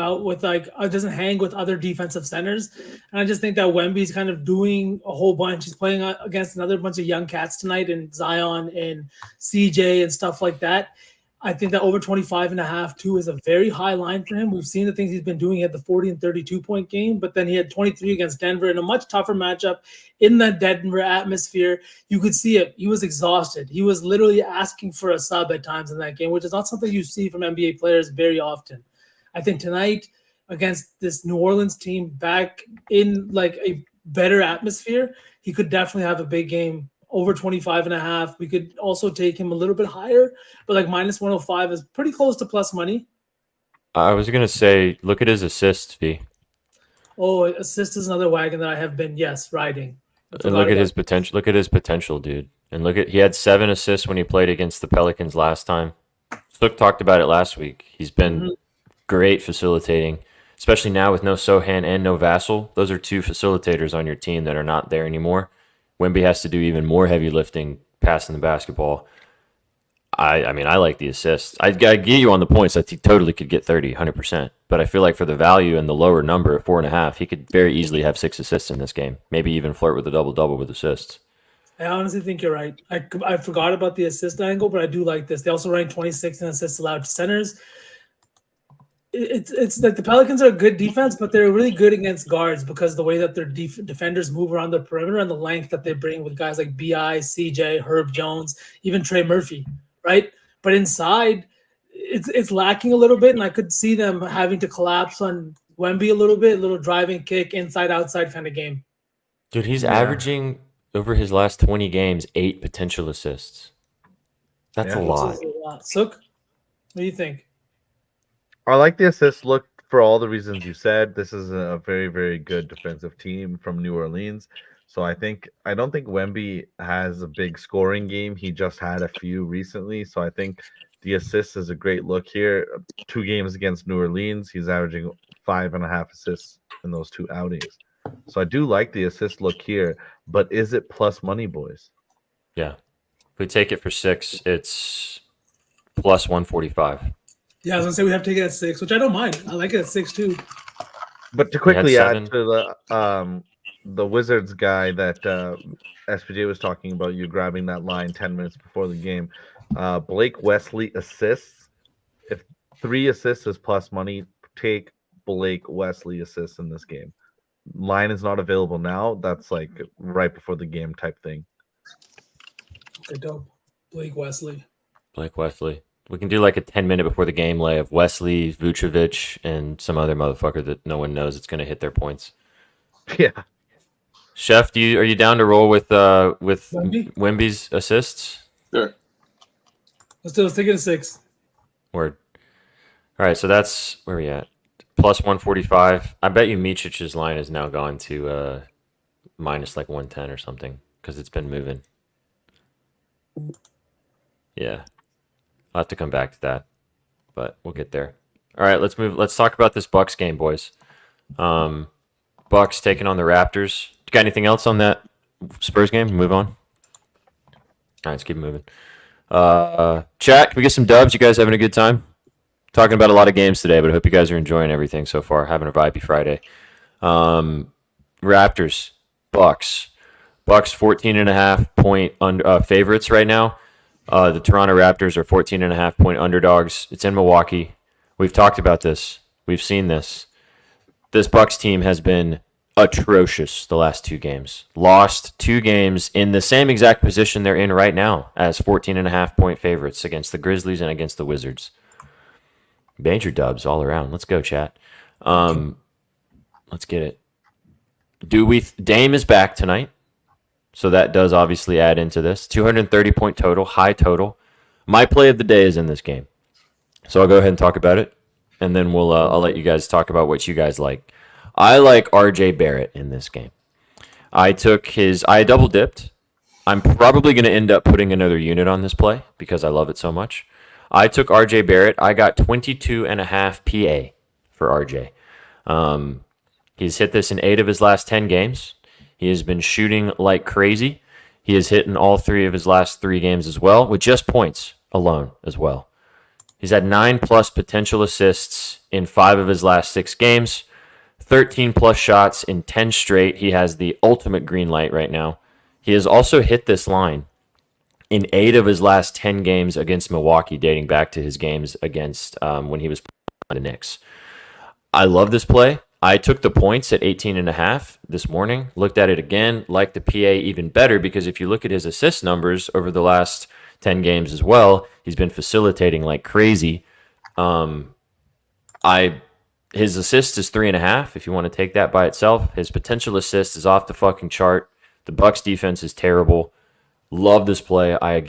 with other defensive centers. And I just think that Wemby's kind of doing a whole bunch. He's playing against another bunch of young cats tonight, and Zion and CJ and stuff like that. I think that over 25.5 too is a very high line for him. We've seen the things he's been doing. He had the 40 and 32 point game, but then he had 23 against Denver in a much tougher matchup in that Denver atmosphere. You could see it. He was exhausted. He was literally asking for a sub at times in that game, which is not something you see from NBA players very often. I think tonight against this New Orleans team back in like a better atmosphere, he could definitely have a big game. Over 25.5. We could also take him a little bit higher, but like minus 105 is pretty close to plus money. I was going to say, look at his assists, V. Oh, assist is another wagon that I have been, riding. And look at his potential. Look at his potential, dude. And he had 7 assists when he played against the Pelicans last time. Sook talked about it last week. He's been great facilitating, especially now with no Sohan and no Vassell. Those are 2 facilitators on your team that are not there anymore. Wemby has to do even more heavy lifting passing the basketball. I mean, I like the assists. I get you on the points that he totally could get 30, 100%. But I feel like for the value and the lower number at 4.5, he could very easily have 6 assists in this game. Maybe even flirt with a double-double with assists. I honestly think you're right. I forgot about the assist angle, but I do like this. They also rank 26 in assists allowed to centers. It's like the Pelicans are a good defense, but they're really good against guards because the way that their defenders move around the perimeter and the length that they bring with guys like BI, CJ, Herb Jones, even Trey Murphy, right? But inside, it's lacking a little bit, and I could see them having to collapse on Wemby a little driving kick, inside, outside kind of game. Dude, he's averaging over his last 20 games 8 potential assists. That's a lot. Sook, what do you think? I like the assist look for all the reasons you said, this is a very, very good defensive team from New Orleans. So I don't think Wemby has a big scoring game. He just had a few recently. So I think the assist is a great look here. 2 games against New Orleans, he's averaging 5.5 assists in those 2 outings. So I do like the assist look here, but is it plus money, boys? Yeah. If we take it for 6, it's plus 145. Yeah, I was gonna say we have to take it at 6, which I don't mind. I like it at 6 too. But to quickly add 7. to the Wizards guy that SPJ was talking about, you grabbing that line 10 minutes before the game, Blake Wesley assists. If 3 assists is plus money, take Blake Wesley assists in this game. Line is not available now. That's like right before the game type thing. Okay, dope. Blake Wesley. We can do like a 10-minute before the game lay of Wesley, Vucevic, and some other motherfucker that no one knows it's going to hit their points. Yeah. Chef, are you down to roll with Wemby? Wemby's assists? Sure. Let's take it at 6. Word. All right, so that's where we at. Plus 145. I bet you Micic's line has now gone to minus like 110 or something because it's been moving. Yeah. I'll have to come back to that, but we'll get there. All right, let's move. Let's talk about this Bucks game, boys. Bucks taking on the Raptors. You got anything else on that Spurs game? Move on. All right, let's keep moving. Chat, can we get some dubs? You guys having a good time? Talking about a lot of games today, but I hope you guys are enjoying everything so far. Having a vibey Friday. Raptors, Bucks. Bucks 14.5 point favorites right now. The Toronto Raptors are 14.5 point underdogs. It's in Milwaukee. We've talked about this. We've seen this. This Bucks team has been atrocious the last 2 games. Lost 2 games in the same exact position they're in right now as 14.5 point favorites against the Grizzlies and against the Wizards. Major dubs all around. Let's go, chat. Let's get it. Dame is back tonight. So that does obviously add into this. 230 point total, high total. My play of the day is in this game. So I'll go ahead and talk about it. And then I'll let you guys talk about what you guys like. I like RJ Barrett in this game. I double dipped. I'm probably going to end up putting another unit on this play because I love it so much. I took RJ Barrett. I got 22.5 PA for RJ. He's hit this in 8 of his last 10 games. He has been shooting like crazy. He has hit in all 3 of his last 3 games as well, with just points alone as well. He's had 9+ potential assists in 5 of his last 6 games, 13+ shots in 10 straight. He has the ultimate green light right now. He has also hit this line in 8 of his last 10 games against Milwaukee, dating back to his games against when he was playing the Knicks. I love this play. I took the points at 18.5 this morning, looked at it again, liked the PA even better because if you look at his assist numbers over the last 10 games as well, he's been facilitating like crazy. His assist is 3.5 if you want to take that by itself. His potential assist is off the fucking chart. The Bucks defense is terrible. Love this play. I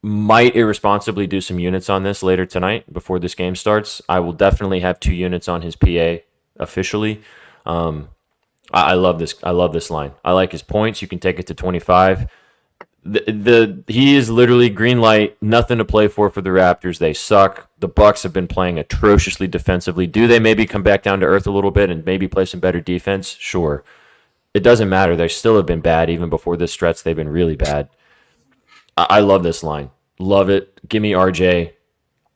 might irresponsibly do some units on this later tonight before this game starts. I will definitely have 2 units on his PA officially. I love this. I love this line. I like his points. You can take it to 25. He is literally green light. Nothing to play for the Raptors. They suck. The Bucks have been playing atrociously defensively. Do they maybe come back down to earth a little bit and maybe play some better defense? Sure. It doesn't matter. They still have been bad. Even before this stretch, they've been really bad. I love this line. Love it. Give me RJ.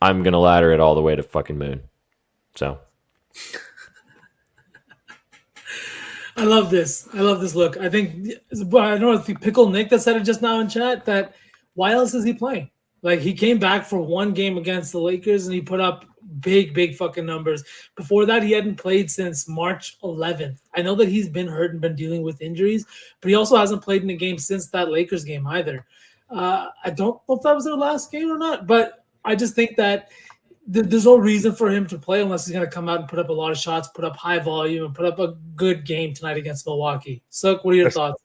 I'm going to ladder it all the way to fucking moon. So. I love this. I love this look. I think, I don't know if Pickle Nick that said it just now in chat, that why else is he playing? Like, he came back for 1 game against the Lakers and he put up big fucking numbers. Before that, he hadn't played since March 11th. I know that he's been hurt and been dealing with injuries, but he also hasn't played in a game since that Lakers game either. I don't know if that was their last game or not, but I just think that there's no reason for him to play unless he's going to come out and put up a lot of shots, put up high volume, and put up a good game tonight against Milwaukee. So, what are your thoughts?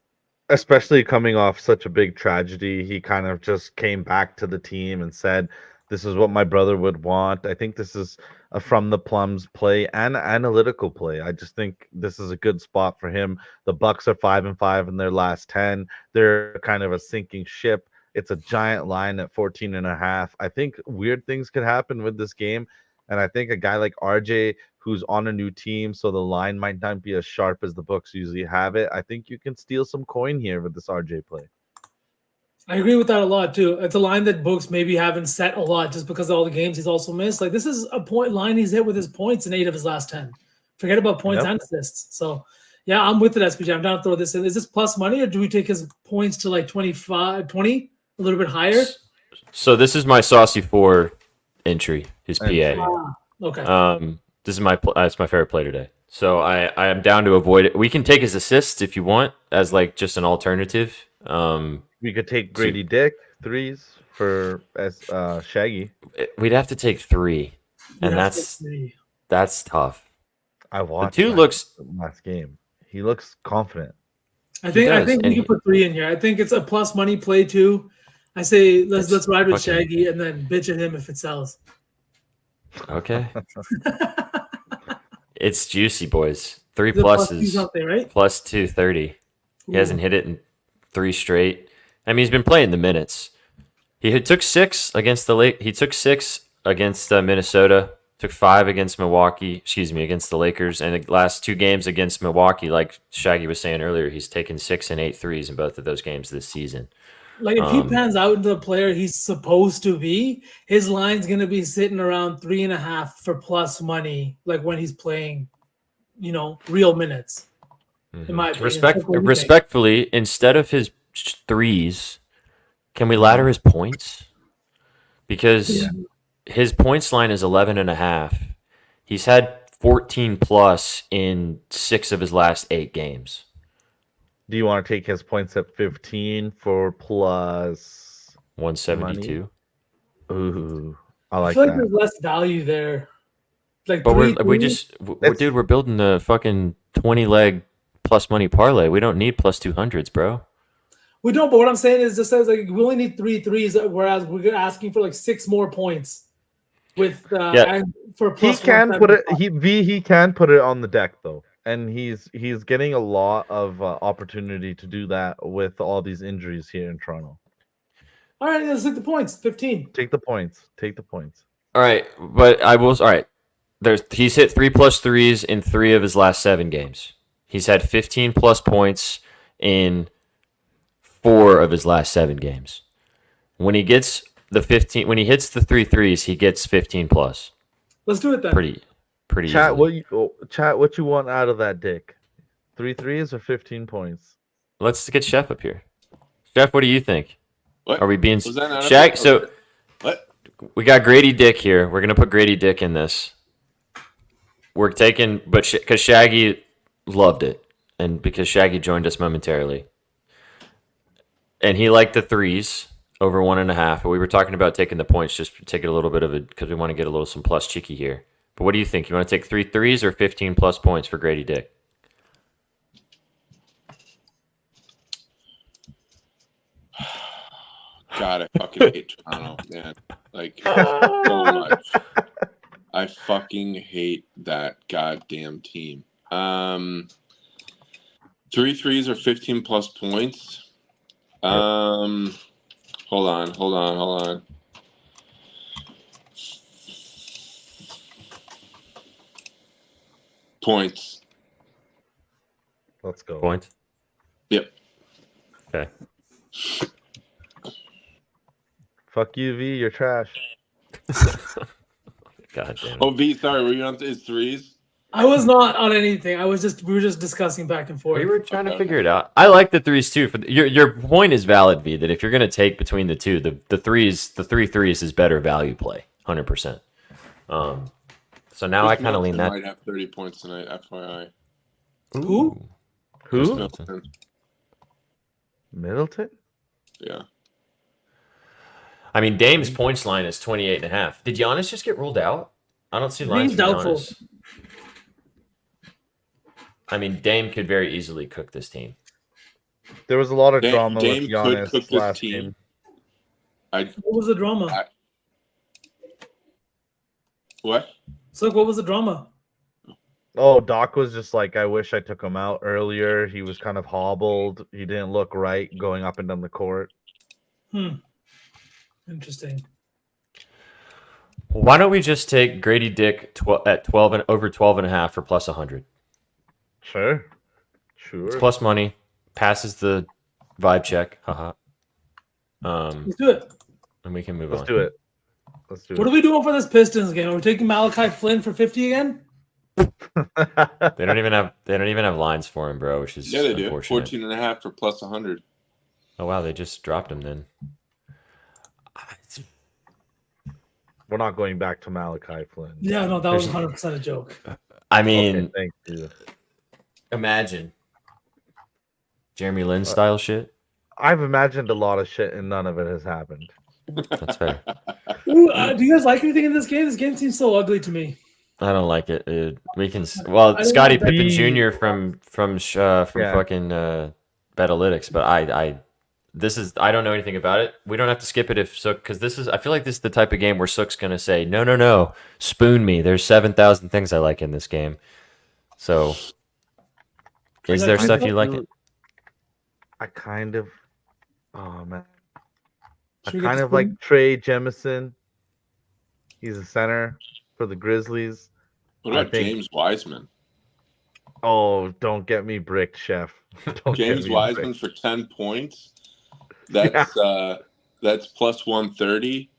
Especially coming off such a big tragedy, he kind of just came back to the team and said This is what my brother would want. I think this is a from the plums play and analytical play. I just think this is a good spot for him. The Bucks are 5-5 in their last 10. They're kind of a sinking ship. It's a giant line at 14.5. I think weird things could happen with this game. And I think a guy like RJ, who's on a new team, so the line might not be as sharp as the books usually have it. I think you can steal some coin here with this RJ play. I agree with that a lot too. It's a line that books maybe haven't set a lot just because of all the games he's also missed. Like this is a point line he's hit with his points in 8 of his last 10. Forget about points and assists. So yeah, I'm with it, SPJ. I'm down to throw this in. Is this plus money or do we take his points to like 25, 20, a little bit higher? So this is my saucy 4 entry, his PA. Okay. This is it's my favorite play today. So I am down to avoid it. We can take his assists if you want as like just an alternative. We could take Grady Dick threes for as Shaggy. We'd have to take 3, and that's tough. I watched the 2 looks last game. He looks confident. I think we can put 3 in here. I think it's a plus money play too. I say let's ride with Shaggy and then bitch at him if it sells. Okay. It's juicy, boys. 3 pluses right? plus 230. He hasn't hit it in 3 straight. I mean, he's been playing the minutes. He took 6 against He took 6 against Minnesota. Took 5 against against the Lakers. And the last 2 games against Milwaukee, like Shaggy was saying earlier, he's taken 6 and 8 threes in both of those games this season. Like if he pans out into the player he's supposed to be, his line's gonna be sitting around 3.5 for plus money, like when he's playing, real minutes. In my opinion. Respectfully, instead of his threes, can we ladder his points? Because his points line is 11.5. He's had 14 plus in 6 of his last 8 games. Do you want to take his points at 15 for plus 172? Money? Ooh, I feel that. There's less value there. Like, but we're building the fucking 20-leg plus money parlay. We don't need plus 200s, bro. We don't. But what I'm saying is, just says like we only need 3 threes, whereas we're asking for like 6 more points. With for plus he can put it. He can put it on the deck though. And he's getting a lot of opportunity to do that with all these injuries here in Toronto. All right, let's take the points. 15. Take the points. All right, but I will. All right, he's hit 3 plus threes in 3 of his last 7 games. He's had 15 plus points in 4 of his last 7 games. When he gets when he hits the 3 threes, he gets 15 plus. Let's do it then. Pretty chat, easily. What you want out of that dick? 3 threes or 15 points? Let's get Chef up here. Chef, what do you think? What? Are we being Shag? So what? We got Grady Dick here. We're gonna put Grady Dick in this. We're taking, but because Shaggy loved it, and because Shaggy joined us momentarily, and he liked the threes over 1.5. But we were talking about taking the points, just to take it a little bit of it because we want to get some plus cheeky here. But what do you think? You want to take 3 threes or 15 plus points for Grady Dick? God, I fucking hate Toronto, man. Like, so much. I fucking hate that goddamn team. 3 threes or 15 plus points. Hold on. Points. Let's go. Point. Yep. Okay. Fuck you, V. You're trash. God damn it. Oh, V, sorry, were you on his threes? I was not on anything. We were just discussing back and forth. We were trying to figure it out. I like the threes too. Your point is valid, V. That if you're gonna take between the two, the 3 threes is better value play, 100%. So now I kind of lean that. Might have 30 points tonight, FYI. Who? Middleton? Yeah. I mean, Dame's points line is 28.5. Did Giannis just get ruled out? I don't see lines. He's doubtful. Giannis. I mean, Dame could very easily cook this team. There was a lot of drama Dame with could cook Giannis this last team. game. What was the drama? What? So what was the drama? Oh, Doc was just like, I wish I took him out earlier. He was kind of hobbled. He didn't look right going up and down the court. Interesting. Why don't we just take Grady Dick at 12 and over 12 and a half for plus 100? Sure. It's plus money. Passes the vibe check. Haha. Let's do it. And we can move Let's on. do it. Let's do What are we doing for this Pistons game? Are we taking Malachi Flynn for 50 again? it. They don't even have lines for him, bro, which is Yeah, they do. unfortunate. 14.5 for plus 100. Oh wow, they just dropped him then. We're not going back to Malachi Flynn. Yeah, no, that was 100% a joke. I mean, Okay, thank you. imagine Jeremy Lin style shit. I've imagined a lot of shit and none of it has happened. That's fair. Ooh, do you guys like anything in this game? This game seems so ugly to me. I don't like it, dude. We can I don't Scottie like that. Pippen Jr. from Yeah. fucking Betalytics, but I don't know anything about it. We don't have to skip it if Sook, because I feel like this is the type of game where Sook's gonna say no, spoon me. There's 7,000 things I like in this game. So, is there stuff you like? I kind of, oh man, Should I we get kind the of like spoon? Trey Jemison. He's a center for the Grizzlies. What I about think- James Wiseman? Oh, don't get me bricked, chef. Don't get James me Wiseman bricked. for 10 points. That's that's plus 130.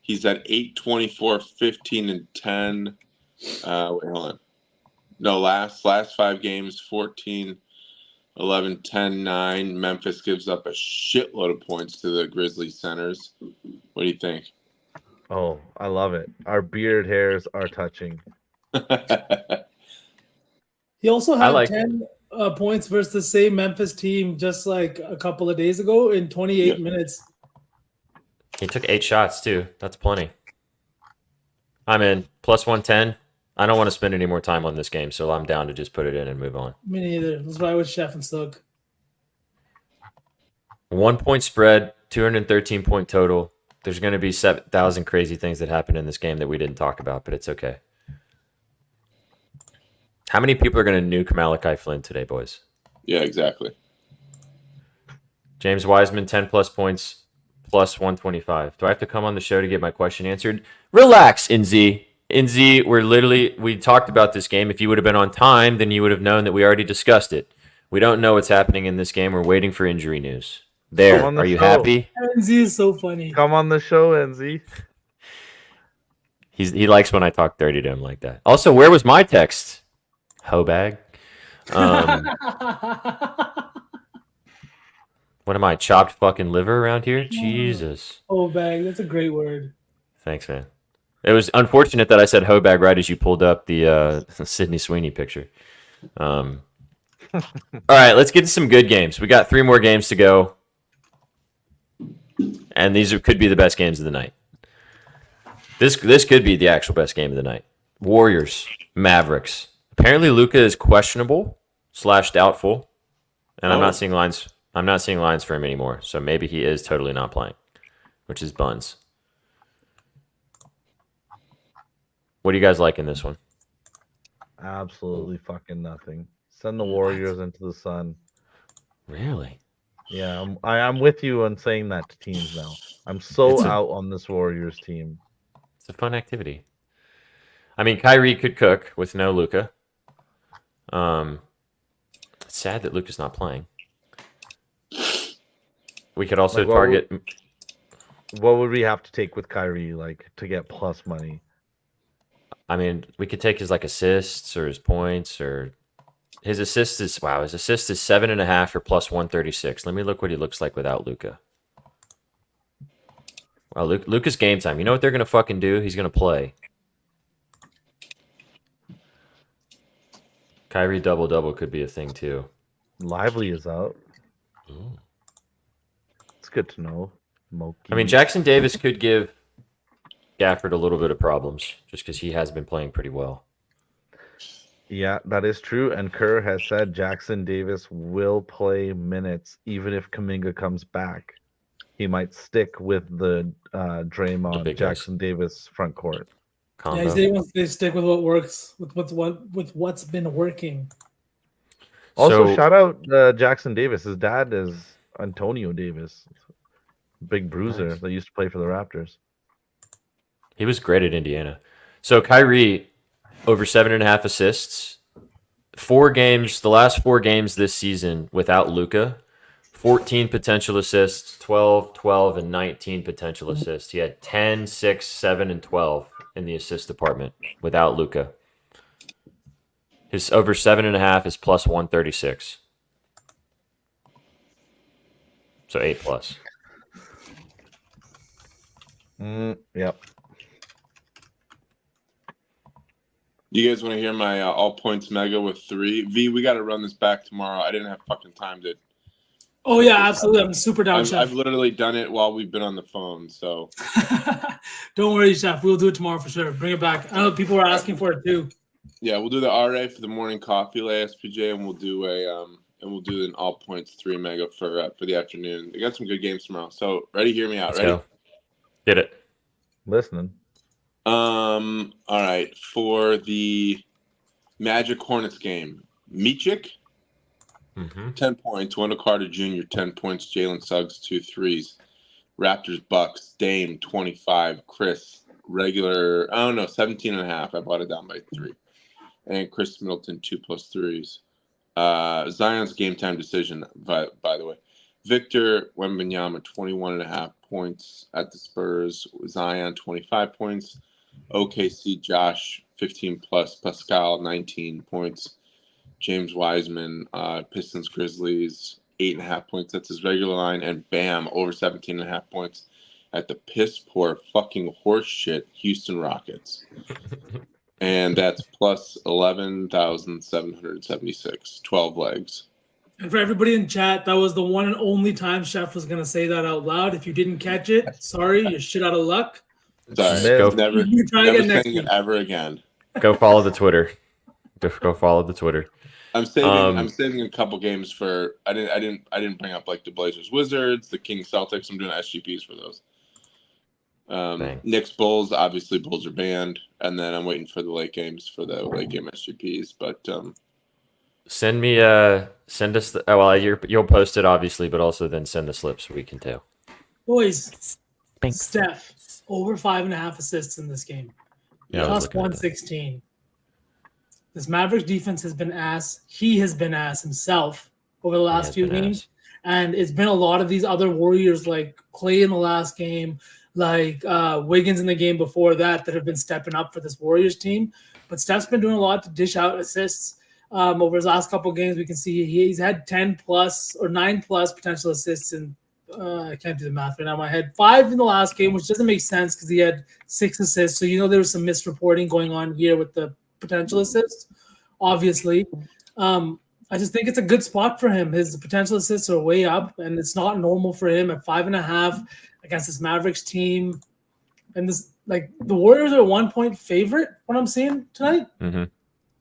He's at 8, 24, 15, and 10. Wait, hold on. No, last 5 games, 14, 11, 10, 9. Memphis gives up a shitload of points to the Grizzlies centers. What do you think? Oh, I love it. Our beard hairs are touching. He also I had like- 10 points versus the same Memphis team just like a couple of days ago in 28 Yeah. minutes. He took 8 shots too. That's plenty. I'm in plus 110. I don't want to spend any more time on this game, so I'm down to just put it in and move on. Me neither. That's why I was Chef and Sook. 1 point spread, 213 point total. There's going to be 7,000 crazy things that happen in this game that we didn't talk about, but it's okay. How many people are going to nuke Malachi Flynn today, boys? Yeah, exactly. James Wiseman, 10 plus points, plus 125. Do I have to come on the show to get my question answered? Relax, NZ. NZ, we talked about this game. If you would have been on time, then you would have known that we already discussed it. We don't know what's happening in this game. We're waiting for injury news. There. Come on the Are you show. happy? NZ is so funny. Come on the show, NZ. He likes when I talk dirty to him like that. Also, where was my text? Hoe bag. What am I, chopped fucking liver around here? Jesus. Oh, bag. That's a great word. Thanks, man. It was unfortunate that I said hoe bag right as you pulled up the Sydney Sweeney picture. All right, let's get to some good games. We got 3 more games to go. And could be the best games of the night. This could be the actual best game of the night. Warriors, Mavericks. Apparently Luka is questionable / doubtful. And I'm not seeing lines. I'm not seeing lines for him anymore. So maybe he is totally not playing, which is buns. What do you guys like in this one? Absolutely fucking nothing. Send the Warriors into the sun. Really? Yeah, I'm with you on saying that to teams now. I'm so out on this Warriors team. It's a fun activity. I mean, Kyrie could cook with no Luka. It's sad that Luka's not playing. We could also Like, what target. What would we have to take with Kyrie, like, to get plus money? I mean, we could take his assists or his points or his assist is 7.5 for plus 136. Let me look what he looks like without Luka. Well, Luka's game time. You know what they're gonna fucking do? He's gonna play. Kyrie double could be a thing too. Lively is out. Ooh. It's good to know. Moki. I mean, Jackson Davis could give Gafford a little bit of problems just because he has been playing pretty well. Yeah, that is true. And Kerr has said Jackson Davis will play minutes even if Kuminga comes back. He might stick with the The Draymond big Jackson Davis front court. Yeah, he combo. said he wants to stick with what works, with what's been working. Also, So shout out Jackson Davis. His dad is Antonio Davis, big bruiser Nice. that used to play for the Raptors. he was great at Indiana. So Kyrie over 7.5 assists. 4 games, the last 4 games this season without Luca, 14 potential assists, 12, 12, and 19 potential assists. He had 10, 6, 7, and 12 in the assist department without Luca. His over 7.5 is plus 136. So 8 plus. Yep. You guys want to hear my all points mega with 3? V, we got to run this back tomorrow. I didn't have fucking time to. Oh yeah, absolutely. I'm super down, I've Chef. literally done it while we've been on the phone. So Don't worry, Chef. We'll do it tomorrow for sure. Bring it back. I know people were asking for it too. yeah, we'll do the RA for the morning coffee lay SPJ, and we'll do an all points 3 mega for the afternoon. We got some good games tomorrow. So ready? Hear me out. Let's Ready? go. Get it. Listening. All right. For the Magic Hornets game, Michik, 10 points. Wendell Carter Jr., 10 points. Jalen Suggs, 2 threes. Raptors, Bucks, Dame, 25. Chris, regular, 17.5. I bought it down by 3. And Chris Middleton, 2+ threes. Zion's game time decision, by the way. Victor Wembanyama, 21.5 points at the Spurs. Zion, 25 points. OKC, Josh, 15 plus. Pascal, 19 points. James Wiseman, Pistons, Grizzlies, 8.5 points. That's his regular line. And Bam, over 17.5 points at the piss poor fucking horse shit Houston Rockets. And that's plus 11,776, 12 legs. And for everybody in chat, that was the one and only time Chef was gonna say that out loud. If you didn't catch it, sorry, you're shit out of luck. Sorry, Go, never You try saying again next it week. ever again. go follow the Twitter. Go follow the Twitter. I'm saving a couple games for. I didn't bring up like the Blazers, Wizards, the Kings, Celtics. I'm doing SGPs for those. Knicks, Bulls. Obviously, Bulls are banned, and then I'm waiting for the late games for the late game SGPs. But send us the, you'll post it obviously, but also then send the slips so we can tell. Boys, Steph, over 5.5 assists in this game. Yeah, Plus 116. This Mavericks defense has been ass. He has been ass himself over the last few games. And it's been a lot of these other Warriors like Clay in the last game, like Wiggins in the game before that have been stepping up for this Warriors team. But Steph's been doing a lot to dish out assists. Over his last couple of games, we can see he's had 10 plus or 9 plus potential assists in I can't do the math right now in my head. 5 in the last game, which doesn't make sense because he had 6 assists. So there was some misreporting going on here with the potential assists, obviously. I just think it's a good spot for him. His potential assists are way up, and it's not normal for him at 5.5 against this Mavericks team. And this, like, the Warriors are a 1-point favorite, what I'm seeing tonight.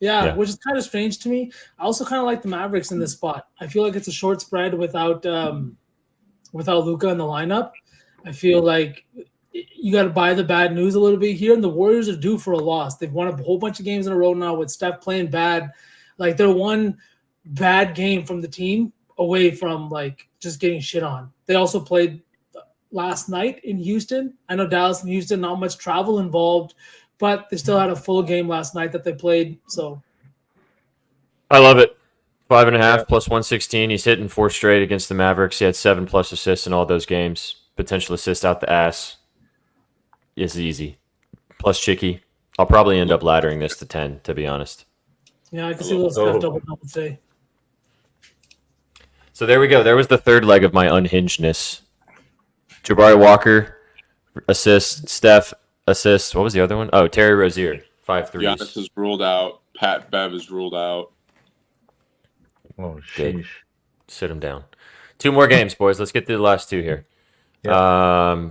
Yeah, which is kind of strange to me. I also kind of like the Mavericks in this spot. I feel like it's a short spread without Luka in the lineup. I feel like you got to buy the bad news a little bit here, and the Warriors are due for a loss. They've won a whole bunch of games in a row now with Steph playing bad. Like, they're one bad game from the team away from, like, just getting shit on. They also played last night in Houston. I know Dallas and Houston, not much travel involved, but they still had a full game last night that they played. So I love it. 5.5 plus 116. He's hitting 4 straight against the Mavericks. He had 7 plus assists in all those games. Potential assist out the ass. It's easy. Plus Chicky. I'll probably end up laddering this to 10, to be honest. yeah, I can see a little Steph double today. So there we go. There was the third leg of my unhingedness. Jabari Walker, assist. Steph, assist. What was the other one? Oh, Terry Rozier, 5 threes. Giannis is ruled out. Pat Bev is ruled out. Oh, Good. sheesh. Sit him down. 2 more games, boys. Let's get through the last 2 here. Yeah.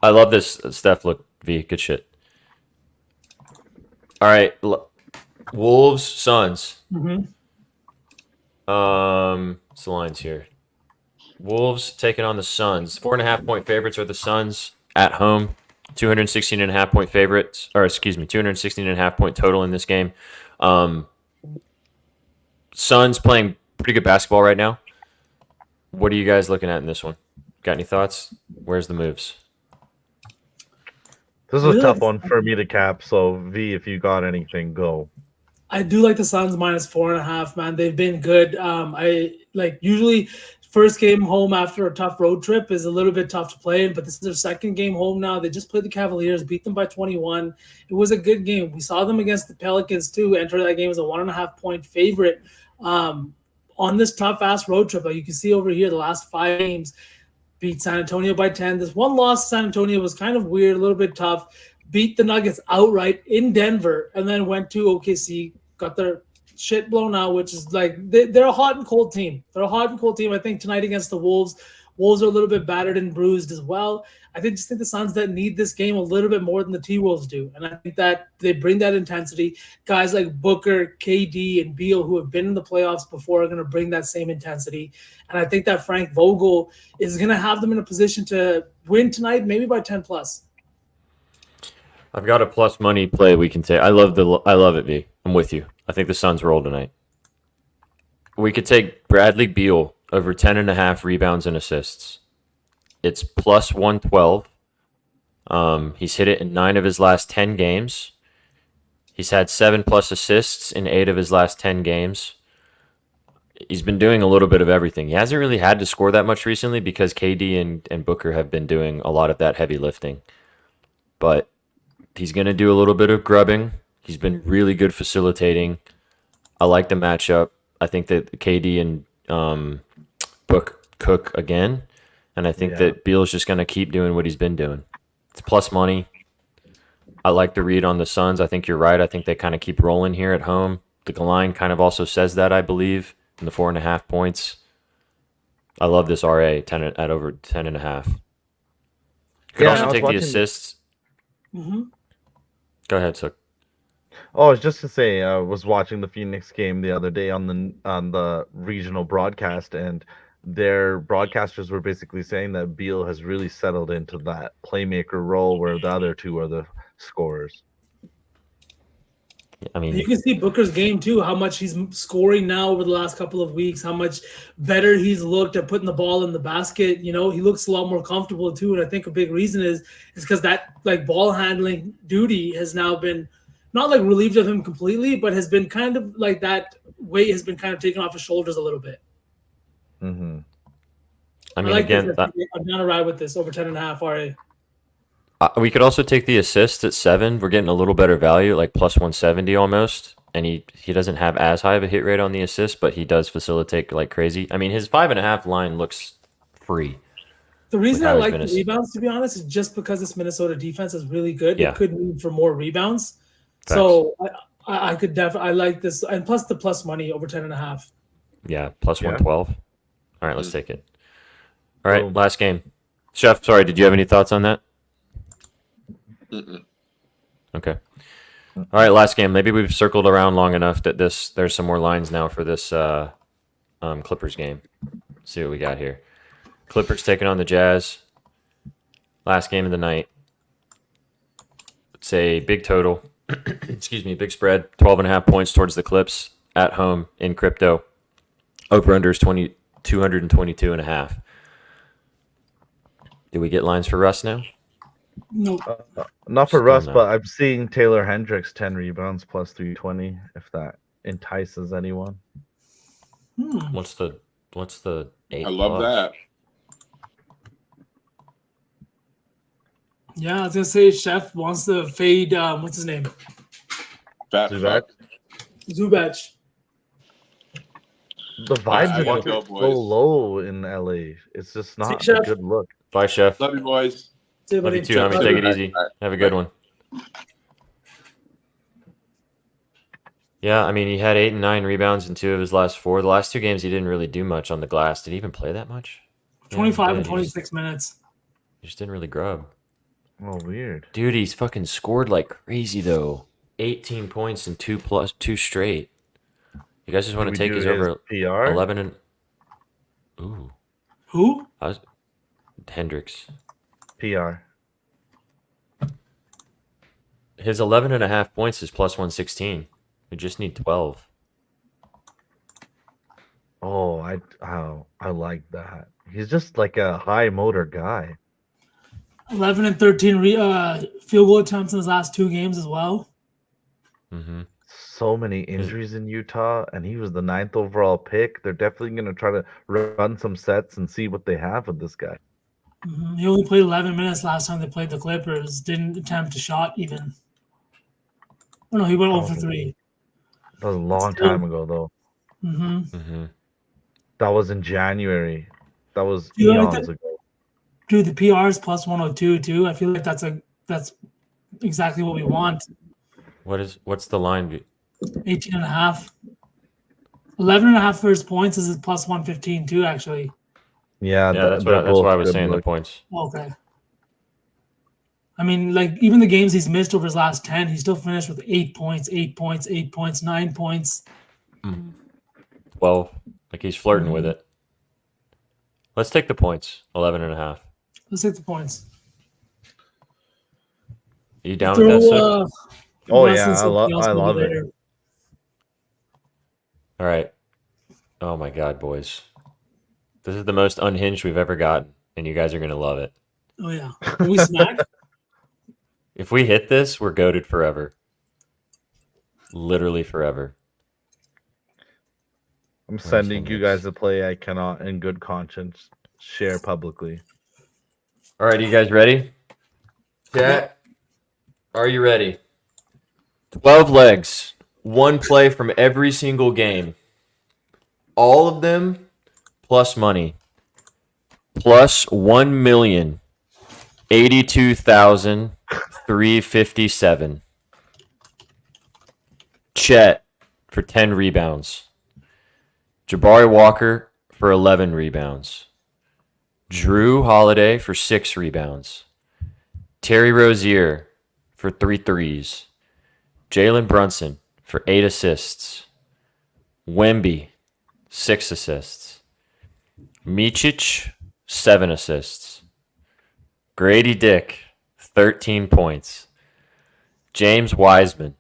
I love this Steph look, V. Good shit. All right. Wolves, Suns. What's the lines here? Wolves taking on the Suns. 4.5 point favorites are the Suns at home. 216.5 point favorites, or excuse me, 216.5 point total in this game. Suns playing pretty good basketball right now. What are you guys looking at in this one? Got any thoughts? Where's the moves? This is a tough one for me to cap. So V, if you got anything, go. I do like the Suns -4.5, man. They've been good. I like usually first game home after a tough road trip is a little bit tough to play in, but this is their second game home now. They just played the Cavaliers, beat them by 21. It was a good game. We saw them against the Pelicans too. Enter that game as a 1.5 point favorite on this tough ass road trip. Like you can see over here, the last 5 games beat San Antonio by 10. This one loss to San Antonio was kind of weird, a little bit tough. Beat the Nuggets outright in Denver, and then went to OKC, got their shit blown out, which is like they're a hot and cold team. They're a hot and cold team. I think tonight against the Wolves are a little bit battered and bruised as well. I just think the Suns that need this game a little bit more than the T-Wolves do, and I think that they bring that intensity. Guys like Booker, KD, and Beal, who have been in the playoffs before, are going to bring that same intensity. And I think that Frank Vogel is going to have them in a position to win tonight, maybe by 10 plus. I've got a plus money play we can take. I love it, V. I'm with you. I think the Suns roll tonight. We could take Bradley Beal over 10.5 rebounds and assists. It's plus 112. He's hit it in 9 of his last 10 games. He's had 7+ assists in 8 of his last 10 games. He's been doing a little bit of everything. He hasn't really had to score that much recently because KD and Booker have been doing a lot of that heavy lifting. But he's going to do a little bit of grubbing. He's been really good facilitating. I like the matchup. I think that KD and Book cook again. And I think that Beal's just going to keep doing what he's been doing. It's plus money. I like the read on the Suns. I think you're right. I think they kind of keep rolling here at home. The line kind of also says that, I believe, in the 4.5 points. I love this RA 10 at over 10.5. Could also take the assists. Mm-hmm. Go ahead, Sook. Oh, I was just to say, I was watching the Phoenix game the other day on the regional broadcast, and their broadcasters were basically saying that Beal has really settled into that playmaker role where the other two are the scorers. I mean, you can see Booker's game too, how much he's scoring now over the last couple of weeks, how much better he's looked at putting the ball in the basket. You know, he looks a lot more comfortable too. And I think a big reason is because that like ball handling duty has now been not like relieved of him completely, but has been kind of like that weight has been kind of taken off his shoulders a little bit. Mm-hmm. I mean, again, I'm down to ride with this over 10.5 RA. We could also take the assist at 7. We're getting a little better value, like plus 170 almost. And he doesn't have as high of a hit rate on the assist, but he does facilitate like crazy. I mean, his 5.5 line looks free. The reason I like the rebounds, to be honest, is just because this Minnesota defense is really good. Yeah. It could need for more rebounds. Facts. So I could definitely, I like this. And plus the plus money over 10.5. Yeah, plus 112. All right, let's take it. All right, last game. Chef, sorry, did you have any thoughts on that? Mm-mm. Okay. All right, last game. Maybe we've circled around long enough that there's some more lines now for this Clippers game. Let's see what we got here. Clippers taking on the Jazz. Last game of the night. It's a big total. Excuse me, big spread. 12.5 points towards the Clips at home in crypto. Over-under is 222.5. Do we get lines for Russ now? No. Not for Still Russ, not. but I'm seeing Taylor Hendricks 10 rebounds plus 320. If that entices anyone. What's the 8? I love that. Yeah, I was gonna say Chef wants to fade. What's his name? Fat Zubac? fuck. Zubac. The vibes I are gotta getting go, so boys. low in LA. It's just not See, a Chef? good look. Bye, Chef. Love you, boys. Say, Love buddy. you too, homie. Take it easy. All right. Have a good one. Yeah, I mean, he had 8 and 9 rebounds in 2 of his last 4. The last 2 games, he didn't really do much on the glass. Did he even play that much? 25 Yeah, and he 26 minutes. just didn't really grub. Oh, weird. Dude, he's fucking scored like crazy, though. 18 points in 2 straight. You guys just want to take his over PR? 11 and... Ooh. Who? Hendricks. PR. his 11.5 points is plus 116. We just need 12. Oh, I like that. He's just like a high motor guy. 11 and 13 field goal attempts in his last 2 games as well. Mm-hmm. So many injuries in Utah, and he was the 9th overall pick. They're definitely going to try to run some sets and see what they have with this guy. He only played 11 minutes last time they played the Clippers. Didn't attempt a shot even. Oh no, he went over 3. That was a long time ago, though. Mm-hmm. That was in January. That was You like eons that? ago. Dude, the PR is plus 102 too. I feel like that's exactly what we want. What's the line? 18 and a half. 11 and a half for his points is plus 115 too, actually. Yeah, That's they're that's why I both was good saying the look. points. Okay. I mean, like even the games he's missed over his last 10, he still finished with 8 points, 8 points, 8 points, 9 points. 12. Like he's flirting with it. Let's take the points. 11.5. Let's take the points. Are you down with that, Suk? Oh Russ yeah, and something else I over love it. there. All right. Oh my God, boys. This is the most unhinged we've ever gotten, and you guys are going to love it. Oh yeah. Can we smack? If we hit this, we're goated forever. Literally forever. I'm sending you guys a play I cannot, in good conscience, share publicly. All right, you guys ready? Chat, are you ready? 12 legs, 1 play from every single game. All of them plus money. Plus 1,082,357. Chet for 10 rebounds. Jabari Walker for 11 rebounds. Drew Holiday for 6 rebounds. Terry Rozier for 3 threes. Jalen Brunson for 8 assists. Wemby, 6 assists. Micic, 7 assists. Grady Dick, 13 points. James Wiseman,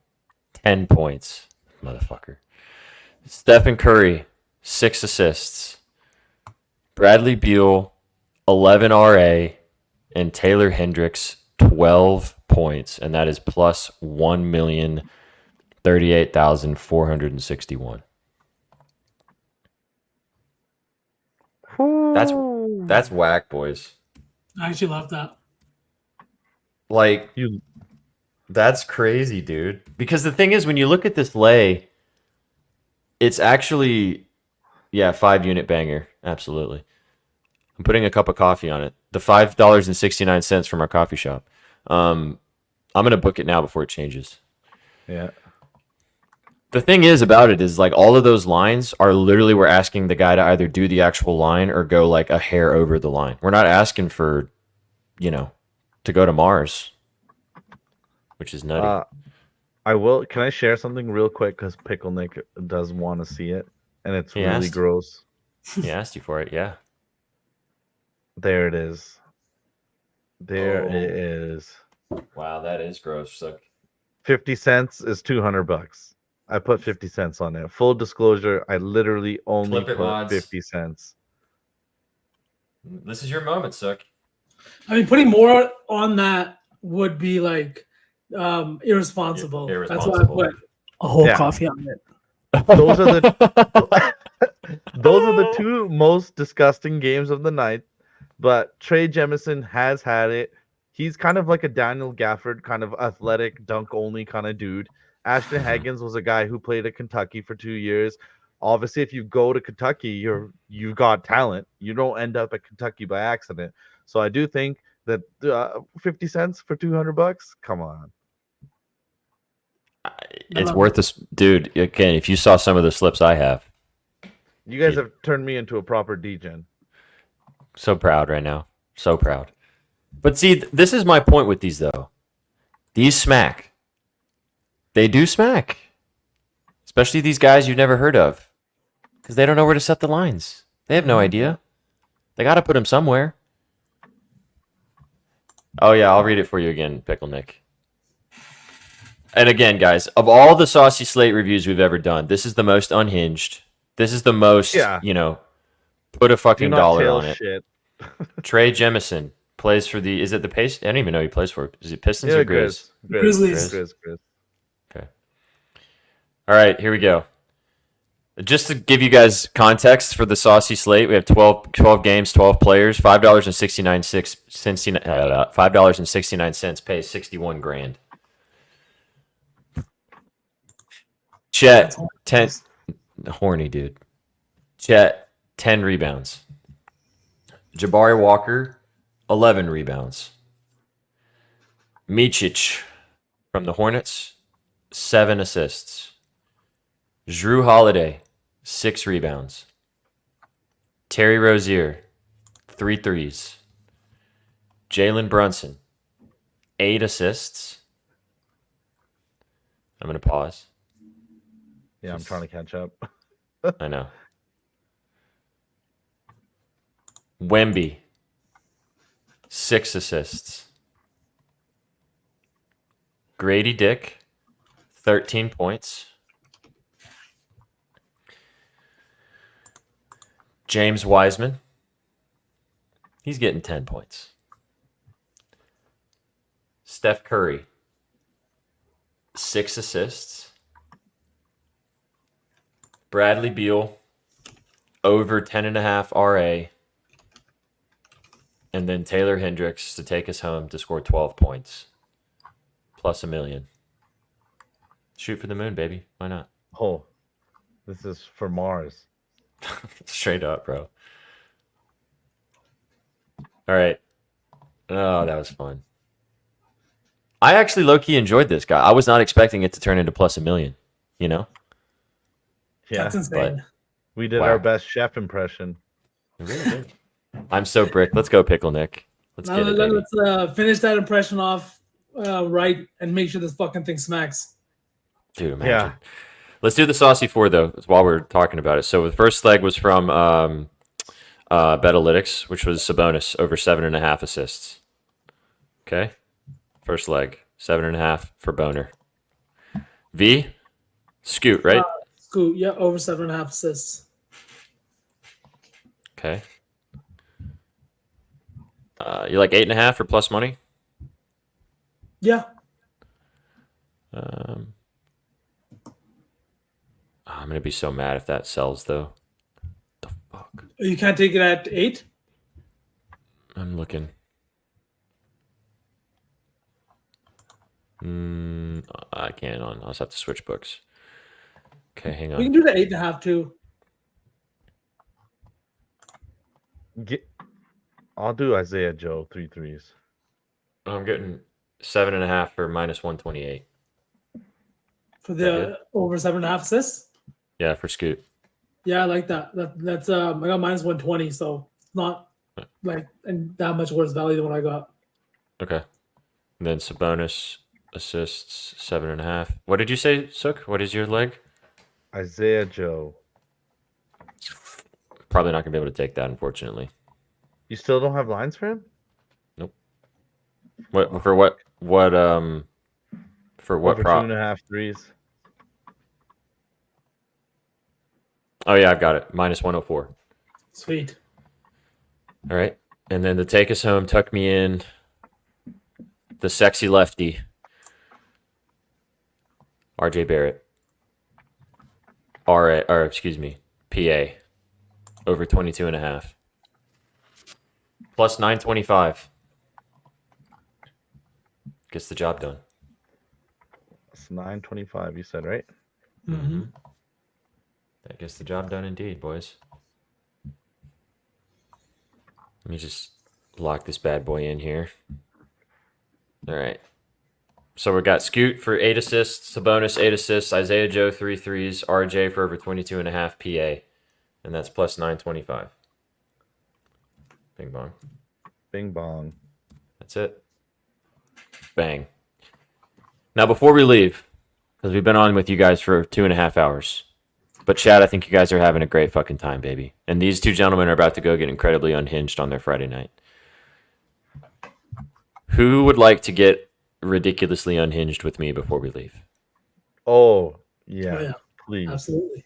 10 points. Motherfucker. Stephen Curry, 6 assists. Bradley Beal, 11 RA. And Taylor Hendricks, 12 points. And that is plus 1,038,461. That's whack, boys. I actually love that. Like, that's crazy, dude. Because the thing is, when you look at this lay, it's actually, 5-unit banger. Absolutely. I'm putting a cup of coffee on it. The $5.69 from our coffee shop. I'm going to book it now before it changes. Yeah. The thing is about it is like all of those lines are literally we're asking the guy to either do the actual line or go like a hair over the line. We're not asking for, to go to Mars, which is nutty. I will. Can I share something real quick? Because Pickle Nick does want to see it, and it's He really asked. gross. He asked you for it, yeah. There it is. There Oh. it is. Wow, that is gross. Suck. 50 cents is $200. I put 50 cents on it. Full disclosure, I literally only Flip it, put mods. 50 cents. This is your moment, Suck. I mean, putting more on that would be like irresponsible. Irresponsible. That's why I put a whole Yeah. coffee on it. Those are the two most disgusting games of the night. But Trey Jemison has had it. He's kind of like a Daniel Gafford kind of athletic dunk only kind of dude. Ashton Higgins was a guy who played at Kentucky for 2 years. Obviously, if you go to Kentucky, you got talent. You don't end up at Kentucky by accident. So I do think that 50 cents for $200. Come on. It's worth this, dude. Again, if you saw some of the slips I have, You guys have turned me into a proper degen. so proud right now. So proud. But see, this is my point with these, though. These smack. They do smack. Especially these guys you've never heard of. Because they don't know where to set the lines. They have no idea. They got to put them somewhere. Oh, yeah, I'll read it for you again, Pickle Nick. And again, guys, of all the Saucy Slate reviews we've ever done, this is the most unhinged. This is the most, Yeah. put a Do fucking not dollar tail on it. shit. Trey Jemison plays for is it the Pace? I don't even know who he plays for. Is it Pistons or Grizz? Grizzlies. Grizz. Okay. All right, here we go. Just to give you guys context for the Saucy Slate, we have 12 games, 12 players, $5.69 pays 61 grand. Chet, 10 horny dude. Chet, 10 rebounds. Jabari Walker, 11 rebounds. Micic from the Hornets, 7 assists. Jrue Holiday, 6 rebounds. Terry Rozier, 3 threes. Jalen Brunson, 8 assists. I'm going to pause. Yeah, I'm trying to catch up. I know. Wemby, 6 assists. Grady Dick, 13 points. James Wiseman, he's getting 10 points. Steph Curry, 6 assists. Bradley Beal, over 10.5 RA. And then Taylor Hendricks to take us home to score 12 points. Plus $1 million. Shoot for the moon, baby. Why not? Oh, this is for Mars. Straight up, bro. All right. Oh, that was fun. I actually low-key enjoyed this guy. I was not expecting it to turn into plus $1 million, Yeah, That's insane. we did Wow. our best chef impression. It really did. I'm so brick. Let's go, Pickle Nick. Let's get it, baby. Let's finish that impression off right and make sure this fucking thing smacks. Dude, imagine. Yeah. Let's do the Saucy 4, though, while we're talking about it. So the first leg was from Betalytics, which was Sabonis, over 7.5 assists. Okay? First leg, 7.5 for Boner. V, Scoot, right? Scoot, yeah, over 7.5 assists. Okay. You like 8.5 for plus money? Yeah. I'm gonna be so mad if that sells though. The fuck? You can't take it at 8? I'm looking. I can't on. I'll just have to switch books. Okay, hang We can on. do the 8.5 too. I'll do Isaiah Joe 3 threes. I'm getting 7.5 for minus 128. For That the over 7.5 assists. Yeah, for Scoot. Yeah, I like that. That's I got minus 120, so it's not like and that much worse value than what I got. Okay. And then Sabonis assists 7.5. What did you say, Sook? What is your leg? Isaiah Joe. Probably not gonna be able to take that, unfortunately. You still don't have lines for him? What for? What for? What Over prop? 2.5 threes. Oh yeah, I've got it. Minus 104. Sweet. All right. And then to take us home, tuck me in. The sexy lefty. RJ Barrett. PA. Over 22.5. Plus 925. Gets the job done. It's 9.25, you said, right? Mm-hmm. That gets the job done indeed, boys. Let me just lock this bad boy in here. All right. So we got Scoot for 8 assists, Sabonis 8 assists, Isaiah Joe 3 threes, RJ for over 22.5 PA. And that's plus 925. Bing bong. Bing bong. That's it. Bang. Now, before we leave, because we've been on with you guys for 2.5 hours, but Chad, I think you guys are having a great fucking time, baby. And these two gentlemen are about to go get incredibly unhinged on their Friday night. Who would like to get ridiculously unhinged with me before we leave? Oh, yeah. Oh, yeah. Please. Absolutely.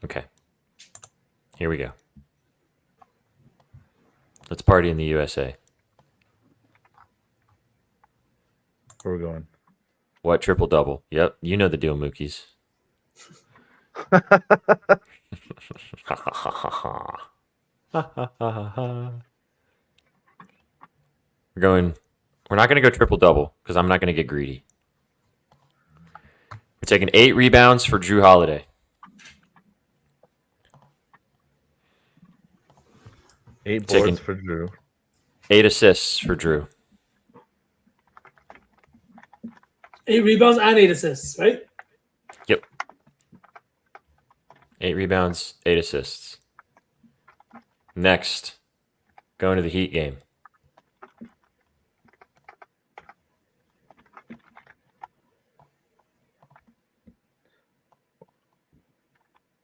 Okay. Here we go. Let's party in the USA. Where we're going. What triple double? Yep, you know the deal, Mookies. We're not going to go triple double because I'm not going to get greedy. We're taking 8 rebounds for Drew Holiday. 8 Taking- boards for Drew. 8 assists for Drew. 8 rebounds and 8 assists, right? Yep. 8 rebounds, 8 assists. Next, going to the Heat game.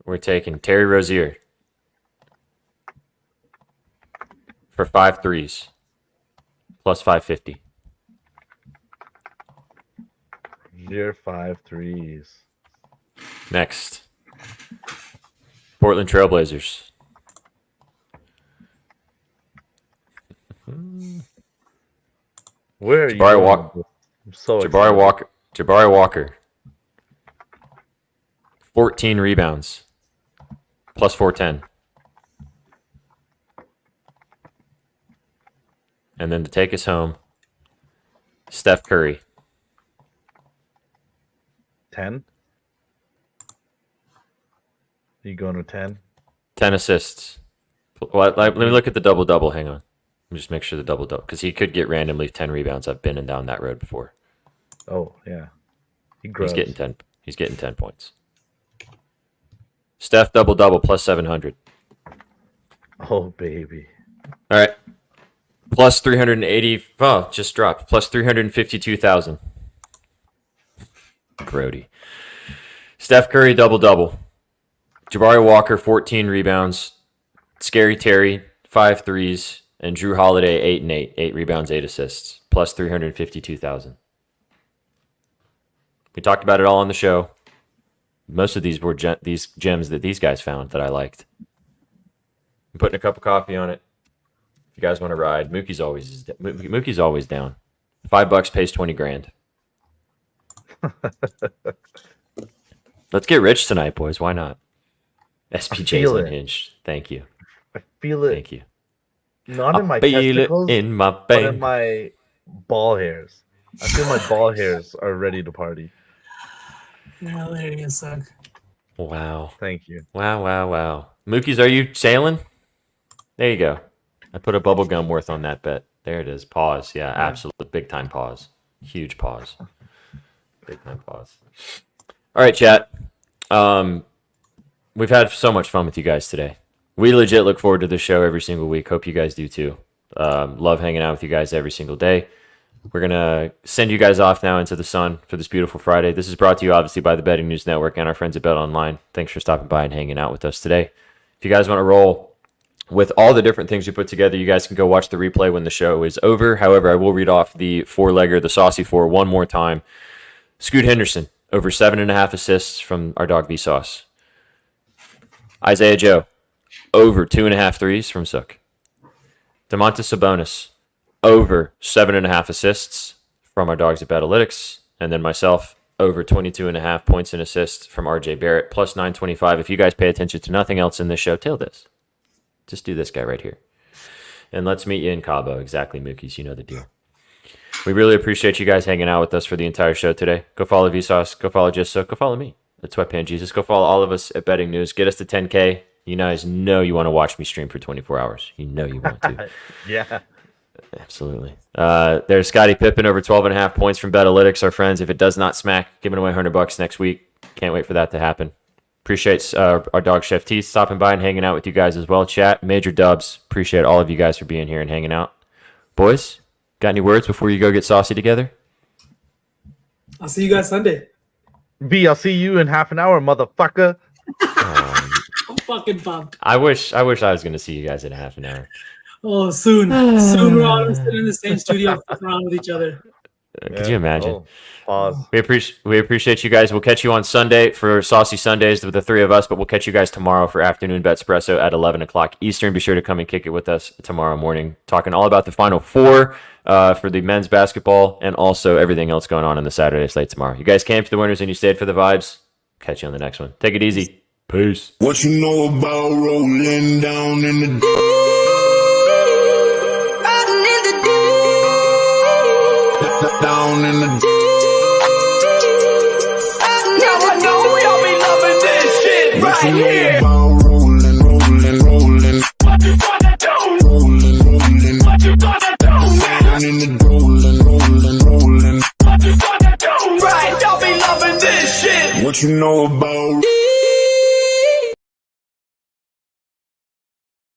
We're taking Terry Rozier for 5 threes, plus 550. Year 5 threes. Next, Portland Trailblazers. Where are you? Jabari going Walker. with this? I'm so Jabari excited. Walker. 14 rebounds, plus 410. And then to take us home, Steph Curry. 10. You going to 10? 10 assists. Well, let me look at the double-double. Hang on. Let me just make sure the double-double. Because he could get randomly 10 rebounds. I've been down that road before. Oh, yeah. He's getting 10. He's getting 10 points. Steph double-double plus 700. Oh, baby. All right. Plus 380. Oh, just dropped. Plus 352,000. Grody. Steph Curry double-double. Jabari Walker 14 rebounds. Scary Terry 5 threes. And Drew Holiday 8 and 8. 8 rebounds, 8 assists. Plus 352,000. We talked about it all on the show. Most of these were these gems that these guys found that I liked. I'm putting a cup of coffee on it. If you guys want to ride, Mookie's always down. $5 pays 20 grand. Let's get rich tonight, boys. Why not? SPJ's feel it. unhinged. Thank you. I feel it. Thank you. Not in my feel testicles, it in my but in vein. my ball hairs. I feel my ball hairs are ready to party. Yeah, there you go, son. Wow. Thank you. Wow. Mookie's, are you sailing? There you go. I put a bubble gum worth on that bet. There it is. Pause. Yeah, absolute big time pause. Huge pause. Big time pause. All right, chat. We've had so much fun with you guys today. We legit look forward to the show every single week. Hope you guys do too. Love hanging out with you guys every single day. We're going to send you guys off now into the sun for this beautiful Friday. This is brought to you, obviously, by the Betting News Network and our friends at BetOnline. Thanks for stopping by and hanging out with us today. If you guys want to roll with all the different things we put together, you guys can go watch the replay when the show is over. However, I will read off the 4-legger, the Saucy 4, one more time. Scoot Henderson, over 7.5 assists from our dog Vsauce. Isaiah Joe, over 2.5 threes from Sook. Domantas Sabonis, over 7.5 assists from our dogs at Betalytics. And then myself, over 22.5 points and assists from RJ Barrett, plus 925. If you guys pay attention to nothing else in this show, till this. Just do this guy right here. And let's meet you in Cabo. Exactly, Mookies. You know the deal. We really appreciate you guys hanging out with us for the entire show today. Go follow Vsauce. Go follow Just So. Go follow me at Sweatpants Jesus. Go follow all of us at Betting News. Get us to 10K. You guys know you want to watch me stream for 24 hours. You know you want to. Yeah. Absolutely. There's Scottie Pippen over 12.5 points from Betalytics, our friends. If it does not smack, giving away $100 next week. Can't wait for that to happen. Appreciate our dog Chef T stopping by and hanging out with you guys as well. Chat, major dubs. Appreciate all of you guys for being here and hanging out. Boys, got any words before you go get saucy together? I'll see you guys Sunday. B, I'll see you in half an hour, motherfucker. I'm fucking pumped. I wish I was going to see you guys in half an hour. Oh, soon. Soon we're all sitting in the same studio fucking around with each other. Could you imagine? Oh, pause. We appreciate you guys. We'll catch you on Sunday for Saucy Sundays with the three of us, but we'll catch you guys tomorrow for Afternoon Betspresso at 11 o'clock Eastern. Be sure to come and kick it with us tomorrow morning, talking all about the Final Four for the men's basketball and also everything else going on in the Saturday slate tomorrow. You guys came for the winners and you stayed for the vibes. Catch you on the next one. Take it easy. Peace. What you know about rolling down in the down in the Now I know y'all be loving this shit right here. rolling. What you gonna do? Rolling. What you gonna do, man? Down in the rolling. What you gonna do? Right, y'all be loving this shit. What you know about